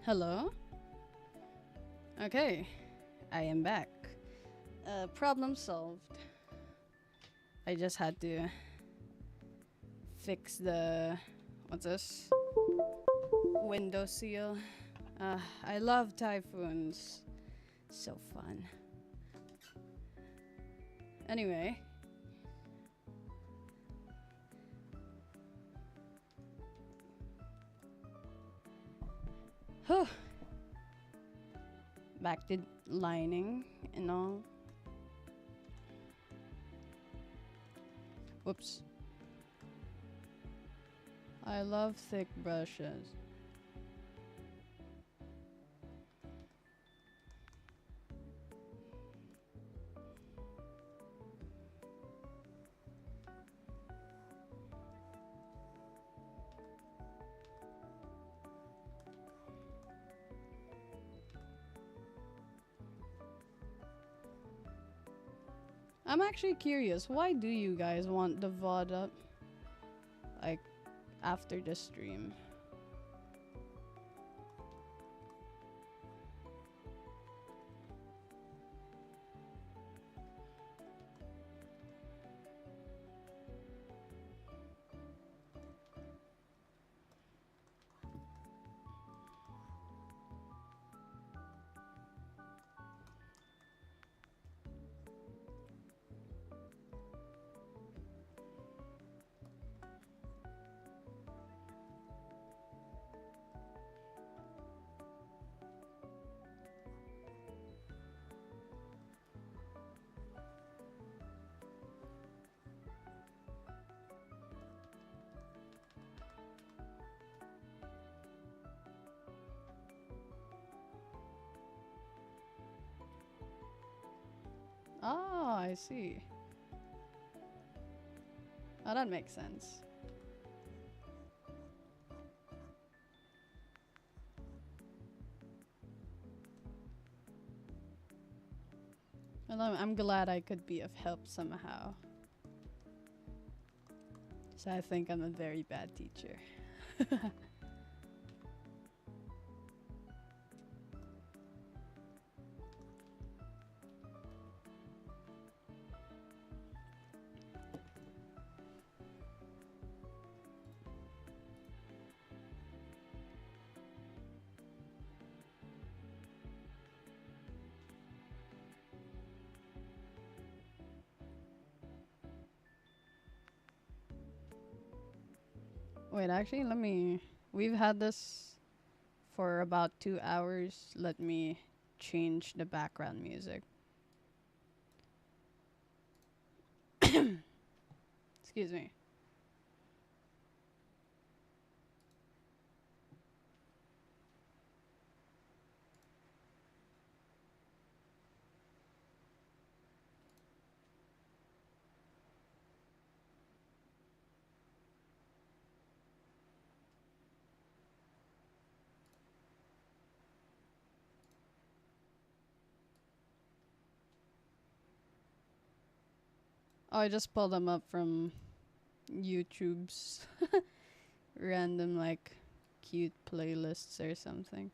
Hello? Okay, I am back. Problem solved. I just had to fix the. What's this? Window seal. I love typhoons. So fun. Anyway. Whew. Back to lining and all. Whoops. I love thick brushes. I'm actually curious, why do you guys want the VOD up? Like, after the stream? Oh, I see. Oh, that makes sense. Well, I'm glad I could be of help somehow. So I think I'm a very bad teacher. Wait, actually, let me. We've had this for about 2 hours. Let me change the background music. Excuse me. Oh, I just pulled them up from YouTube's random, like, cute playlists or something.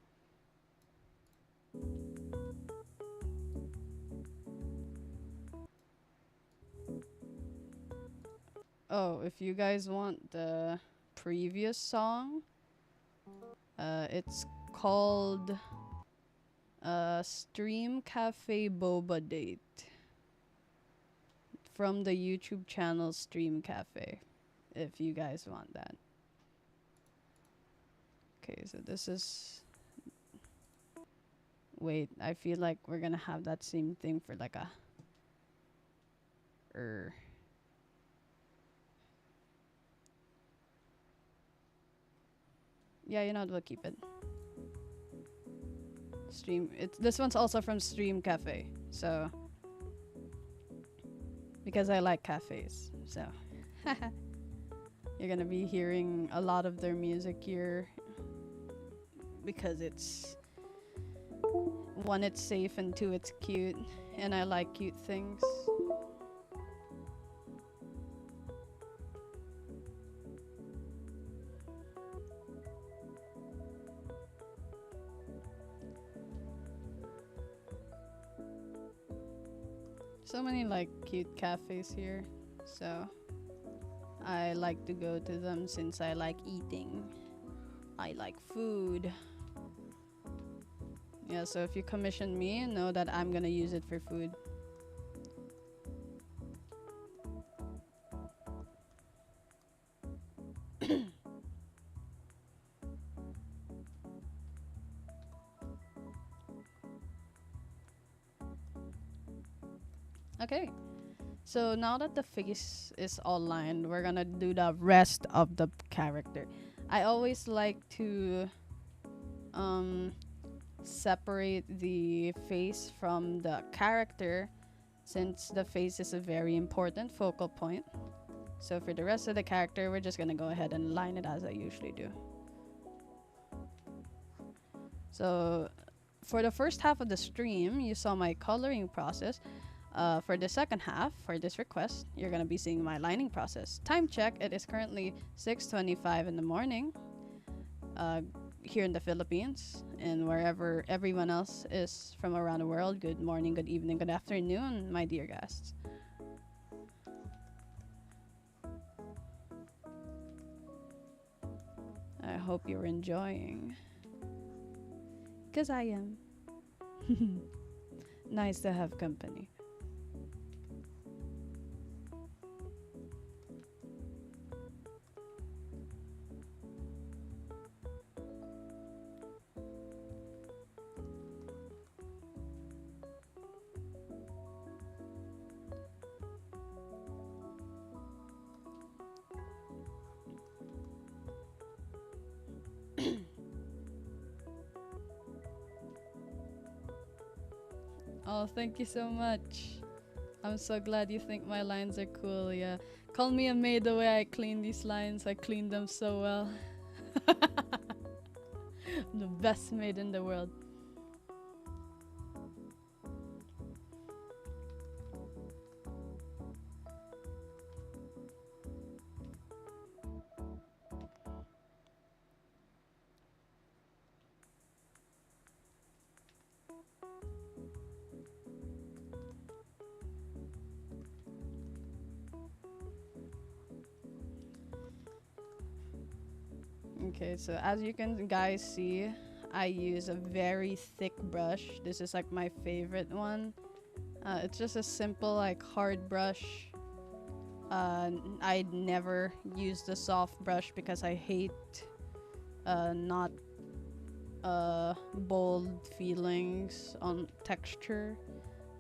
Oh, if you guys want the previous song, it's called Stream Cafe Boba Date from the YouTube channel Stream Cafe, if you guys want that. Okay, so this is. Wait, I feel like we're gonna have that same thing for like a. Yeah, you know what? We'll keep it. Stream. This one's also from Stream Cafe, so because I like cafes, so you're gonna be hearing a lot of their music here because it's one, it's safe, and two, it's cute, and I like cute things. so many like cute cafes here, so I like to go to them since I like eating. I like food. Yeah, so if you commission me, know that I'm gonna use it for food. Okay, so now that the face is all lined, we're gonna do the rest of the character. I always like to um, separate the face from the character since the face is a very important focal point. So for the rest of the character, we're just gonna go ahead and line it as I usually do. So for the first half of the stream, you saw my coloring process. For the second half, for this request, you're gonna be seeing my lining process. Time check, it is currently 6:25 in the morning here in the Philippines, and wherever everyone else is from around the world, good morning, good evening, good afternoon, my dear guests. I hope you're enjoying. Because I am. Nice to have company. Oh, thank you so much. I'm so glad you think my lines are cool, yeah. Call me a maid the way I clean these lines. I clean them so well. I'm the best maid in the world. Okay, so as you can guys see, I use a very thick brush. This is like my favorite one. It's just a simple like hard brush. I'd never use the soft brush because I hate not bold feelings on texture.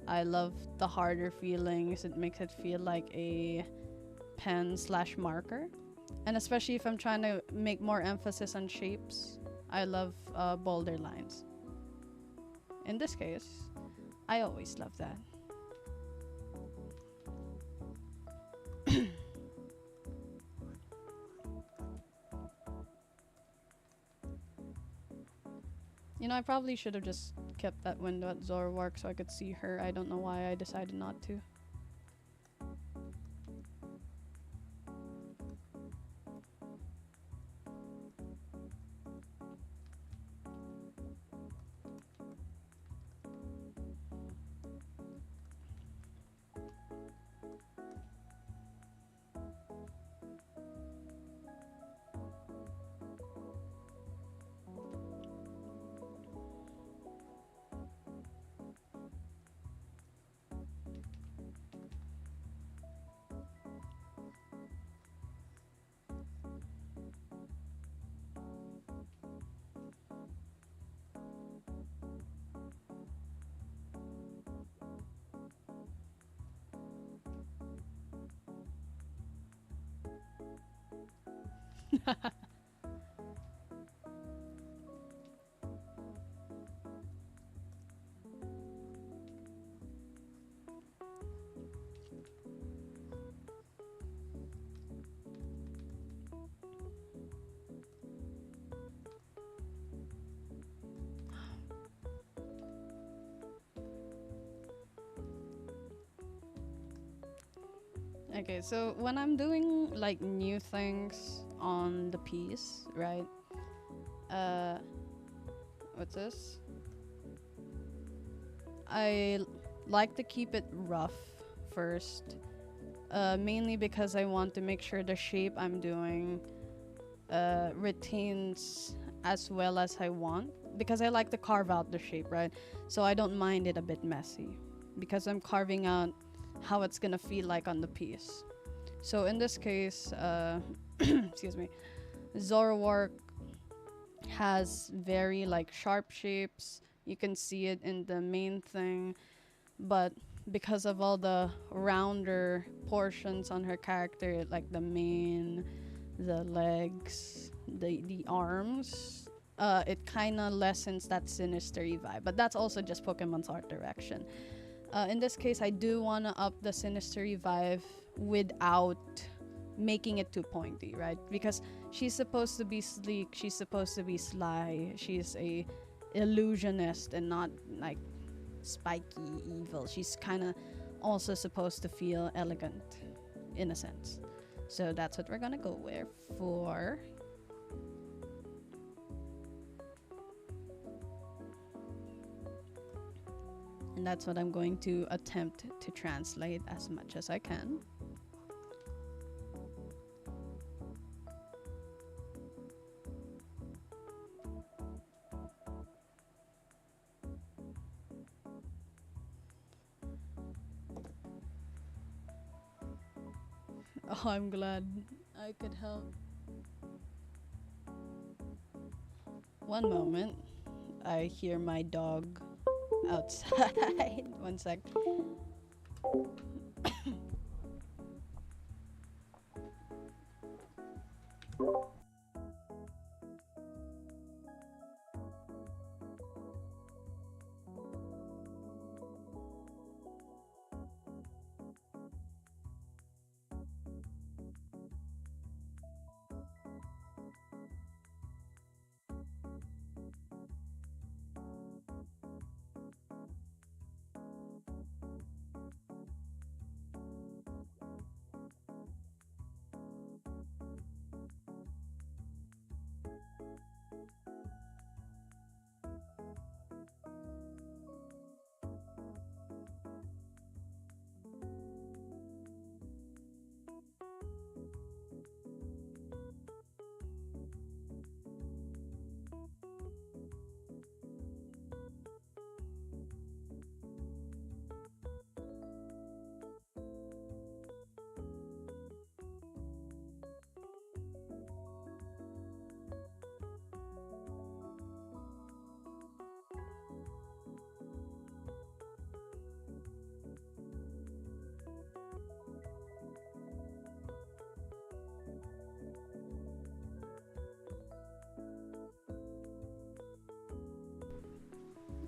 I love the harder feelings. It makes it feel like a pen slash marker. And especially if I'm trying to make more emphasis on shapes, I love bolder lines. In this case, I always love that. You know, I probably should have just kept that window at Zoroark so I could see her. I don't know why I decided not to. Okay, so when I'm doing like new things on the piece, right? Uh, what's this? I like to keep it rough first, mainly because I want to make sure the shape I'm doing retains as well as I want, because I like to carve out the shape, right? So I don't mind it a bit messy because I'm carving out how it's gonna feel like on the piece. So in this case, excuse me, Zoroark has very like sharp shapes. You can see it in the main thing, but because of all the rounder portions on her character, like the mane, the legs, the arms, it kind of lessens that sinistery vibe. But that's also just Pokemon's art direction. In this case, I do want to up the sinistery vibe without making it too pointy, right? Because she's supposed to be sleek, she's supposed to be sly, she's a illusionist and not like spiky evil. She's kind of also supposed to feel elegant in a sense. So that's what we're gonna go with for. And that's what I'm going to attempt to translate as much as I can. Oh, I'm glad I could help. One moment. I hear my dog outside. One sec.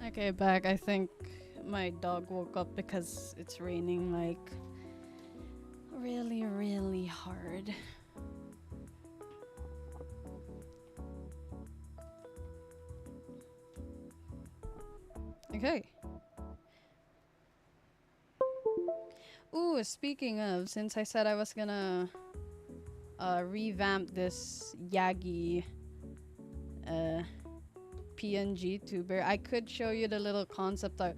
Okay, back. I think my dog woke up because it's raining like really, really hard. Okay. Ooh, speaking of, since I said I was gonna revamp this Yagi uh, PNG tuber, I could show you the little concept art,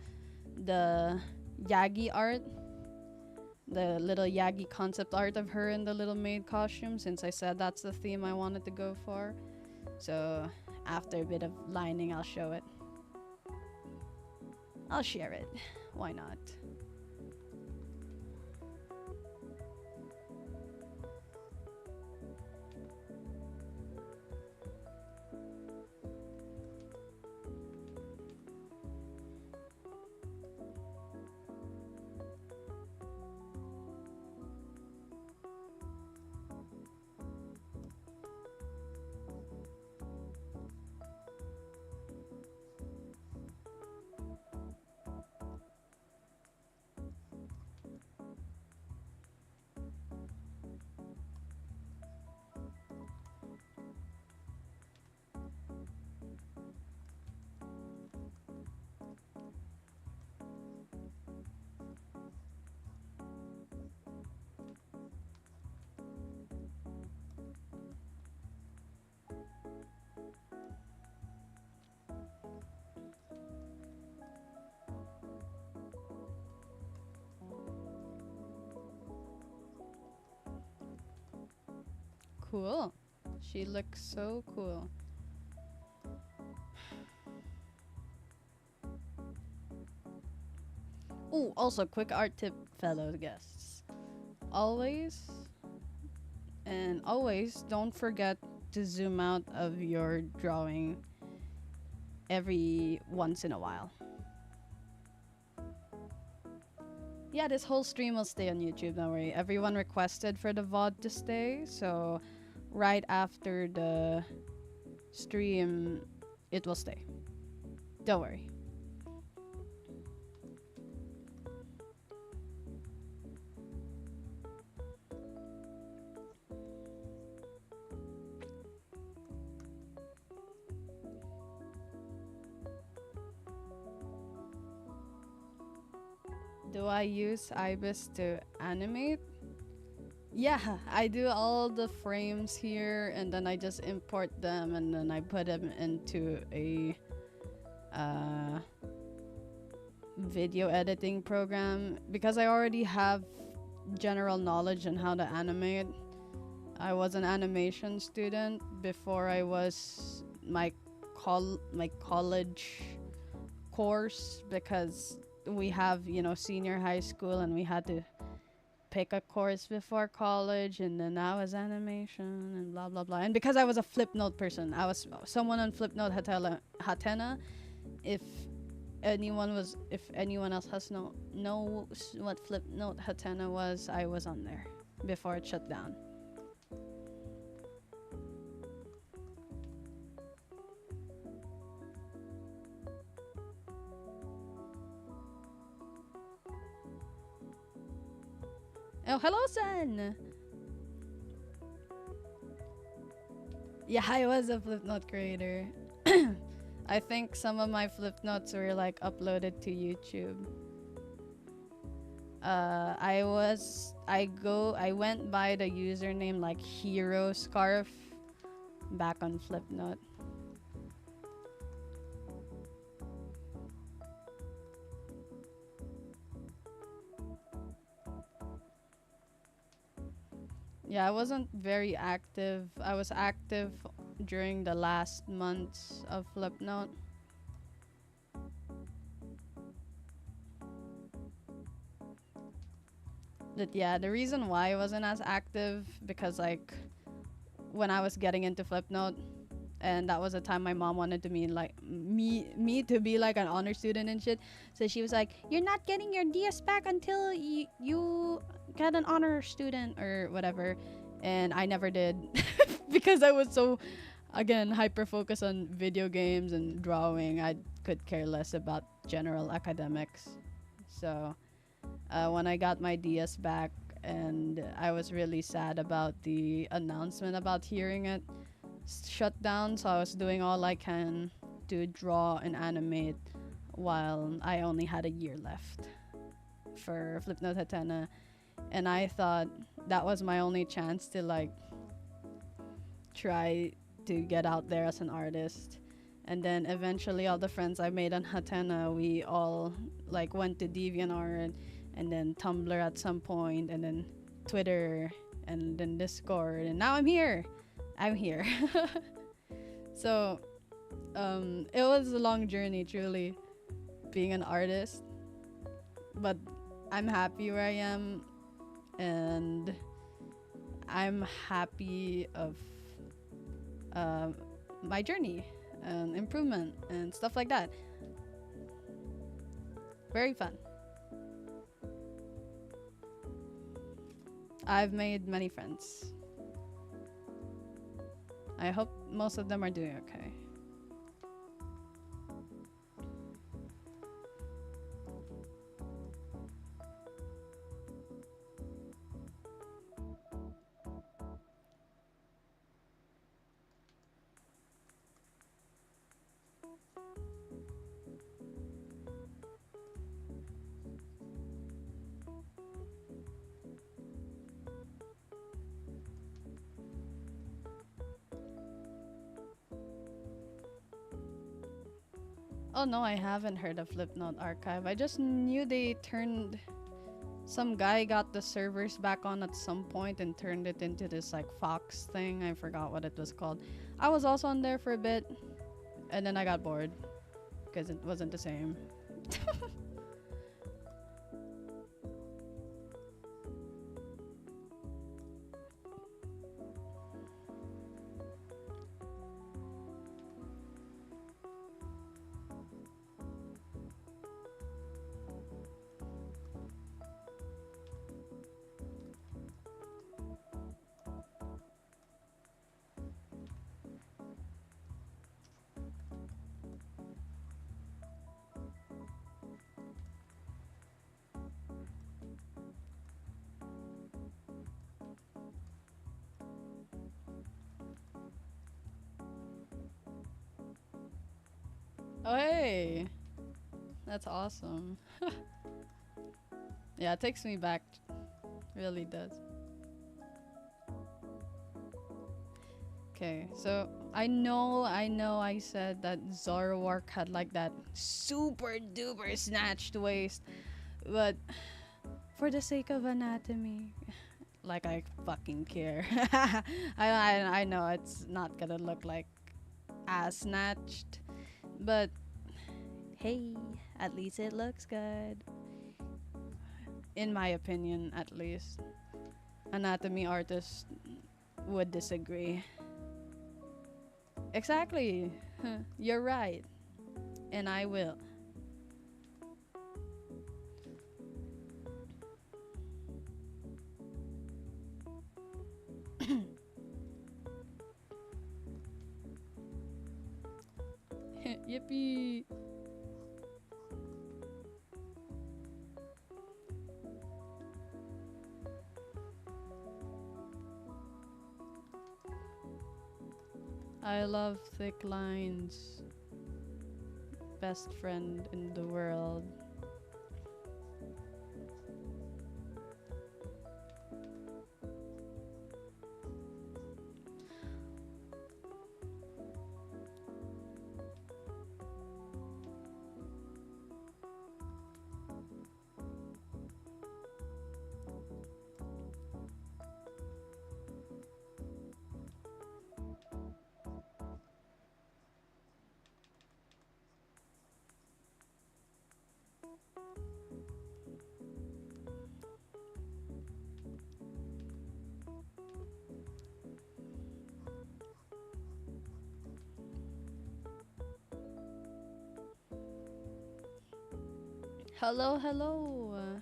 the Yagi art, the little Yagi concept art of her in the little maid costume, since I said that's the theme I wanted to go for. So after a bit of lining, I'll show it. I'll share it. Why not? Cool. She looks so cool. Oh, also, quick art tip, fellow guests. Always and always don't forget to zoom out of your drawing every once in a while. Yeah, this whole stream will stay on YouTube, don't worry. Everyone requested for the VOD to stay, so right after the stream, it will stay. Don't worry. Do I use Ibis to animate? Yeah, I do all the frames here and then I just import them and then I put them into a uh, video editing program because I already have general knowledge on how to animate. I was an animation student before I was my college course because we have, senior high school and we had to pick a course before college and then I was animation and blah blah blah. And because I was a Flipnote person, I was someone on Flipnote Hatena. If if anyone else knows what Flipnote Hatena was, I was on there before it shut down. Oh, hello, Sen! Yeah, I was a Flipnote creator. I think some of my Flipnotes were like uploaded to YouTube. I went by the username like Hero Scarf back on Flipnote. Yeah, I wasn't very active. I was active during the last months of Flipnote. But yeah, the reason why I wasn't as active because like when I was getting into Flipnote, and that was a time my mom wanted to me to be like an honor student and shit. So she was like, "You're not getting your DS back until you get an honor student or whatever," and I never did because I was so again hyper focused on video games and drawing. I could care less about general academics. So when I got my DS back, and I was really sad about the announcement about hearing it shut down, so I was doing all I can to draw and animate while I only had a year left for Flipnote Hatena. And I thought that was my only chance to like try to get out there as an artist. And then eventually all the friends I made on Hatena, we all like went to DeviantArt and then Tumblr at some point and then Twitter and then Discord, and now I'm here. So it was a long journey truly being an artist, but I'm happy where I am, and I'm happy of my journey and improvement and stuff like that. Very fun. I've made many friends. I hope most of them are doing okay. Oh no, I haven't heard of Flipnote Archive. I just knew they turned Some guy got the servers back on at some point and turned it into this like fox thing. I forgot what it was called. I was also on there for a bit, and then I got bored because it wasn't the same. Oh hey, that's awesome. Yeah, it takes me back. Really does. Okay, so I said that Zoroark had like that super duper snatched waist, but for the sake of anatomy, like I fucking care. I know it's not gonna look like as snatched, but hey, at least it looks good. In my opinion, at least. Anatomy artists would disagree. Exactly. You're right. And I will. Yippee. I love thick lines. Best friend in the world. Hello, hello.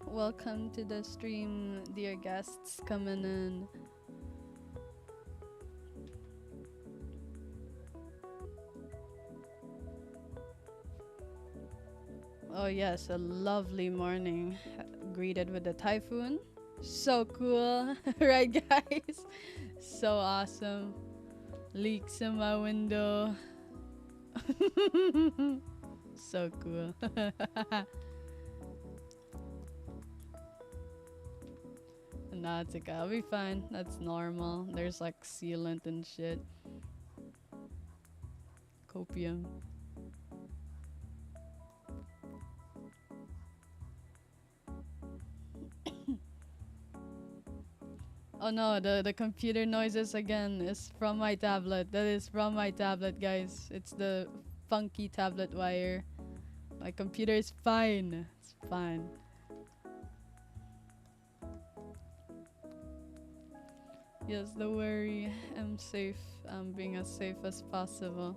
Welcome to the stream, dear guests coming in. Oh yes, a lovely morning, greeted with a typhoon. So cool, right guys? So awesome. Leaks in my window. So cool. Nah, it's okay. I'll be fine. That's normal. There's like sealant and shit. Copium. Oh no, the computer noises again is from my tablet. That is from my tablet, guys. It's the funky tablet wire. My computer is fine. It's fine. Yes, don't worry. I'm safe. I'm being as safe as possible.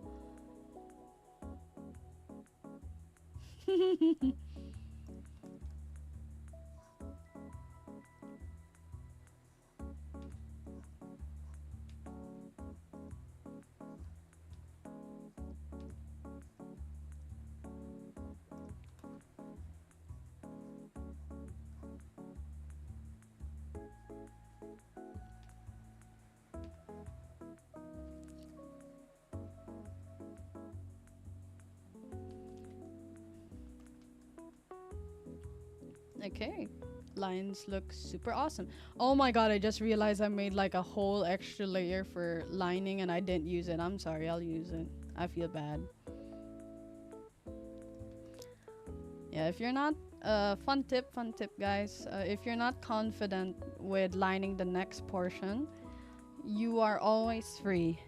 Okay. Lines look super awesome. Oh my god, I just realized I made like a whole extra layer for lining and I didn't use it. I'm sorry, I'll use it. I feel bad. Yeah, if you're not fun tip guys, if you're not confident with lining the next portion, you are always free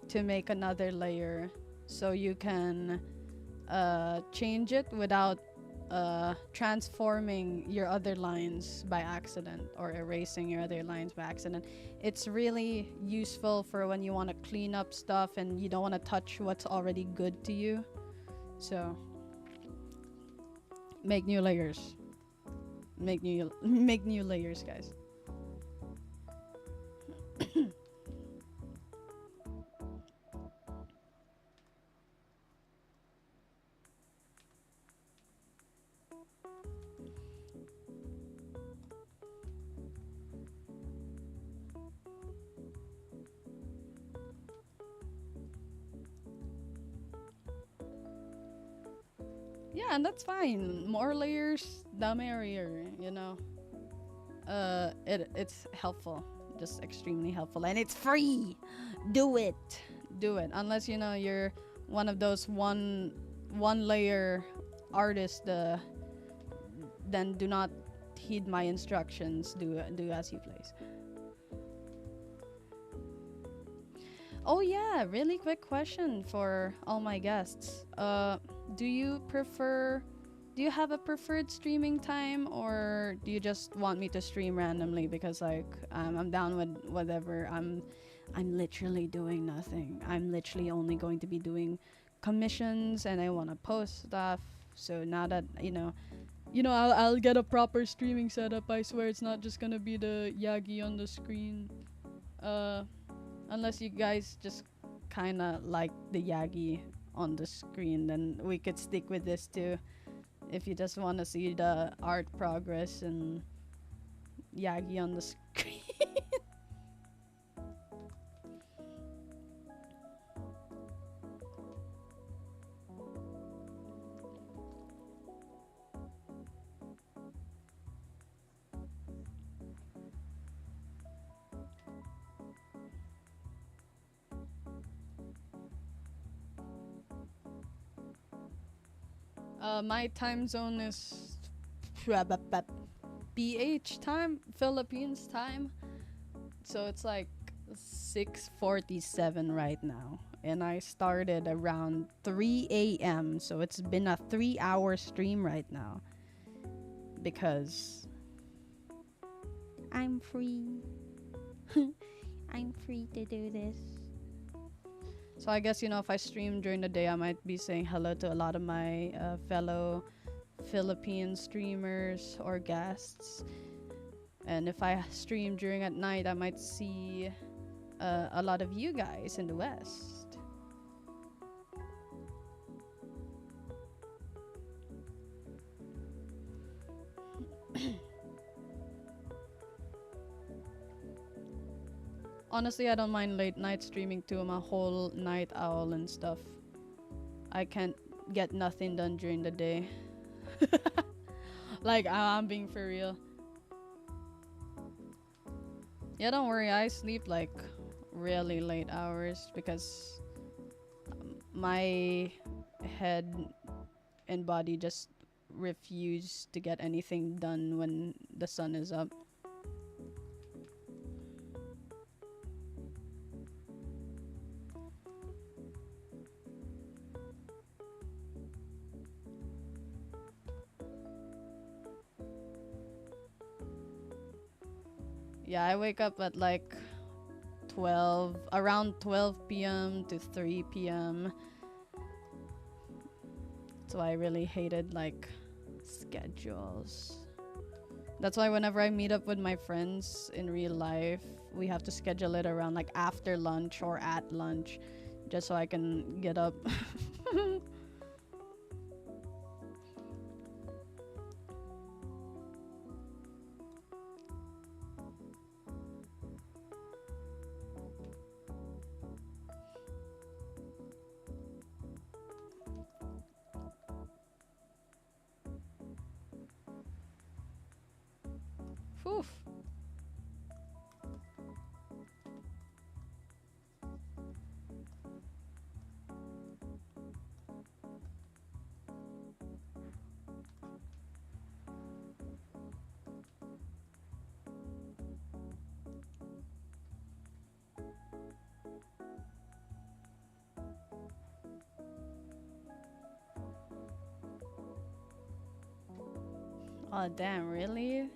to make another layer so you can change it without transforming your other lines by accident or erasing your other lines by accident. It's really useful for when you want to clean up stuff and you don't want to touch what's already good to you. So make new layers. Make new layers, guys. Yeah, and that's fine. More layers, the merrier, you know. It's helpful, just extremely helpful, and it's free. Do it, do it. Unless you know you're one of those one layer artists. Then do not heed my instructions. Do as you please. Oh yeah, really quick question for all my guests. Do you prefer? Do you have a preferred streaming time, or do you just want me to stream randomly because like I'm down with whatever. I'm literally doing nothing. I'm literally only going to be doing commissions, and I want to post stuff. So now that I'll get a proper streaming setup. I swear it's not just gonna be the Yagi on the screen. Uh, Unless you guys just kind of like the Yagi on the screen, then we could stick with this too. If you just want to see the art progress and Yagi on the screen. My time zone is PH time, Philippines time. So it's like 6:47 right now. And I started around 3 a.m. So it's been a 3-hour stream right now. Because I'm free. I'm free to do this. So I guess, if I stream during the day, I might be saying hello to a lot of my fellow Philippine streamers or guests. And if I stream during at night, I might see a lot of you guys in the West. Honestly, I don't mind late night streaming too. I'm a whole night owl and stuff. I can't get nothing done during the day. Like, I'm being for real. Yeah, don't worry. I sleep like really late hours because my head and body just refuse to get anything done when the sun is up. Yeah, I wake up at like around 12 p.m. to 3 p.m. So I really hated like schedules. That's why whenever I meet up with my friends in real life, we have to schedule it around like after lunch or at lunch just so I can get up. Whew. Oh damn, really?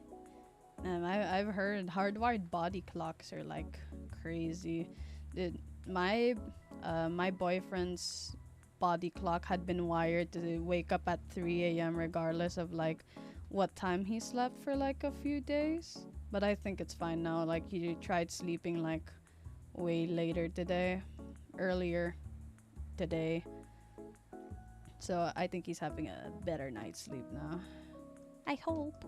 I've heard hardwired body clocks are like crazy. Did my my boyfriend's body clock had been wired to wake up at 3 a.m. regardless of like what time he slept for like a few days. But I think it's fine now. Like he tried sleeping like way later today, earlier today. So I think he's having a better night's sleep now. I hope.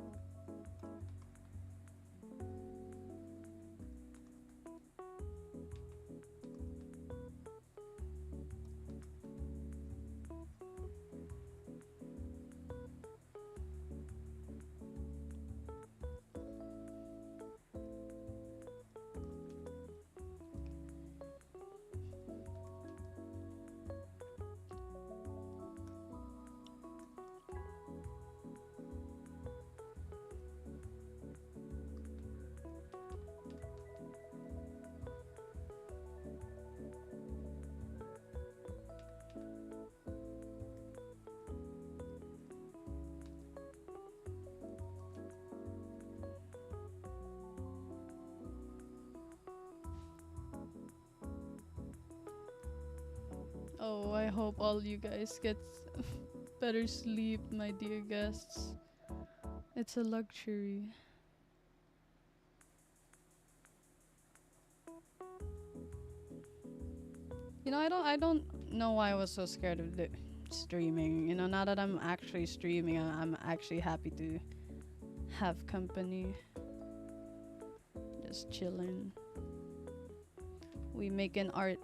Oh, I hope all you guys get better sleep, my dear guests. It's a luxury. I don't know why I was so scared of the streaming. Now that I'm actually streaming, I'm actually happy to have company. Just chilling. We making art.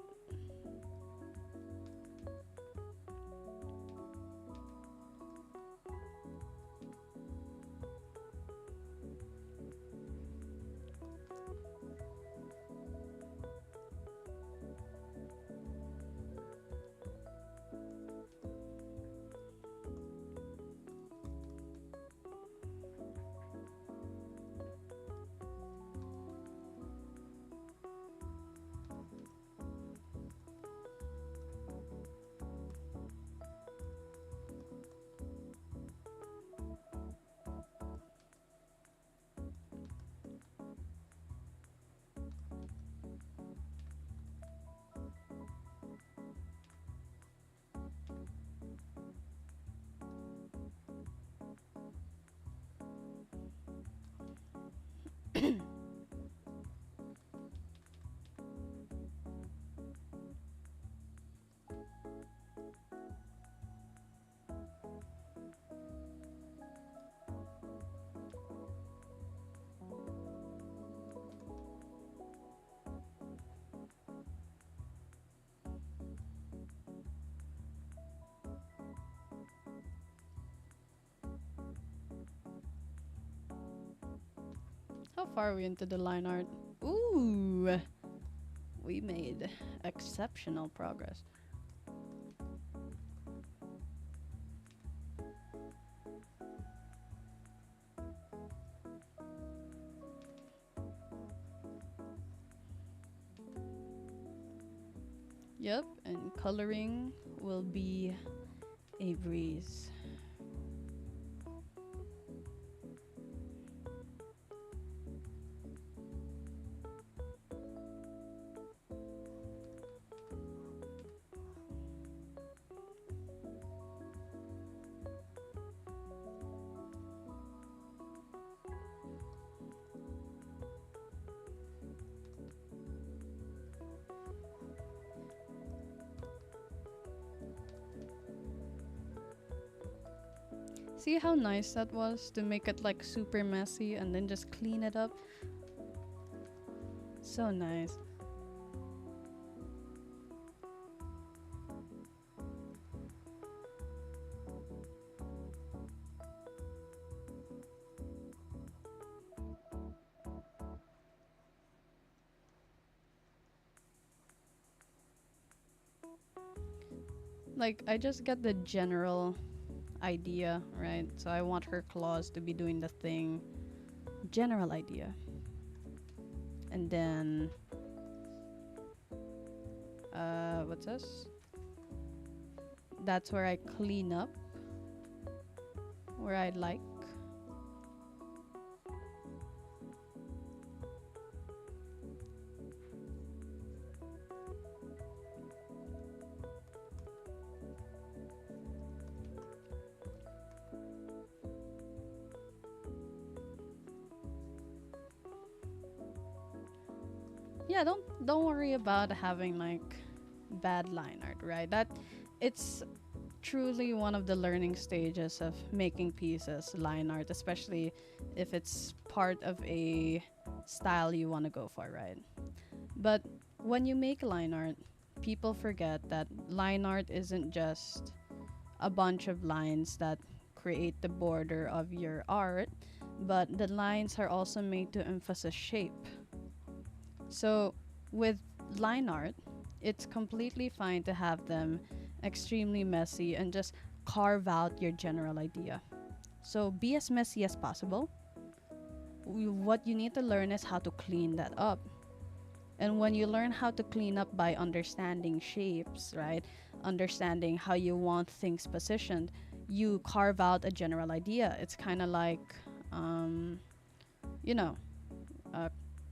How far are we into the line art? Ooh, we made exceptional progress. Yep, and coloring will be a breeze. See how nice that was to make it like super messy and then just clean it up? So nice. Like, I just get the general idea, right? So I want her claws to be doing the thing. General idea. And then, what's this? That's where I clean up where I like. yeah, don't worry about having like bad line art, right? That it's truly one of the learning stages of making pieces, line art, especially if it's part of a style you want to go for, right? But when you make line art, people forget that line art isn't just a bunch of lines that create the border of your art, but the lines are also made to emphasize shape. So, with line art, it's completely fine to have them extremely messy and just carve out your general idea. So, be as messy as possible. What you need to learn is how to clean that up. And when you learn how to clean up by understanding shapes, right? Understanding how you want things positioned, you carve out a general idea. It's kind of like, um, you know, uh,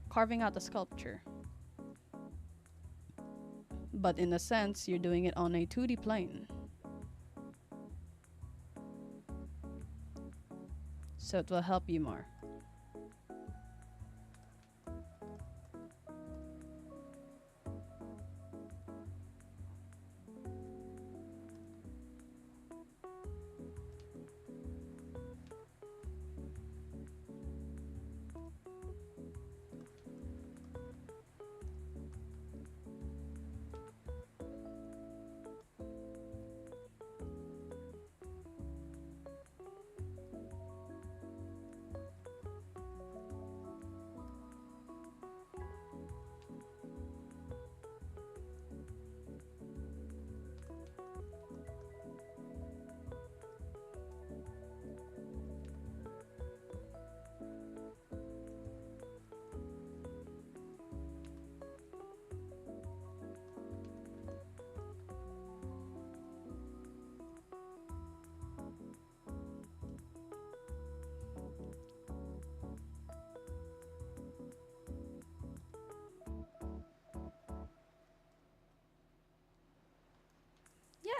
carving out a sculpture. But in a sense, you're doing it on a 2D plane. So it will help you more.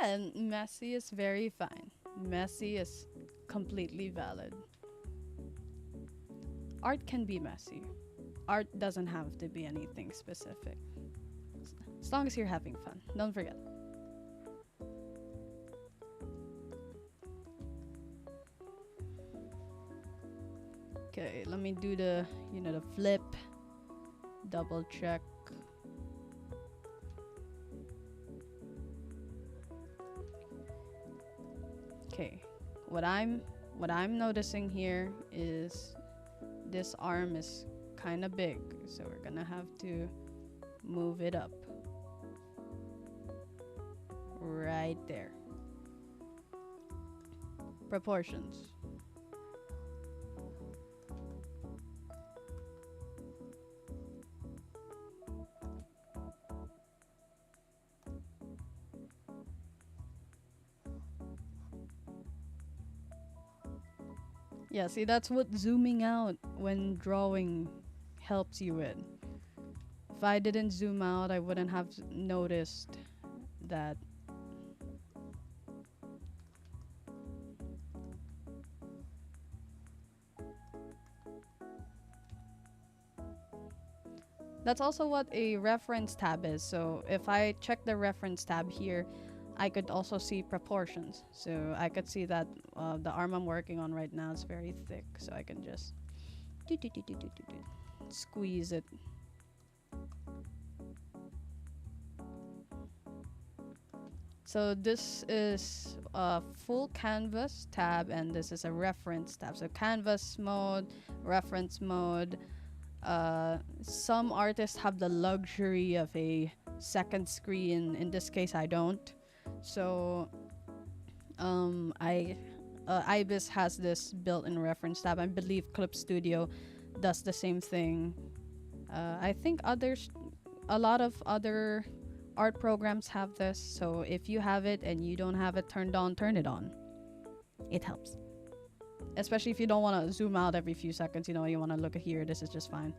Yeah, and messy is very fine. Messy is completely valid. Art can be messy. Art doesn't have to be anything specific. As long as you're having fun. Don't forget. Okay, let me do the flip. Double check. Okay. What I'm what I'm noticing here is this arm is kind of big, so we're going to have to move it up. Right there. Proportions. Yeah, see, that's what zooming out when drawing helps you with. If I didn't zoom out, I wouldn't have noticed that. That's also what a reference tab is. So if I check the reference tab here, I could also see proportions. So I could see that the arm I'm working on right now is very thick. So I can just squeeze it. So this is a full canvas tab and this is a reference tab. So canvas mode, reference mode. Some artists have the luxury of a second screen. In this case, I don't. So I Ibis has this built-in reference tab. I believe Clip Studio does the same thing. I think a lot of other art programs have this. So if you have it and you don't have it turned on, turn it on. It helps. Especially if you don't want to zoom out every few seconds, you want to look at here, this is just fine.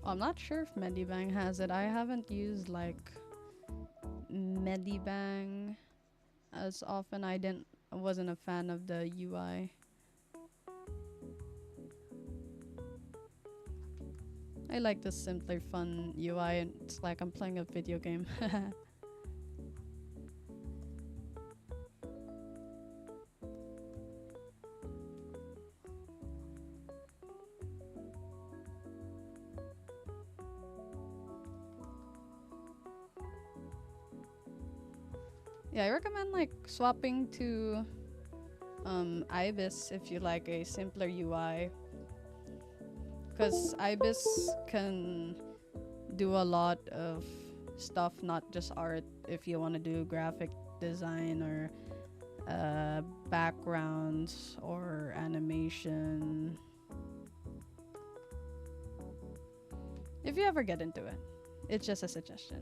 I'm not sure if Medibang has it. I haven't used like Medibang as often. I wasn't a fan of the UI. I like the simpler, fun UI, and it's like I'm playing a video game. Yeah, I recommend like swapping to Ibis if you like a simpler UI, because Ibis can do a lot of stuff, not just art. If you want to do graphic design or backgrounds or animation, if you ever get into it, it's just a suggestion.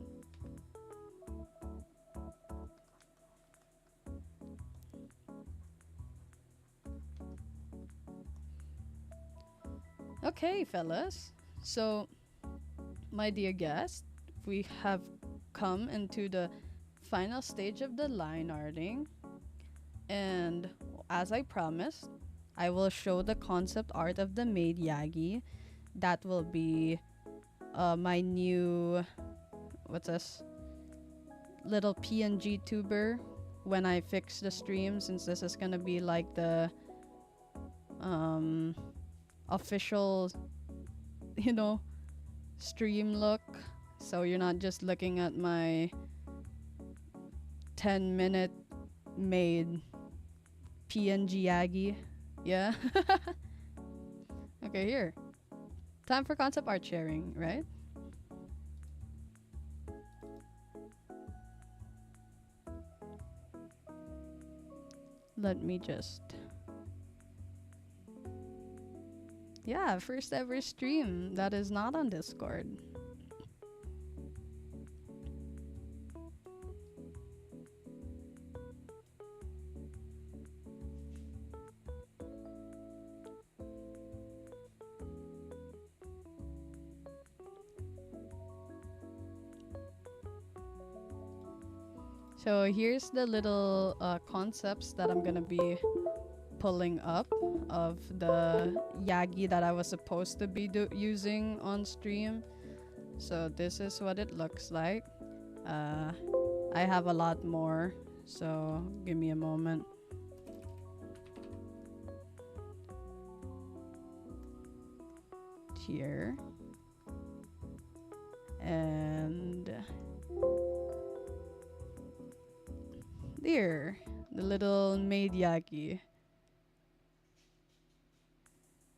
Okay, fellas. So, my dear guest, we have come into the final stage of the line arting. And as I promised, I will show the concept art of the maid Yagi. That will be my new, what's this? Little PNG tuber when I fix the stream, since this is gonna be like the um, official, you know, stream look. So you're not just looking at my 10-minute made PNG Aggie. Yeah. Okay, here. Time for concept art sharing, right? Let me just. Yeah, first ever stream that is not on Discord. So here's the little concepts that I'm gonna be pulling up of the Yagi that I was supposed to be using on stream. So this is what it looks like. I have a lot more, so give me a moment. Here. And there, the little maid Yagi.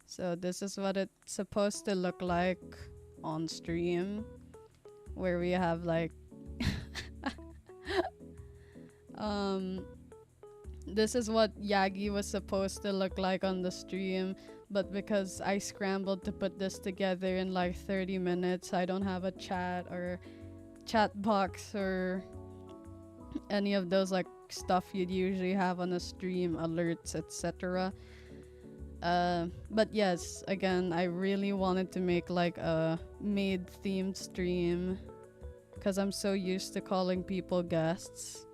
So this is what it's supposed to look like on stream, where we have like this is what Yagi was supposed to look like on the stream, but because I scrambled to put this together in like 30 minutes, I don't have a chat or chat box or any of those like stuff you'd usually have on a stream, alerts, etc. But yes, again, I really wanted to make like a maid themed stream because I'm so used to calling people guests.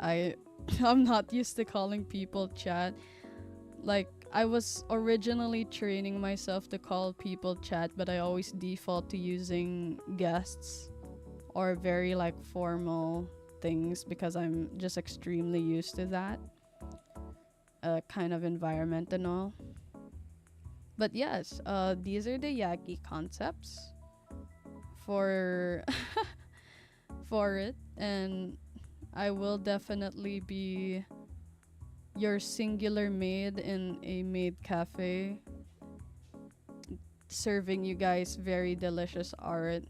I'm not used to calling people chat. Like, I was originally training myself to call people chat, but I always default to using guests or very like formal things because I'm just extremely used to that kind of environment and all. But yes, these are the Yagi concepts for for it, and I will definitely be your singular maid in a maid cafe, serving you guys very delicious art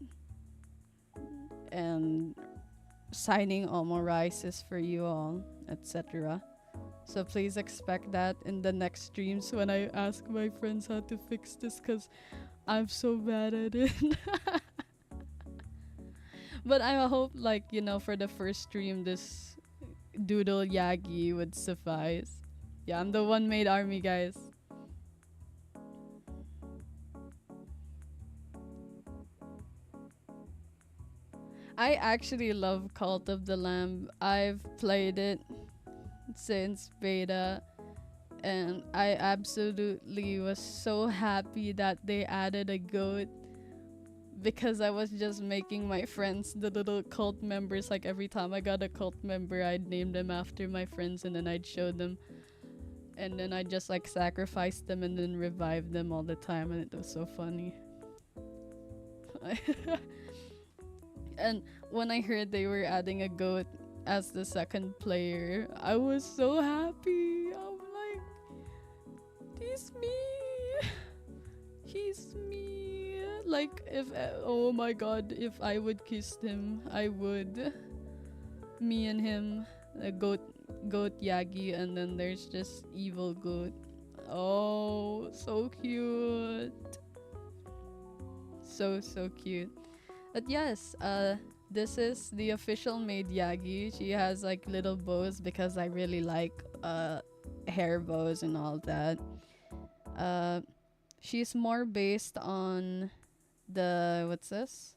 and signing omorices for you all, etc. So please expect that in the next streams when I ask my friends how to fix this, because I'm so bad at it. But I hope, like, you know, for the first stream, this doodle Yagi would suffice. Yeah, I'm the one made army, guys. I actually love Cult of the Lamb. I've played it since beta, and I absolutely was so happy that they added a goat, because I was just making my friends the little cult members. Like every time I got a cult member, I'd name them after my friends and then I'd show them. And then I'd just like sacrifice them and then revive them all the time, and it was so funny. And when I heard they were adding a goat as the second player, I was so happy. I'm like, he's me. He's me. Like, if, oh my god, if I would kiss him, I would. Me and him, a goat Yagi, and then there's just evil goat. Oh, so cute. So cute. But yes, this is the official maid Yagi. She has like little bows because I really like hair bows and all that. Uh, she's more based on the, what's this?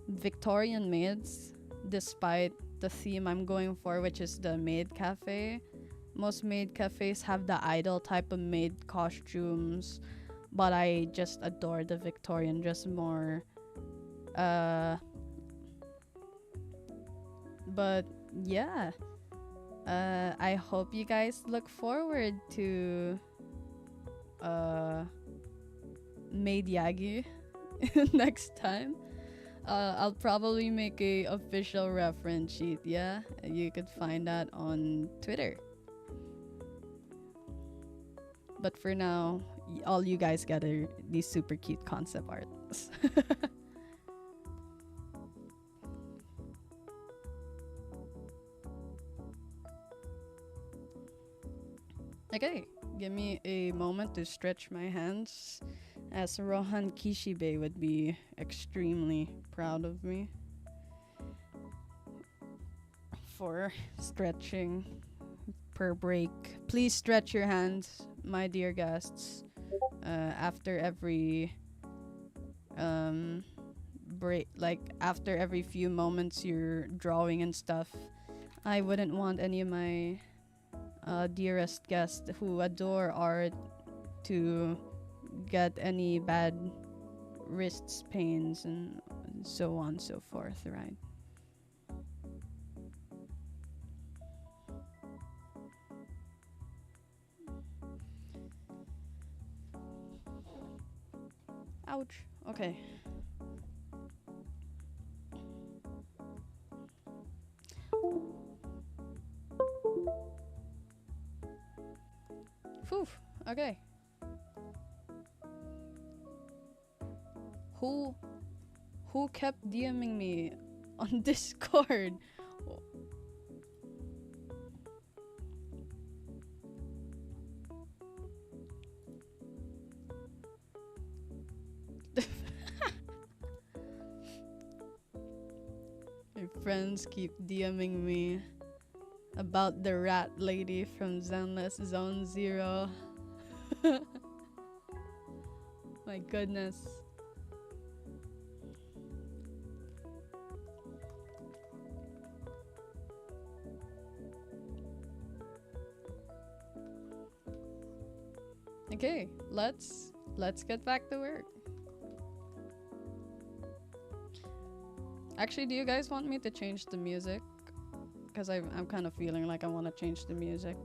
Victorian maids, despite the theme I'm going for, which is the maid cafe. Most maid cafes have the idol type of maid costumes, but I just adore the Victorian dress more. But yeah, I hope you guys look forward to Maid Yagi next time. I'll probably make a official reference sheet. Yeah, you could find that on Twitter. But for now, all you guys get are these super cute concept arts. Okay, give me a moment to stretch my hands, as Rohan Kishibe would be extremely proud of me for stretching per break. Please stretch your hands, my dear guests, after every break, like after every few moments you're drawing and stuff. I wouldn't want any of my dearest guests who adore art to get any bad wrists pains and so on and so forth, right? Ouch. Okay. Phew. Okay. Who who kept DMing me on Discord? My friends keep DMing me about the rat lady from Zenless Zone Zero. My goodness. Okay, let's get back to work. Actually, do you guys want me to change the music? Because I'm kind of feeling like I want to change the music.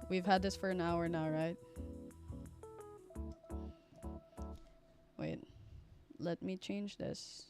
We've had this for an hour now, right? Wait, let me change this.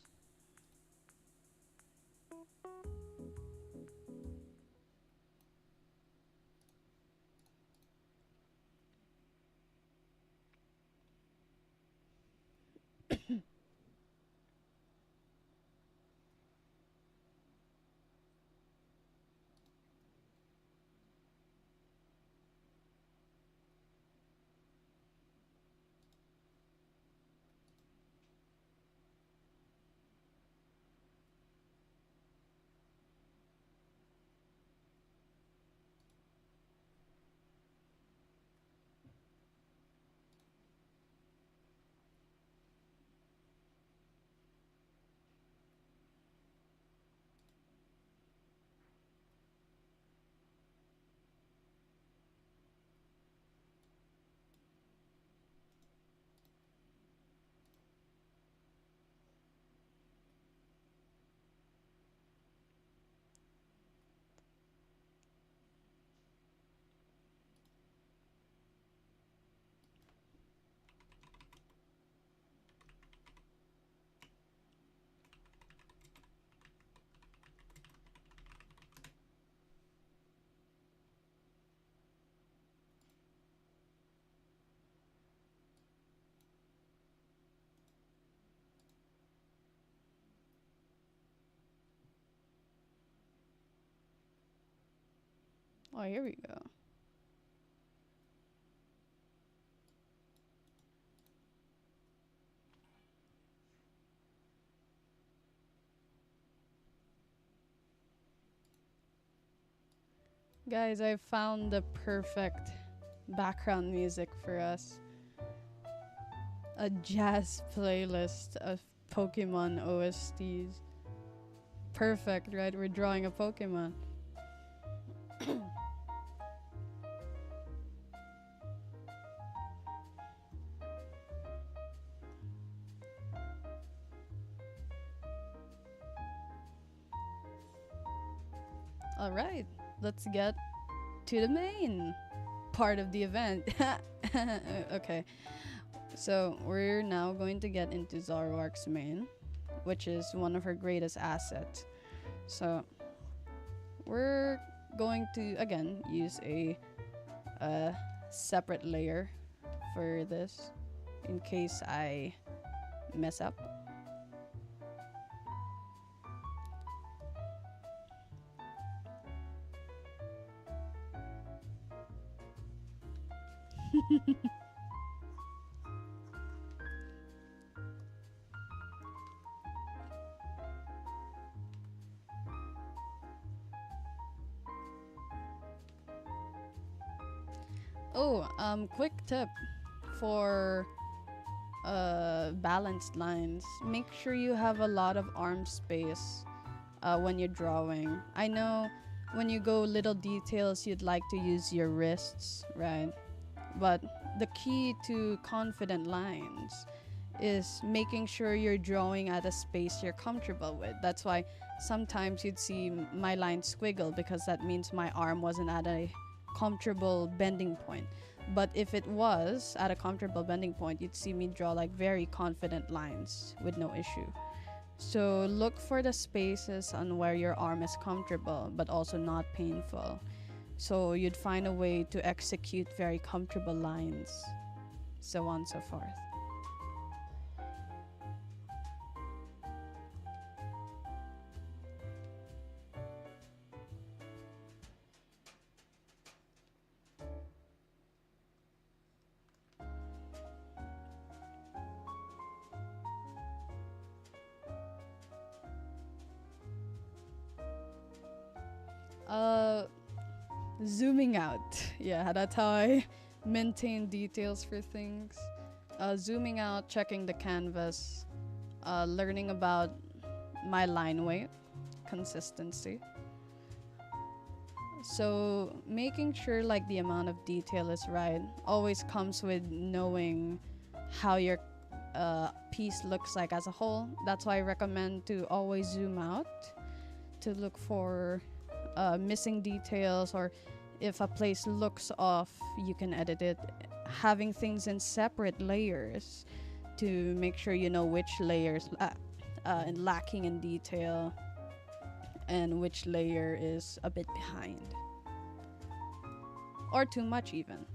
Oh, here we go. Guys, I found the perfect background music for us. A jazz playlist of Pokemon OSTs. Perfect, right? We're drawing a Pokemon. Alright, let's get to the main part of the event. Okay, so we're now going to get into Zoroark's main, which is one of her greatest assets. So we're going to again use a separate layer for this in case I mess up. Oh, quick tip for balanced lines. Make sure you have a lot of arm space when you're drawing. I know when you go little details, you'd like to use your wrists, right? But the key to confident lines is making sure you're drawing at a space you're comfortable with. That's why sometimes you'd see my line squiggle because that means my arm wasn't at a comfortable bending point. But if it was at a comfortable bending point, you'd see me draw like very confident lines with no issue. So look for the spaces on where your arm is comfortable but also not painful. So you'd find a way to execute very comfortable lines, so on and so forth. Uh, Zooming out. Yeah, that's how I maintain details for things. Zooming out, checking the canvas, learning about my line weight, consistency. So making sure like the amount of detail is right always comes with knowing how your piece looks like as a whole. That's why I recommend to always zoom out to look for missing details, or if a place looks off, you can edit it. Having things in separate layers to make sure you know which layers lacking in detail and which layer is a bit behind or too much even.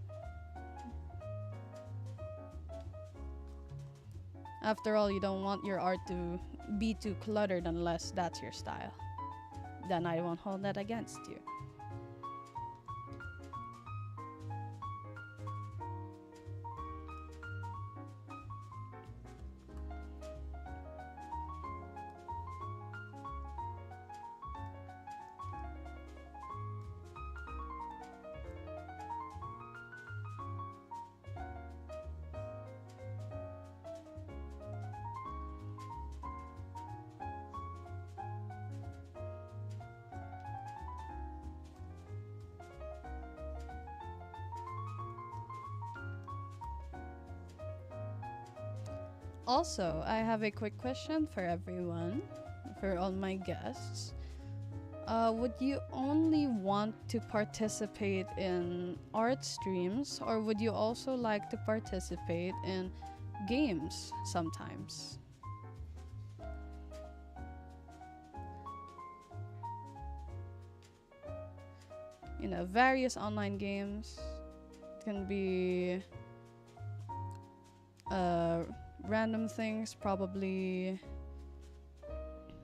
After all, you don't want your art to be too cluttered unless that's your style. Then I won't hold that against you. Also, I have a quick question for everyone, for all my guests. Would you only want to participate in art streams, or would you also like to participate in games sometimes? You know, various online games. It can be random things, probably.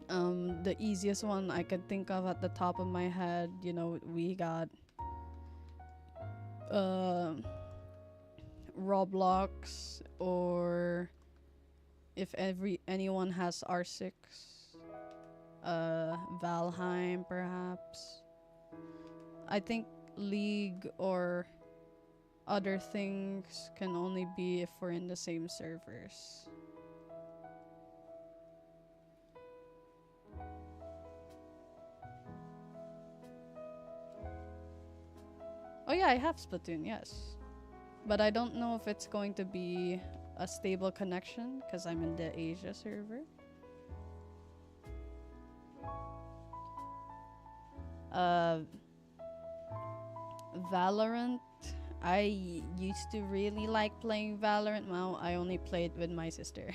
The easiest one I could think of at the top of my head, you know, we got uh, Roblox, or if anyone has R6, Valheim perhaps. I think League or other things can only be if we're in the same servers. Oh yeah, I have Splatoon, yes. But I don't know if it's going to be a stable connection because I'm in the Asia server. Uh, Valorant. I used to really like playing Valorant. Now I only play it with my sister.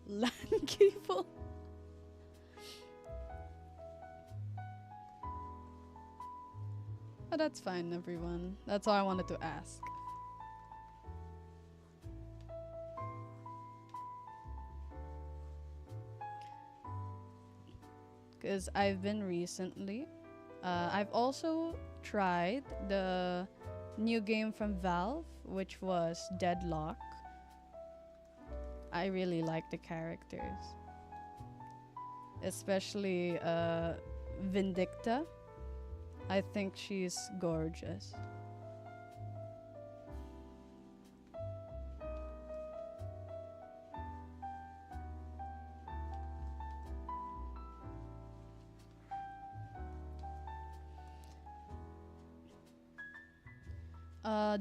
LAN cable. But that's fine, everyone. That's all I wanted to ask. Because I've been recently. I've also tried the new game from Valve, which was Deadlock. I really like the characters. Especially Vindicta. I think she's gorgeous.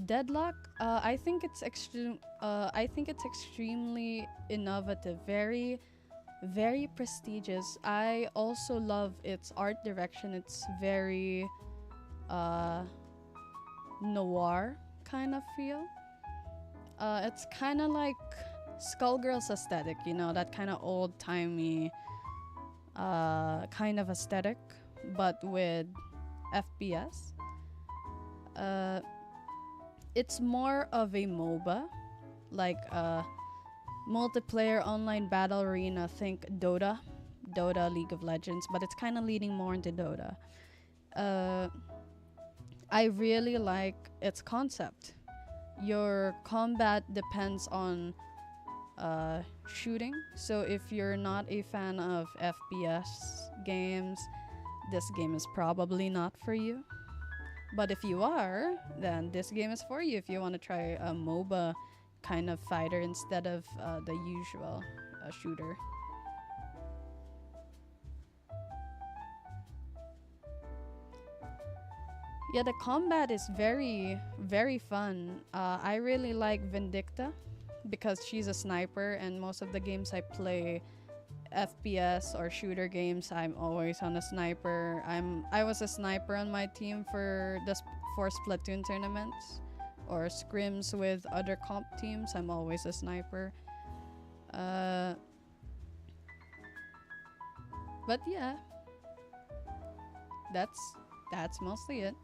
Deadlock. I think it's extreme. I think it's extremely innovative. Very prestigious. I also love its art direction. It's very noir kind of feel. It's kind of like Skullgirls aesthetic, you know, that kind of old timey kind of aesthetic, but with FPS. It's more of a MOBA, like multiplayer online battle arena. Think Dota, League of Legends, but it's kind of leaning more into Dota. I really like its concept. Your combat depends on shooting, so if you're not a fan of FPS games, this game is probably not for you. But if you are, then this game is for you if you want to try a MOBA kind of fighter instead of the usual shooter. Yeah, the combat is very fun. I really like Vindicta because she's a sniper, and most of the games I play, FPS or shooter games, I'm always on a sniper. I was a sniper on my team for Splatoon tournaments or scrims with other comp teams. I'm always a sniper. But yeah, that's mostly it.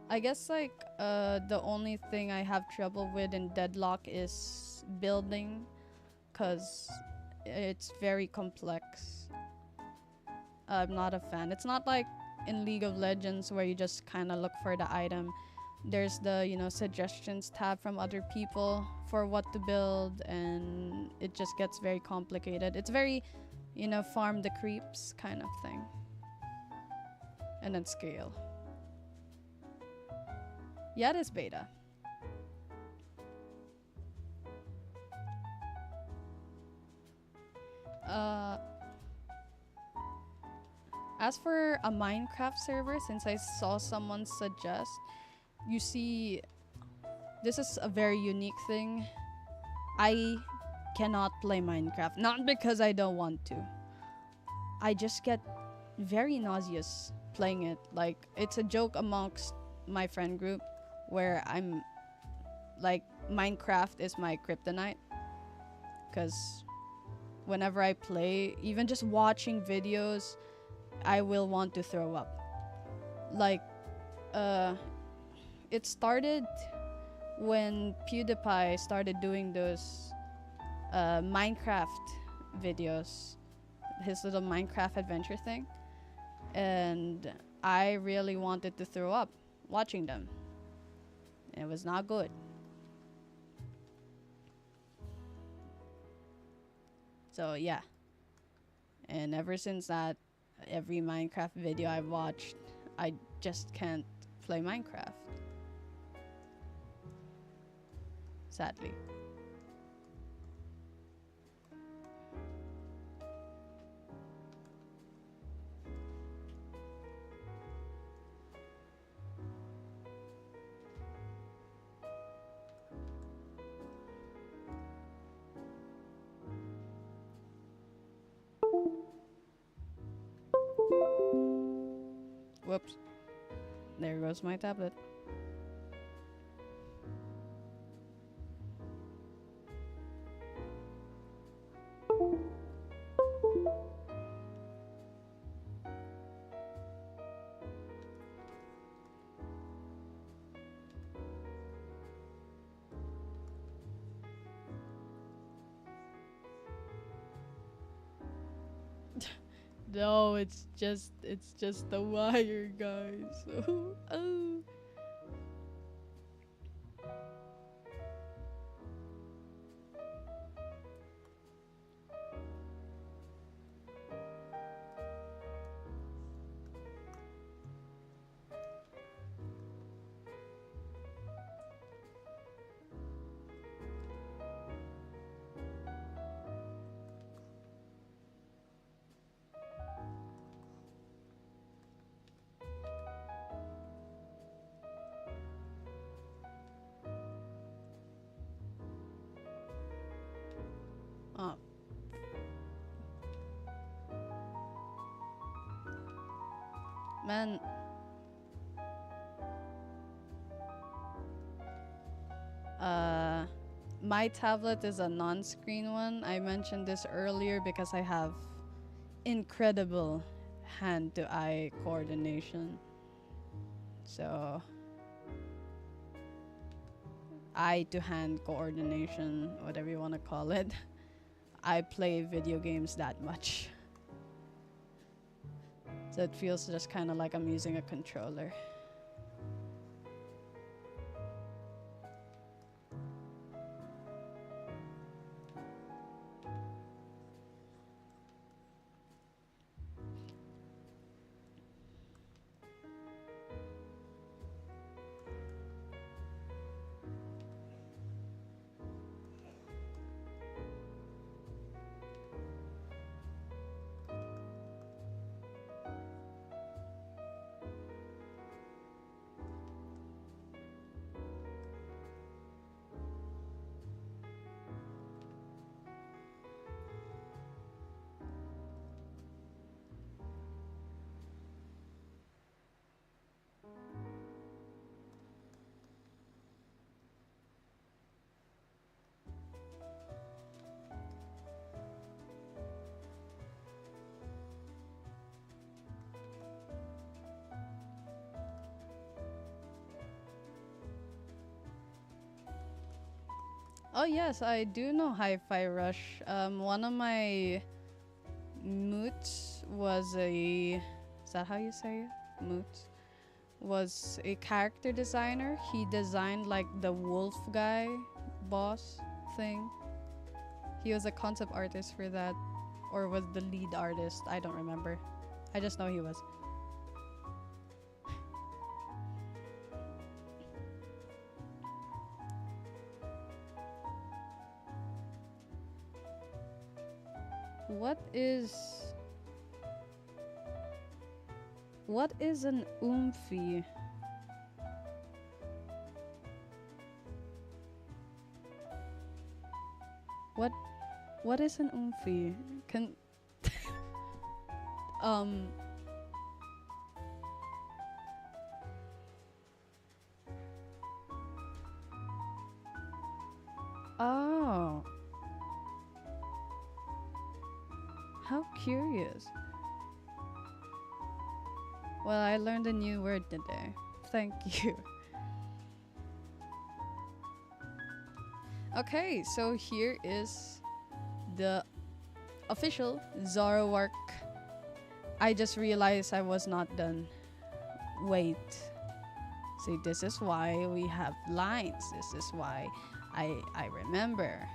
I guess like the only thing I have trouble with in Deadlock is building, cause it's very complex. I'm not a fan. It's not like in League of Legends where you just kind of look for the item. There's the, you know, suggestions tab from other people for what to build, and it just gets very complicated. It's very, you know, farm the creeps kind of thing. And then scale. Yeah, it is beta. As for a Minecraft server, since I saw someone suggest, you see, this is a very unique thing. I cannot play Minecraft. Not because I don't want to. I just get very nauseous playing it. Like, it's a joke amongst my friend group where I'm like, Minecraft is my kryptonite. Because whenever I play, even just watching videos, I will want to throw up. Like, it started when PewDiePie started doing those Minecraft videos, his little Minecraft adventure thing, and I really wanted to throw up watching them. It was not good. So yeah, and ever since that, every Minecraft video I've watched, I just can't play Minecraft. Sadly. Whoops. There goes my tablet. No, it's just the wire, guys. Oh. Oh. Man, my tablet is a non-screen one. I mentioned this earlier because I have incredible hand-to-eye coordination. So, eye-to-hand coordination, whatever you want to call it. I play video games that much. So it feels just kind of like I'm using a controller. Oh yes, I do know Hi-Fi Rush. One of my moots was a... Is that how you say it? Moot? Was a character designer. He designed like the wolf guy boss thing. He was a concept artist for that. Or was the lead artist. I don't remember. I just know he was. What is an oomphy? What is an oomphy? Can Oh. How curious. Well, I learned a new word today. Thank you. Okay, so here is the official Zoroark. I just realized I was not done. Wait. See, this is why we have lines. This is why I remember.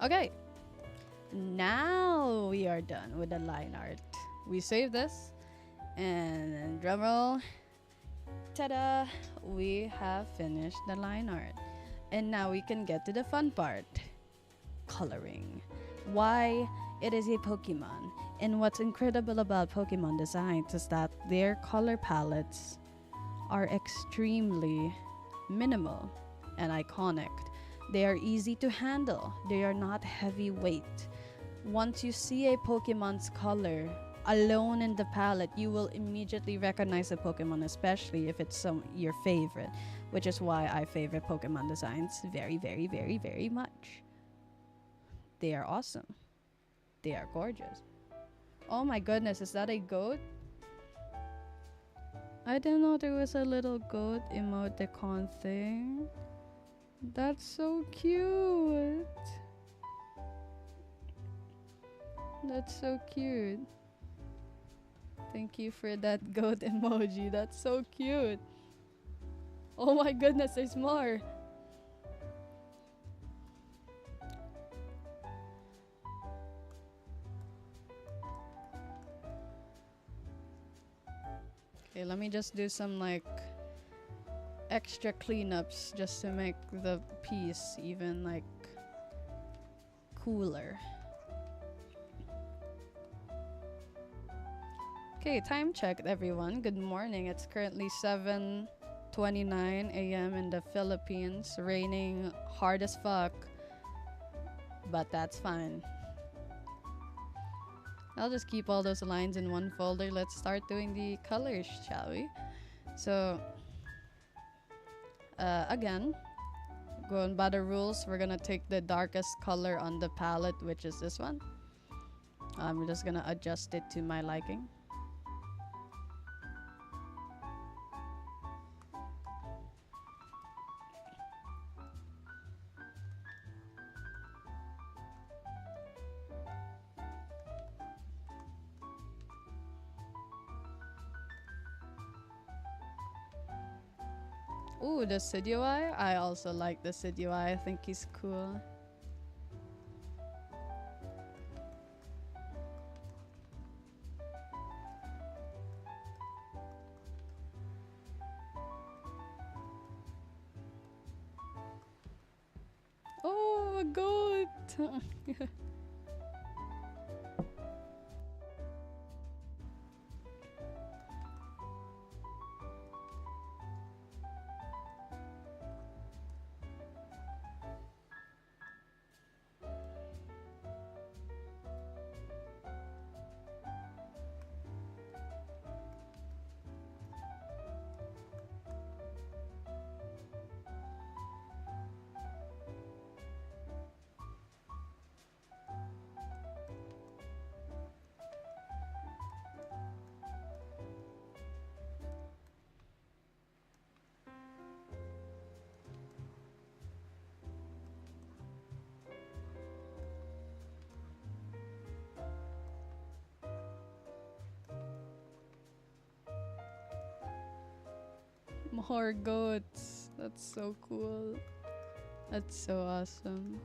Okay, now we are done with the line art. We save this, and drumroll, ta-da! We have finished the line art. And now we can get to the fun part. Coloring. Why it is a Pokemon. And what's incredible about Pokemon designs is that their color palettes are extremely minimal and iconic. They are easy to handle. They are not heavyweight. Once you see a Pokemon's color alone in the palette, you will immediately recognize a Pokemon, especially if it's your favorite, which is why I favorite Pokemon designs very, very, very, very much. They are awesome. They are gorgeous. Oh my goodness, is that a goat? I didn't know there was a little goat emoticon thing. That's so cute. That's so cute. Thank you for that goat emoji. That's so cute. Oh my goodness, there's more. Okay, let me just do some like extra cleanups just to make the piece even like cooler. Okay, time check everyone. Good morning. It's currently 7:29 a.m. in the Philippines. Raining hard as fuck. But that's fine. I'll just keep all those lines in one folder. Let's start doing the colors, shall we? So, again, going by the rules, we're gonna take the darkest color on the palette, which is this one. I'm just gonna adjust it to my liking. Ooh, the Sidui. I also like the Sidui. I think he's cool. Oh, a goat! More goats. That's so cool. That's so awesome.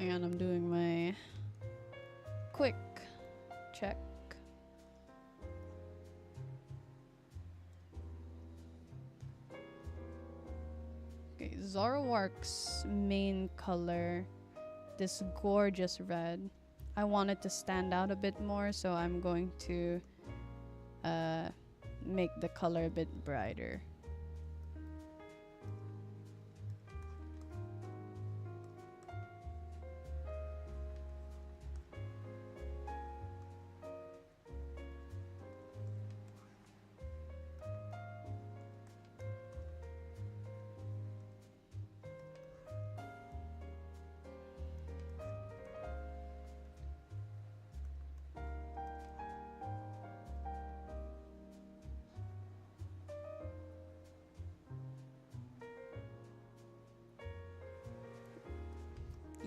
Hang on, I'm doing my quick check. Okay, Zoroark's main color, this gorgeous red. I want it to stand out a bit more, so I'm going to make the color a bit brighter.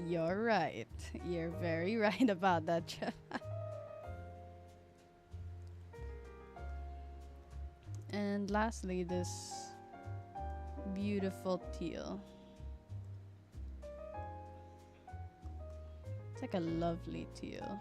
You're right. You're very right about that, Jeff. And lastly, this beautiful teal. It's like a lovely teal.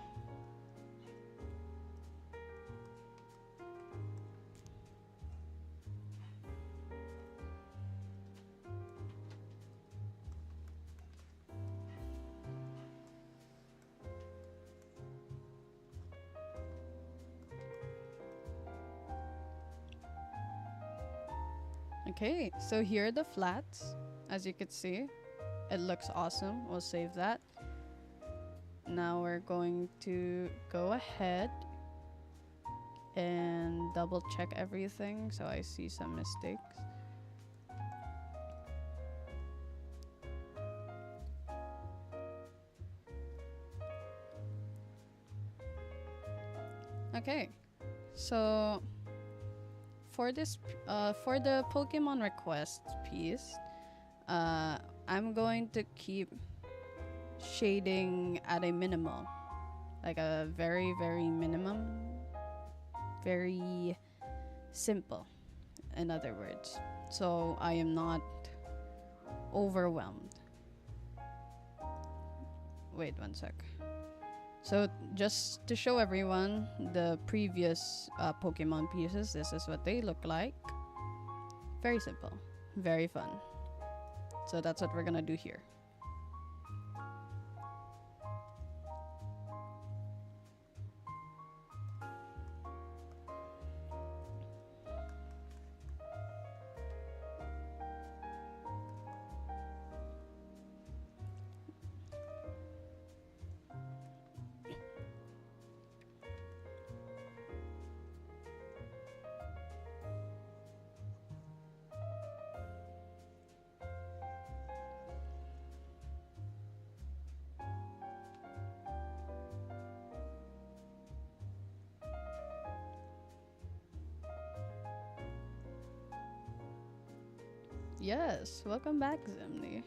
Okay, so here are the flats. As you can see, it looks awesome. We'll save that. Now we're going to go ahead and double check everything. So I see some mistakes. Okay, so for this, for the Pokemon request piece, I'm going to keep shading at a minimum, like a very, very minimum, very simple, in other words. So I am not overwhelmed. Wait one sec. So just to show everyone the previous Pokemon pieces, this is what they look like. Very simple, very fun. So that's what we're gonna do here. Yes, welcome back, Zimni.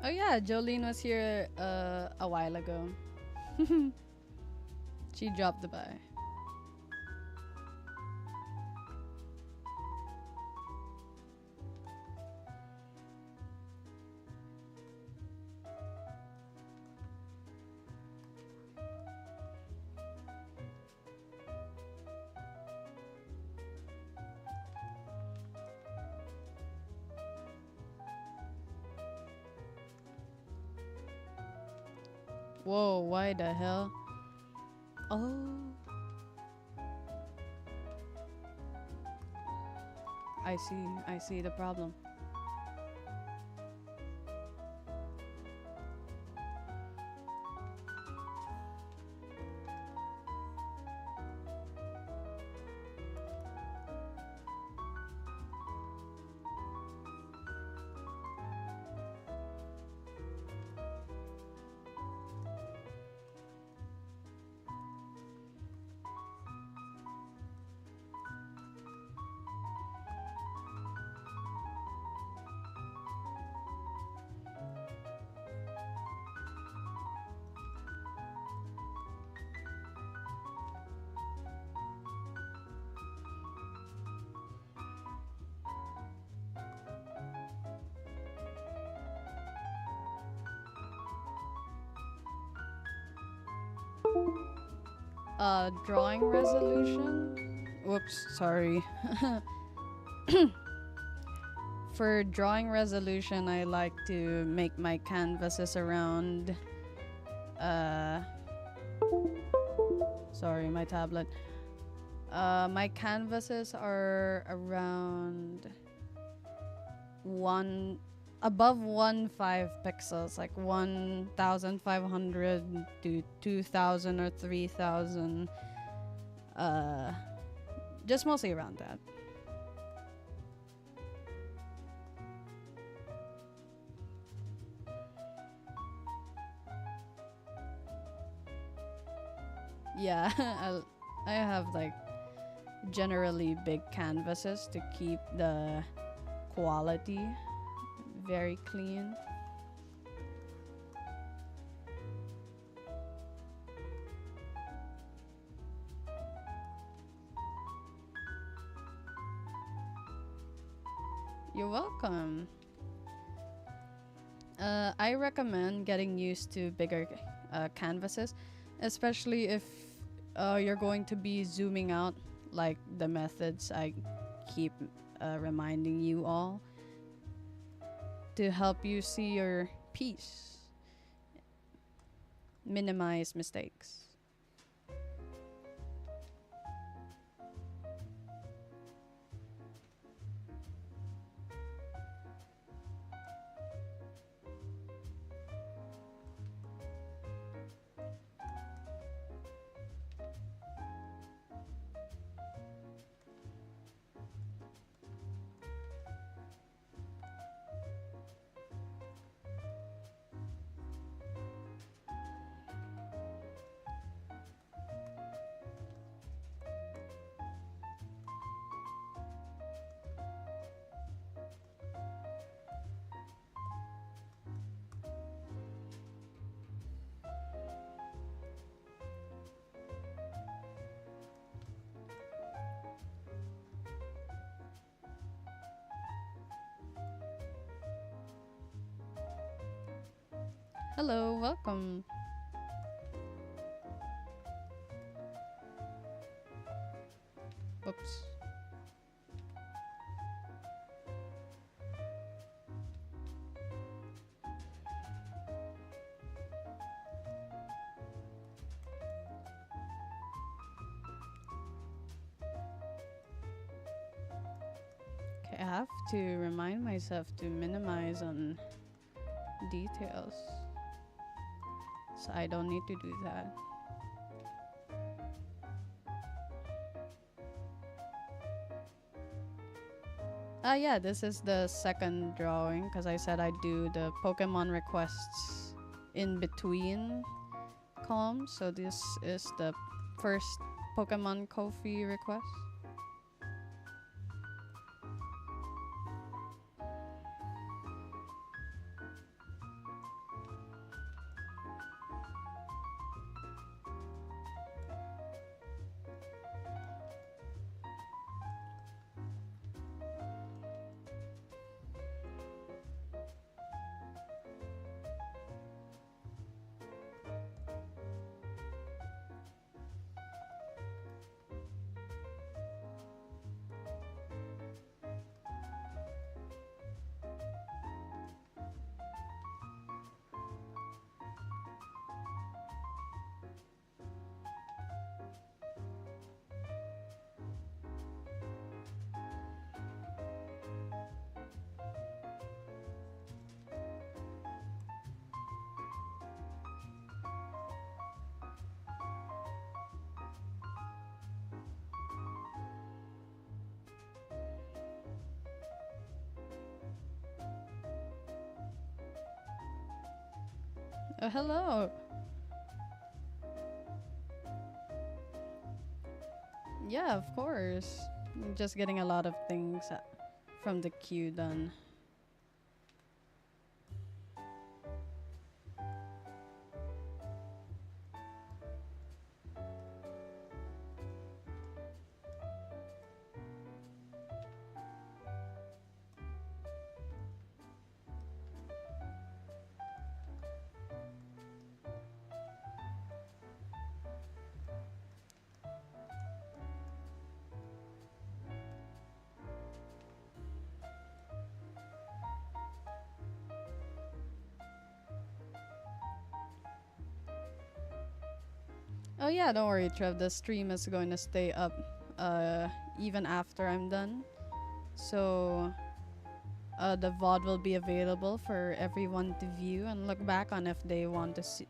Oh yeah, Jolene was here a while ago. She dropped by. Whoa, why the hell? Oh, I see the problem. Drawing resolution. Whoops, sorry. For drawing resolution, I like to make my canvases around. Uh, Sorry, my tablet. My canvases are around one above 1.5 pixels, like 1,500 to 2,000 or 3,000. Uh, just mostly around that. Yeah, I have like generally big canvases to keep the quality very clean. You're welcome. I recommend getting used to bigger canvases, especially if you're going to be zooming out, like the methods I keep reminding you all to help you see your piece, minimize mistakes. Hello, welcome. Oops. Okay, I have to remind myself to minimize on details, so I don't need to do that. Yeah, this is the second drawing because I said I do the Pokemon requests in between columns. So this is the first Pokemon Kofi request. Oh, hello. Yeah, of course. I'm just getting a lot of things from the queue done. Oh yeah, don't worry, Trev. The stream is going to stay up even after I'm done. So the VOD will be available for everyone to view and look back on if they want to see,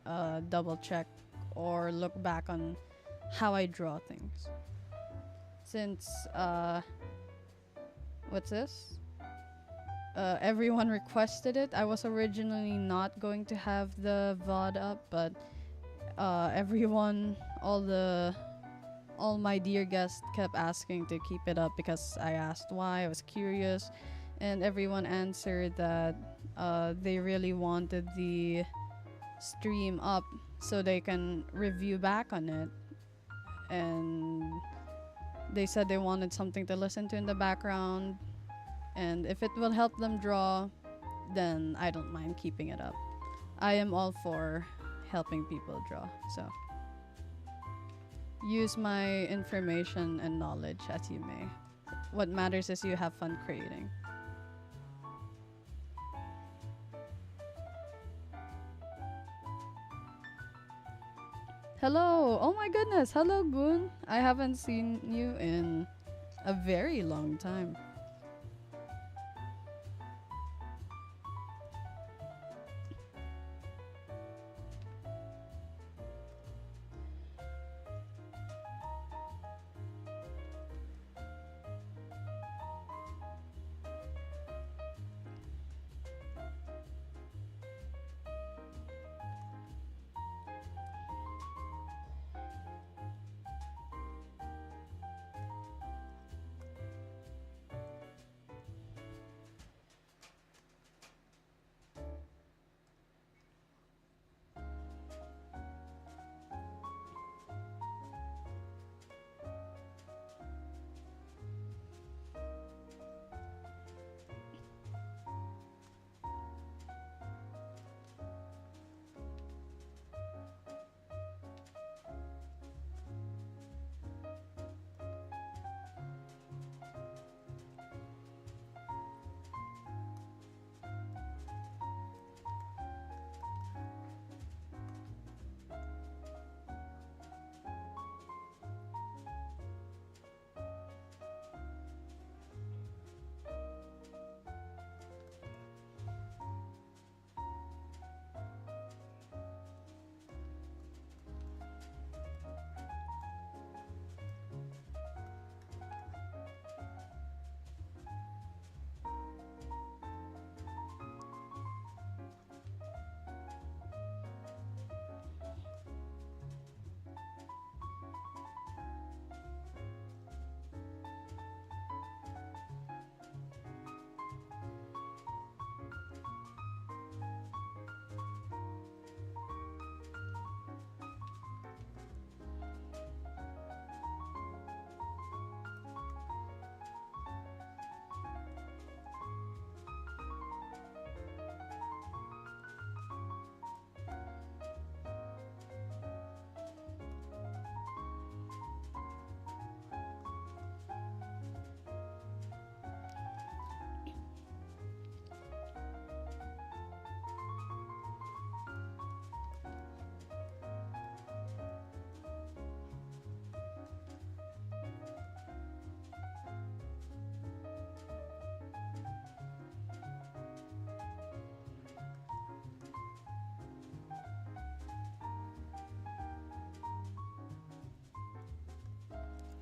double check or look back on how I draw things. Since what's this? Everyone requested it. I was originally not going to have the VOD up, but everyone, all my dear guests kept asking to keep it up because I asked why. I was curious, and everyone answered that they really wanted the stream up so they can review back on it, and they said they wanted something to listen to in the background, and if it will help them draw, then I don't mind keeping it up. I am all for helping people draw, so use my information and knowledge as you may. What matters is you have fun creating. Hello! Oh my goodness! Hello, Goon! I haven't seen you in a very long time.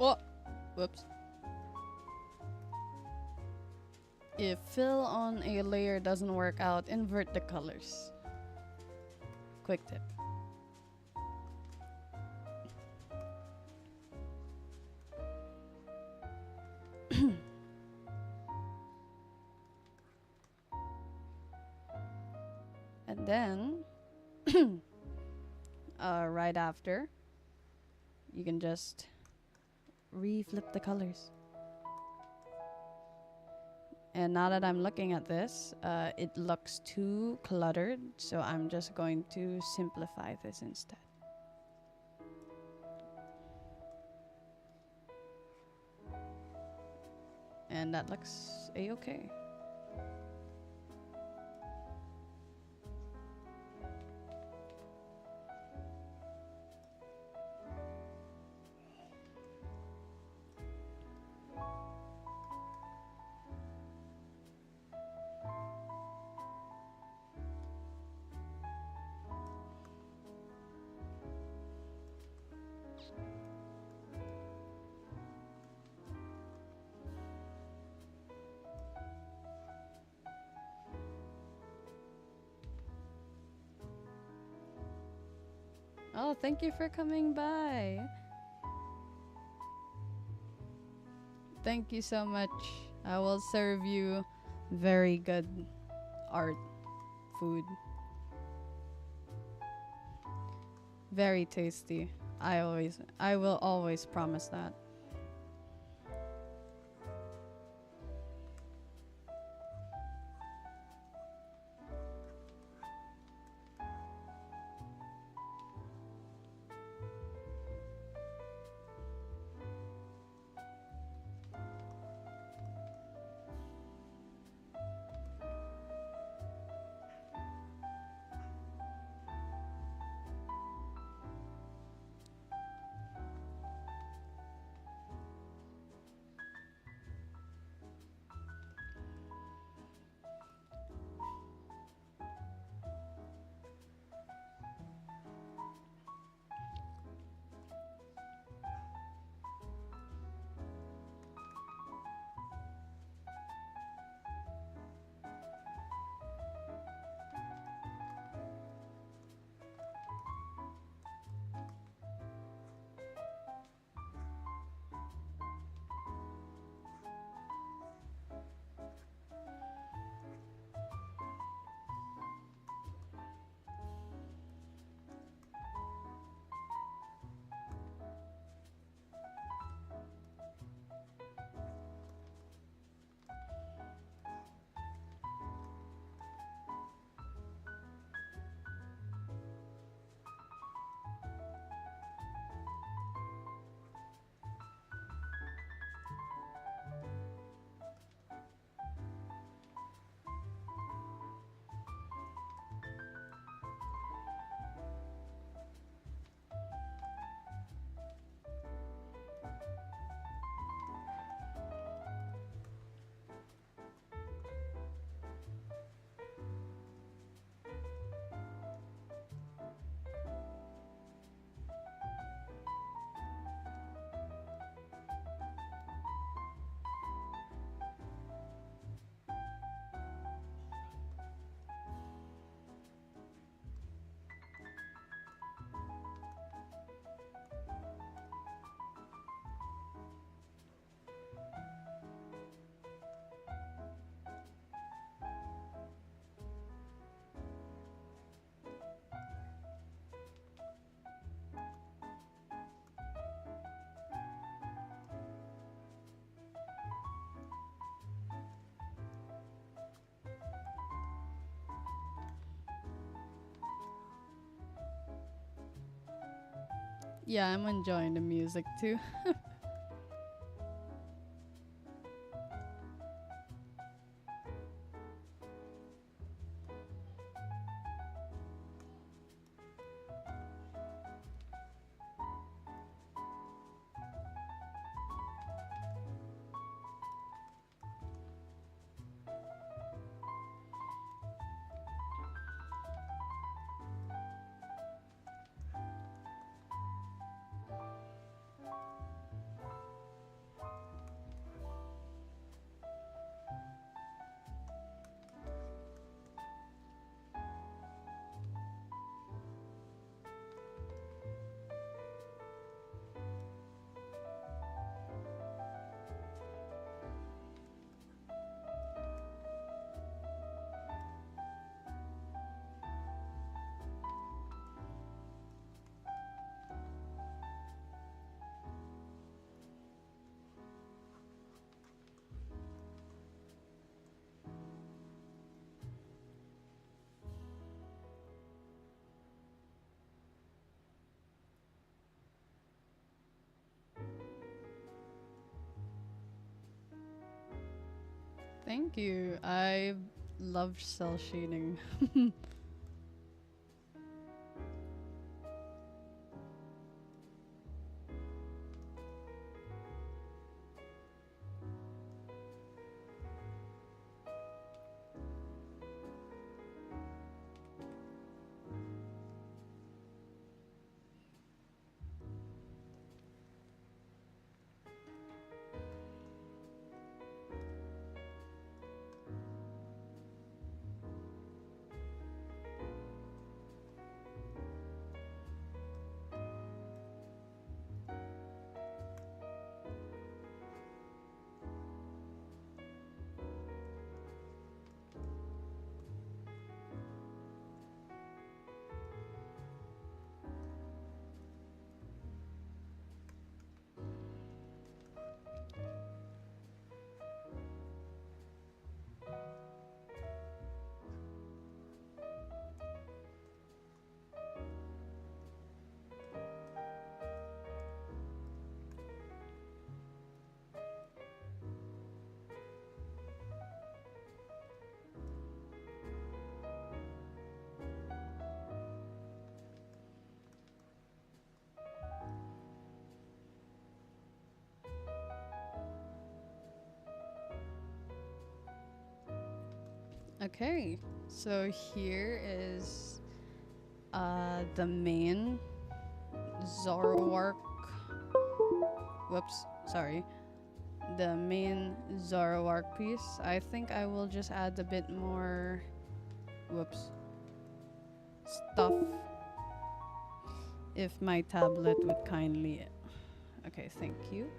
Oh, whoops. If fill on a layer doesn't work out, invert the colors. quick tip. And then, right after, you can just reflip the colors. And now that I'm looking at this, it looks too cluttered, so I'm just going to simplify this instead. And that looks a-okay. Oh, thank you for coming by. Thank you so much. I will serve you very good art food. Very tasty. I will always promise that. Yeah, I'm enjoying the music too. Thank you. I love cell shading. Okay, so here is the main Zoroark. Whoops, sorry. The main Zoroark piece. I think I will just add a bit more. Whoops. Stuff. If my tablet would kindly. Okay, thank you.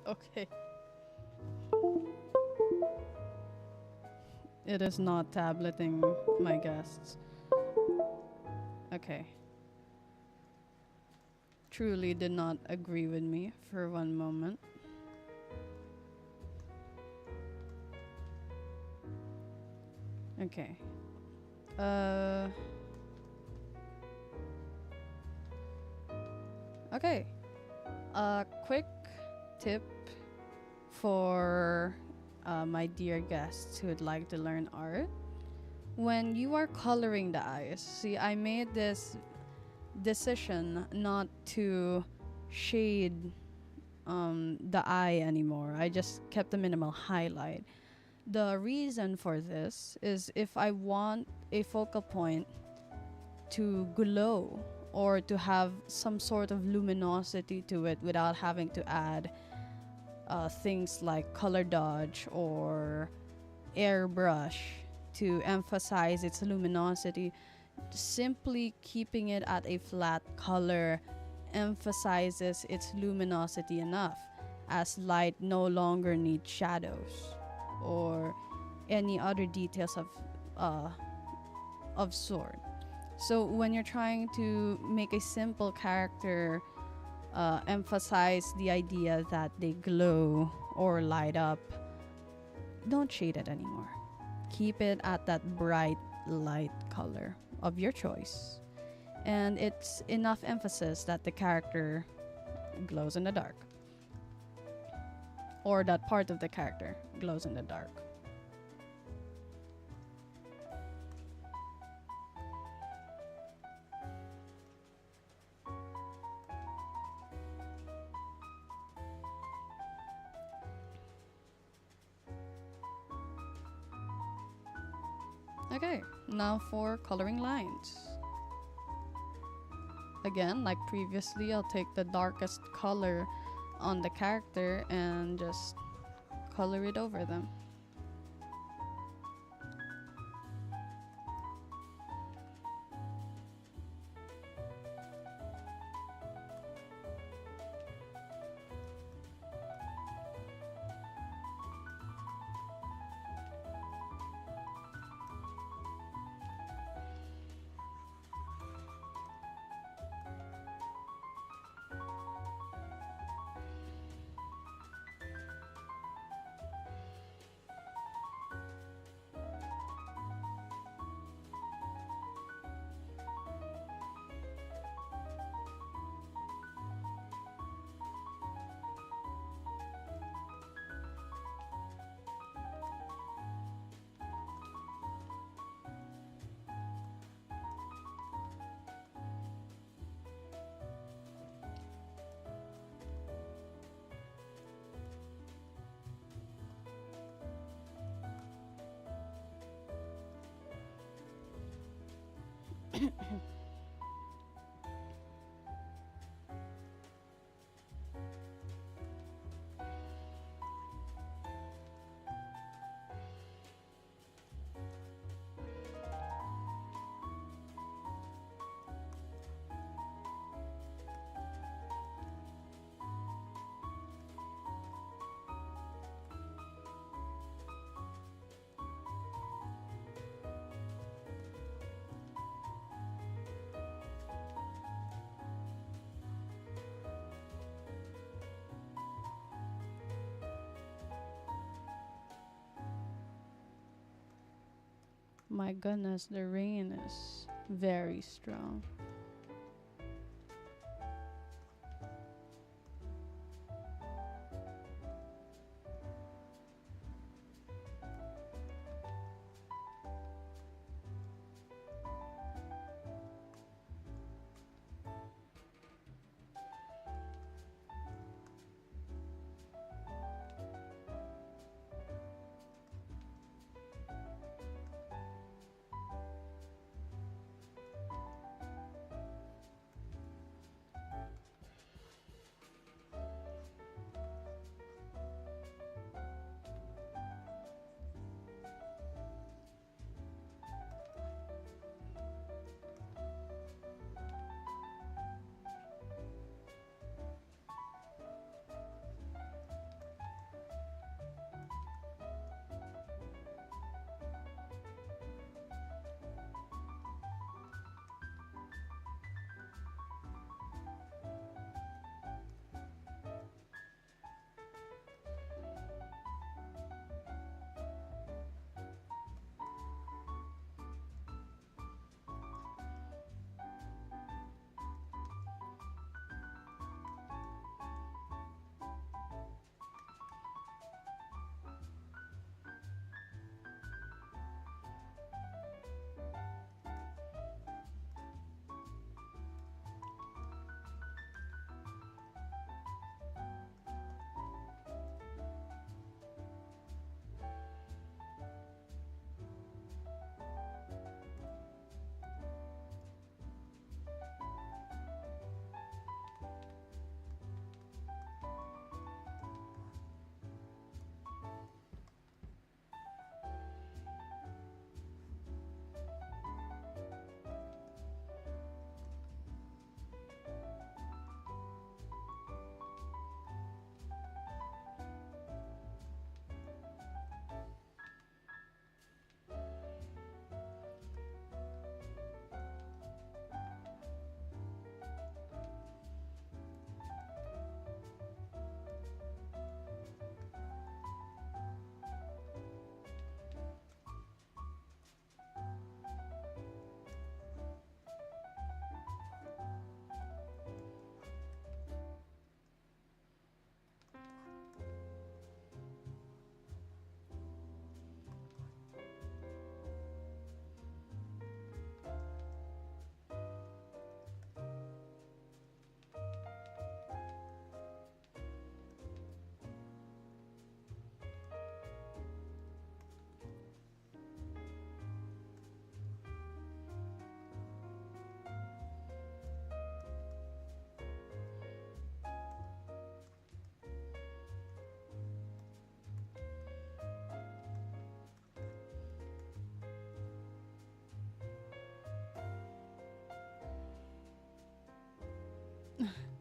Okay. It is not tableting my guests. Okay. Truly did not agree with me for one moment. Okay. Okay. A quick tip for my dear guests who would like to learn art. When you are coloring the eyes, see, I made this decision not to shade the eye anymore. I just kept a minimal highlight. The reason for this is if I want a focal point to glow or to have some sort of luminosity to it without having to add things like color dodge or airbrush to emphasize its luminosity, simply keeping it at a flat color emphasizes its luminosity enough, as light no longer needs shadows or any other details of sort. So when you're trying to make a simple character emphasize the idea that they glow or light up, don't shade it anymore. Keep it at that bright light color of your choice. And it's enough emphasis that the character glows in the dark. Or that part of the character glows in the dark. Okay, now for coloring lines. Again, like previously, I'll take the darkest color on the character and just color it over them. My goodness, the rain is very strong.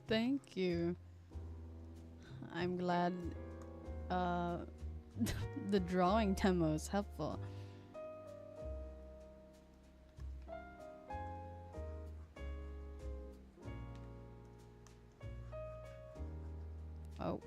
Thank you. I'm glad uh, the drawing demo is helpful. Oh,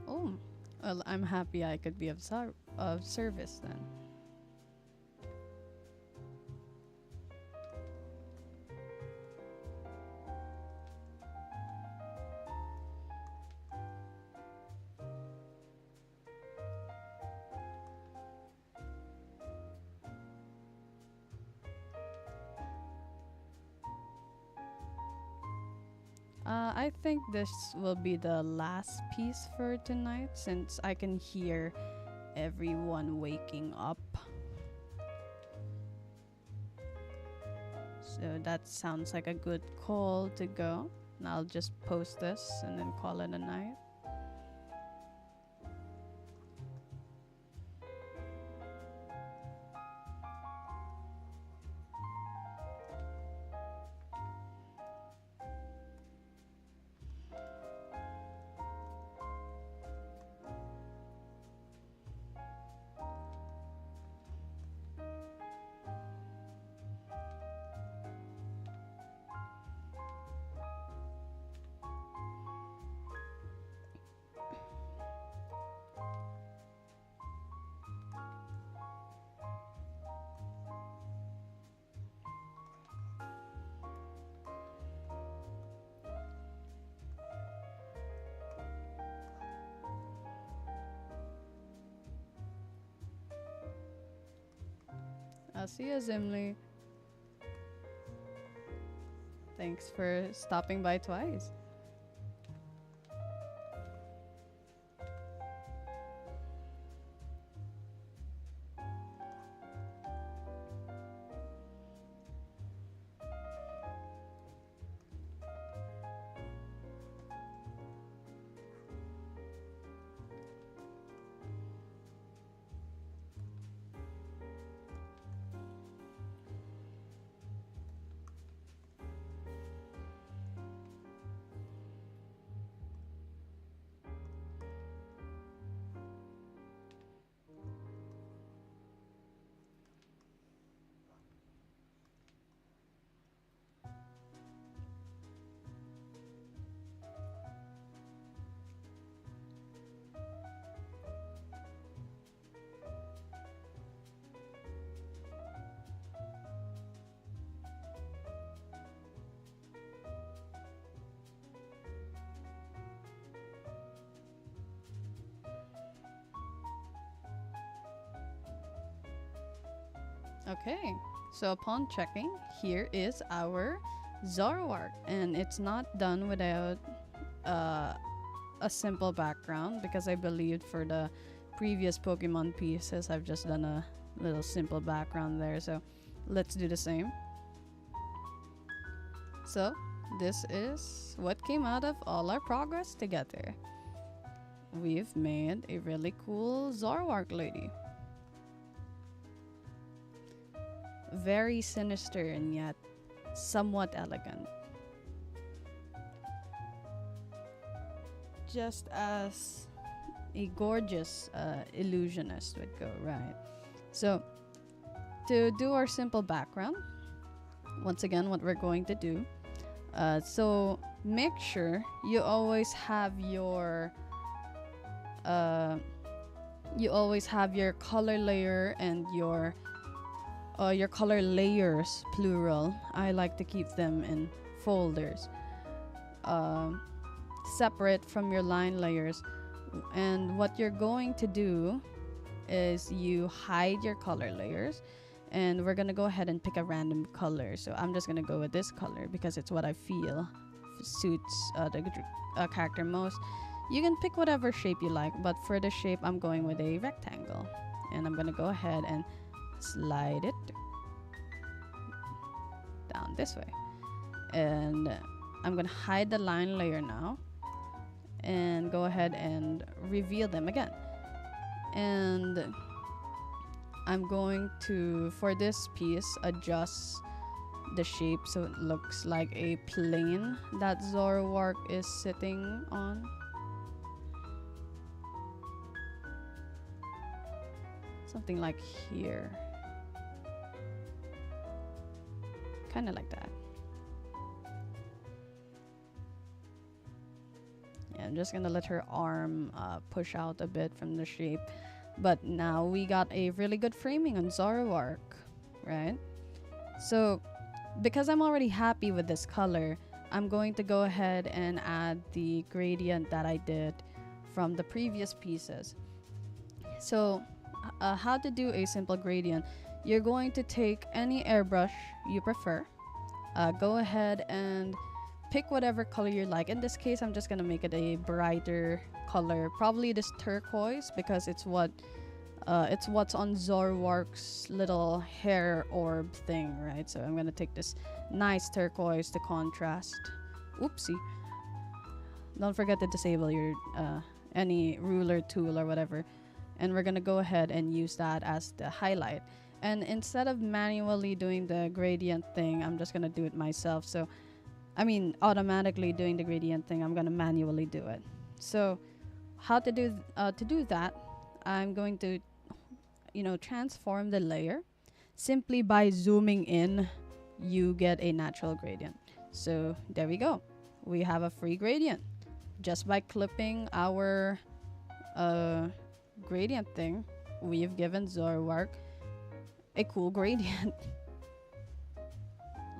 oh. Well, I'm happy I could be of service then. I think this will be the last piece for tonight since I can hear everyone waking up. So that sounds like a good call to go. And I'll just post this and then call it a night. I'll see you, Zimli. Thanks for stopping by twice. Okay, so upon checking, here is our Zoroark, and it's not done without a simple background because I believed for the previous Pokemon pieces I've just done a little simple background there, so let's do the same. So this is what came out of all our progress together. We've made a really cool Zoroark lady. Very sinister and yet somewhat elegant. Just as a gorgeous illusionist would go, right? So, to do our simple background, once again, what we're going to do, so make sure you always have your color layer and your color layers, plural. I like to keep them in folders, separate from your line layers. And what you're going to do is you hide your color layers, and we're gonna go ahead and pick a random color. So I'm just gonna go with this color because it's what I feel suits the character most. You can pick whatever shape you like, but for the shape I'm going with a rectangle, and I'm gonna go ahead and slide it down this way, and I'm gonna hide the line layer now and go ahead and reveal them again. And I'm going to, for this piece, adjust the shape so it looks like a plane that Zoroark is sitting on. Something like here. Kind of like that. Yeah, I'm just gonna let her arm push out a bit from the shape. But now we got a really good framing on Zoroark, right? So, because I'm already happy with this color, I'm going to go ahead and add the gradient that I did from the previous pieces. So, how to do a simple gradient. You're going to take any airbrush you prefer, go ahead and pick whatever color you like. In this case, I'm just gonna make it a brighter color, probably this turquoise, because it's what's on Zoroark's little hair orb thing, right? So I'm gonna take this nice turquoise to contrast. Oopsie. Don't forget to disable your any ruler tool or whatever. And we're gonna go ahead and use that as the highlight. And instead of manually doing the gradient thing, I'm just gonna do it myself. So, I mean, automatically doing the gradient thing, I'm gonna manually do it. So, how to do that? I'm going to, transform the layer. Simply by zooming in, you get a natural gradient. So there we go. We have a free gradient just by clipping our gradient thing. We've given Zoroark a cool gradient.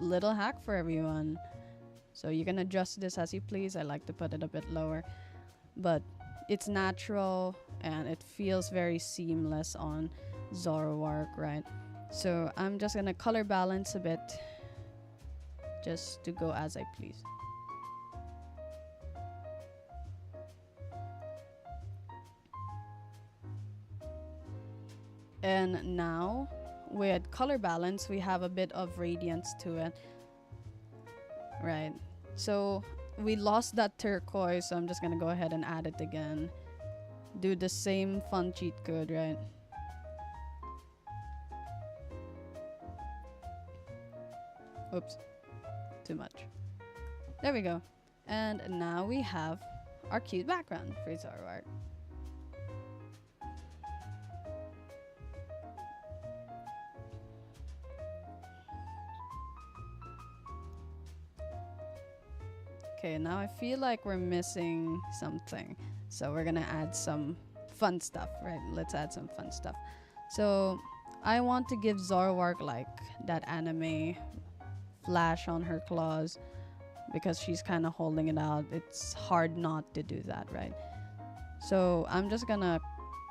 Little hack for everyone. So you can adjust this as you please. I like to put it a bit lower, but it's natural and it feels very seamless on Zoroark, right? So I'm just gonna color balance a bit just to go as I please. And now with color balance, we have a bit of radiance to it, right? So we lost that turquoise, so I'm just gonna go ahead and add it again. Do the same fun cheat code, right? Oops, too much. There we go. And now we have our cute background for Zoroark. Okay, now I feel like we're missing something. So we're gonna add some fun stuff, right? Let's add some fun stuff. So I want to give Zoroark like that anime flash on her claws because she's kind of holding it out. It's hard not to do that, right? So I'm just gonna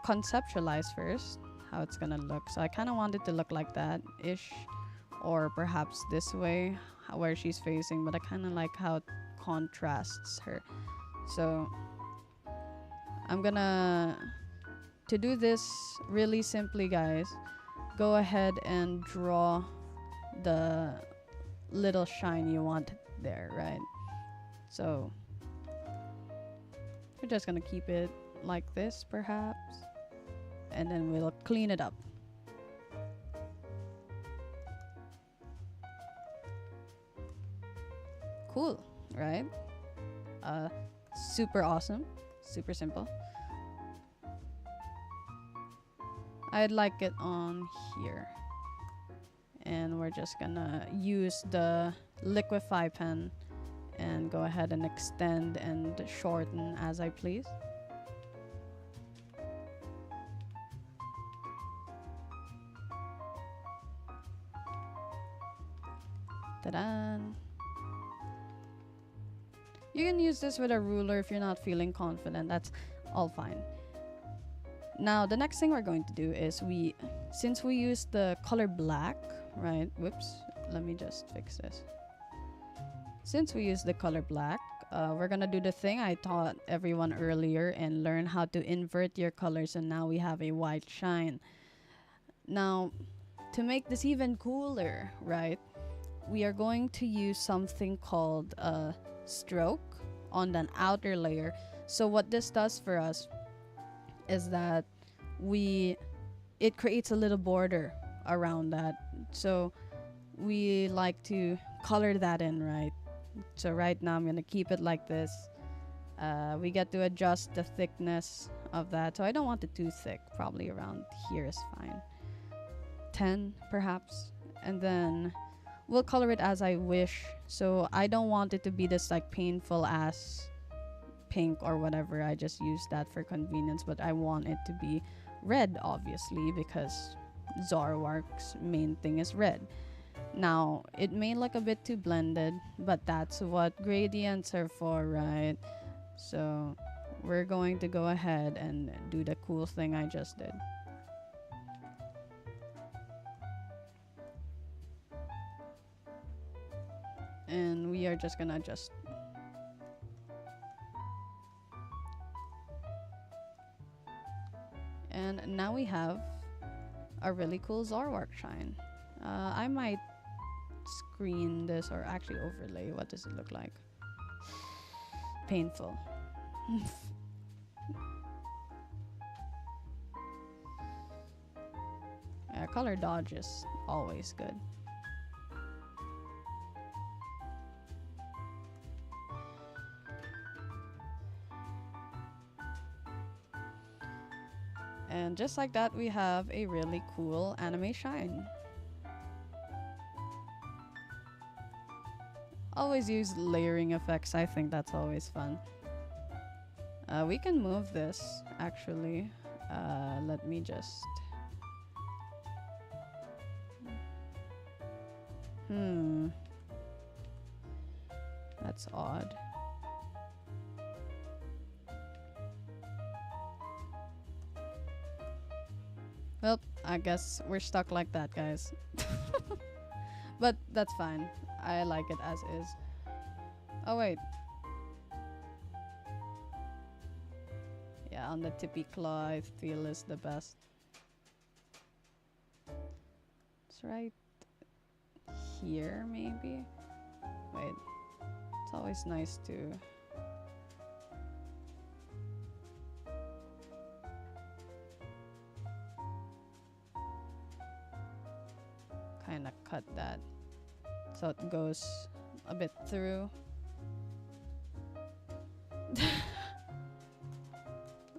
conceptualize first how it's gonna look. So I kind of want it to look like that-ish, or perhaps this way, where she's facing, but I kind of like how it contrasts her. So I'm gonna, to do this really simply, guys, go ahead and draw the little shine you want there, right? So we're just gonna keep it like this, perhaps, and then we'll clean it up. Cool, right? Super awesome, super simple. I'd like it on here, and we're just gonna use the liquify pen and go ahead and extend and shorten as I please. Ta-da! You can use this with a ruler if you're not feeling confident. That's all fine. Now, the next thing we're going to do is since we use the color black, right? Whoops, let me just fix this. Since we use the color black, we're gonna do the thing I taught everyone earlier and learn how to invert your colors, and now we have a white shine. Now, to make this even cooler, right? We are going to use something called a stroke on an outer layer. So what this does for us is that it creates a little border around that. So we like to color that in, right? So right now I'm gonna keep it like this. We get to adjust the thickness of that. So I don't want it too thick. Probably around here is fine. 10 perhaps. And then we'll color it as I wish. So I don't want it to be this like painful ass pink or whatever. I just use that for convenience, but I want it to be red, obviously, because Zoroark's main thing is red. Now, it may look a bit too blended, but that's what gradients are for, right? So we're going to go ahead and do the cool thing I just did. And we are just gonna just we have a really cool Zoroark shine. I might screen this or actually overlay. What does it look like? Painful. Color dodge is always good. And just like that, we have a really cool anime shine. Always use layering effects. I think that's always fun. We can move this, actually. Let me just... That's odd. Well, I guess we're stuck like that, guys. But that's fine. I like it as is. Oh, wait. Yeah, on the tippy claw, I feel is the best. It's right here, maybe? Wait. It's always nice to... kind of cut that so it goes a bit through.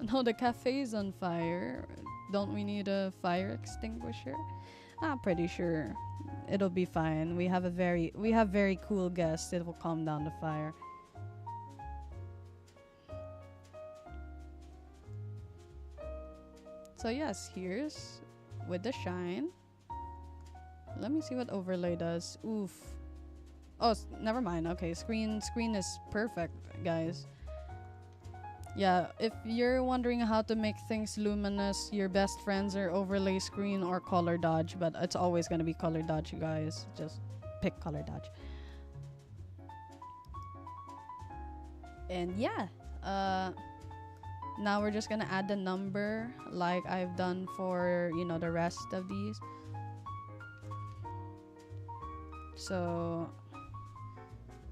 No, the cafe's on fire. Don't we need a fire extinguisher? I'm pretty sure it'll be fine. We have very cool guests. It will calm down the fire. So yes, here's with the shine. Let me see what overlay does. Oof. Oh, never mind. Okay, screen is perfect, guys. Yeah, if you're wondering how to make things luminous, your best friends are overlay screen or color dodge, but it's always gonna be color dodge, you guys. Just pick color dodge. And yeah, now we're just gonna add the number like I've done for, you know, the rest of these. So,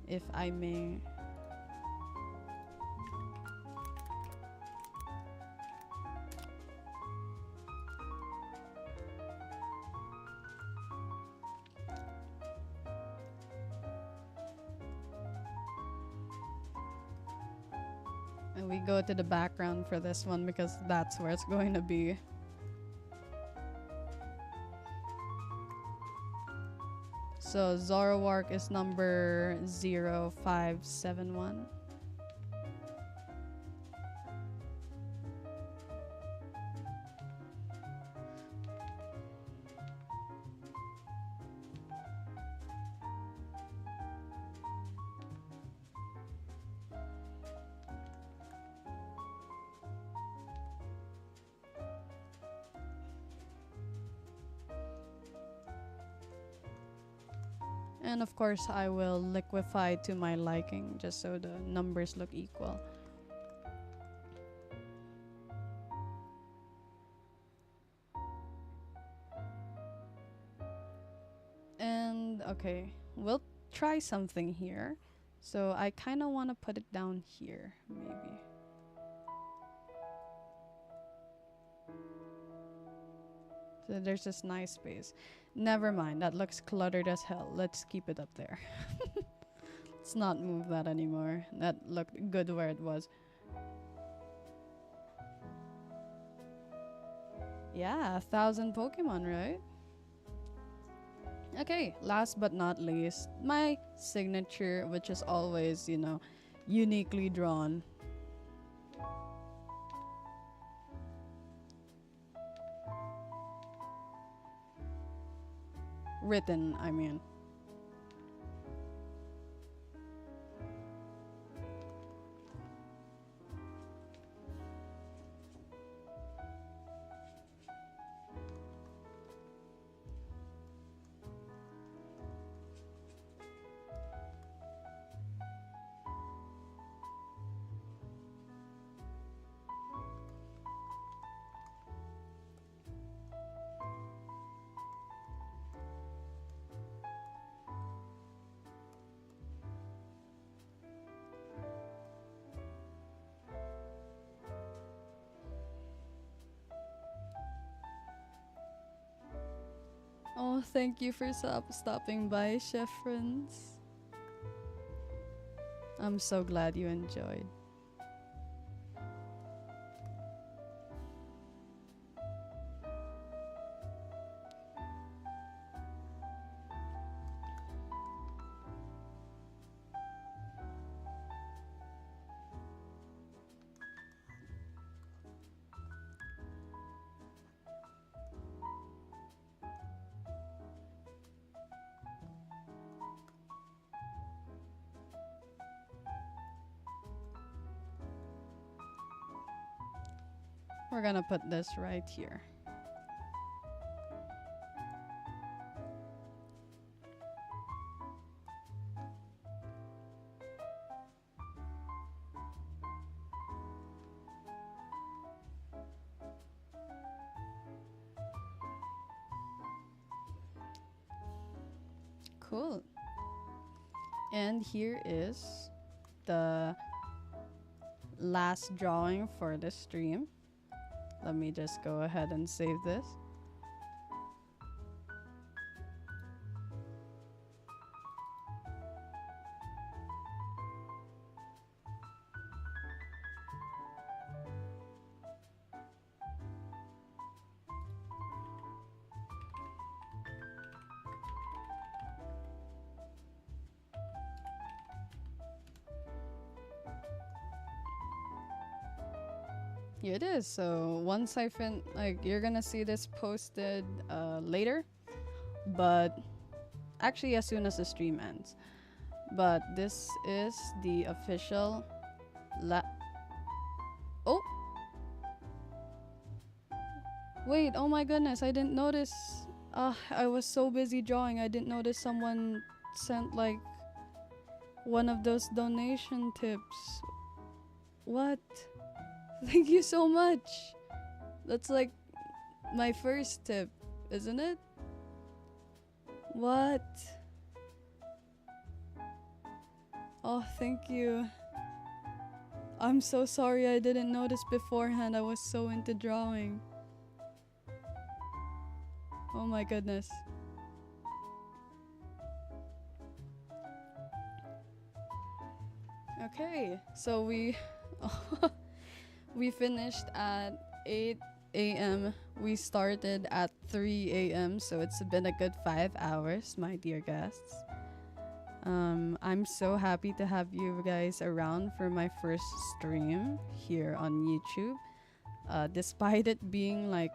if I may... And we go to the background for this one because that's where it's going to be. So Zoroark is number 0571. And of course, I will liquefy to my liking just so the numbers look equal. And okay, we'll try something here. So I kind of want to put it down here, maybe. So there's this nice space. Never mind, that looks cluttered as hell. Let's keep it up there. Let's not move that anymore. That looked good where it was. Yeah, 1,000 Pokemon, right? Okay, last but not least, my signature, which is always, you know, uniquely drawn. Written, I mean. Oh, thank you for stopping by, chef friends. I'm so glad you enjoyed. We're gonna put this right here. Cool. And here is the last drawing for the stream. Let me just go ahead and save this. Here it is. So once you're gonna see this posted later, but actually as soon as the stream ends. But this is the official oh, wait, oh my goodness, I didn't notice. I was so busy drawing, I didn't notice someone sent like one of those donation tips. What? Thank you so much. That's like my first tip, isn't it? What? Oh, thank you. I'm so sorry I didn't notice beforehand. I was so into drawing. Oh my goodness. Okay, so we finished at 8 a.m. We started at 3 a.m. So it's been a good 5 hours, my dear guests. I'm so happy to have you guys around for my first stream here on YouTube. Despite it being like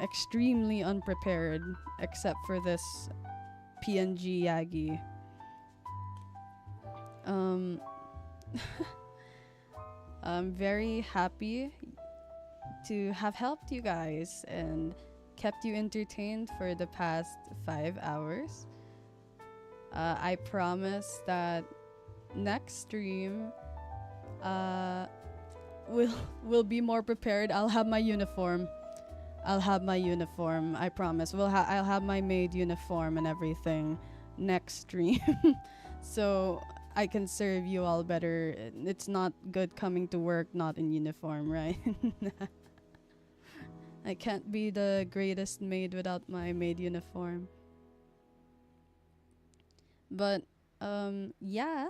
extremely unprepared, except for this PNG Yagi. I'm very happy to have helped you guys and kept you entertained for the past 5 hours. I promise that next stream will be more prepared. I'll have my uniform. I promise. I'll have my maid uniform and everything next stream. So I can serve you all better. It's not good coming to work not in uniform, right? I can't be the greatest maid without my maid uniform. But yeah,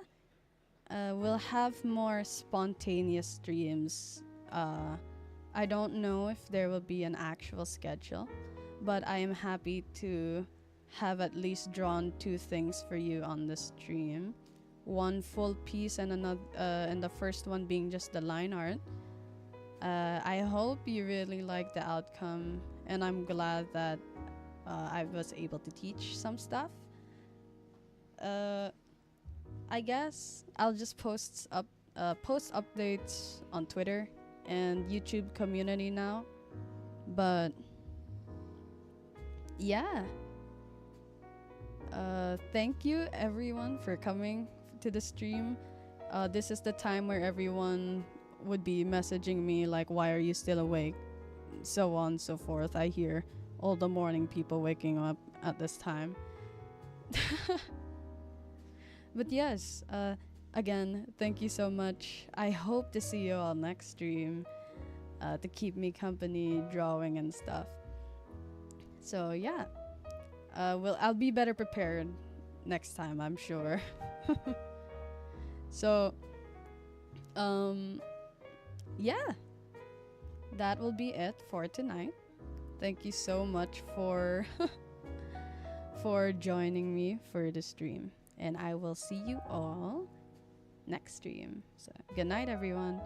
we'll have more spontaneous streams. I don't know if there will be an actual schedule, but I am happy to have at least drawn 2 things for you on the stream. One full piece and another, and the first one being just the line art. I hope you really like the outcome, and I'm glad that I was able to teach some stuff. I guess I'll just post updates on Twitter and YouTube community now. But yeah. Thank you everyone for coming to the stream. This is the time where everyone would be messaging me like, why are you still awake? So on and so forth. I hear all the morning people waking up at this time. But yes, again, thank you so much. I hope to see you all next stream to keep me company drawing and stuff. So yeah, I'll be better prepared next time, I'm sure. So, um, yeah, that will be it for tonight. Thank you so much for for joining me for the stream, and I will see you all next stream. So, good night, everyone.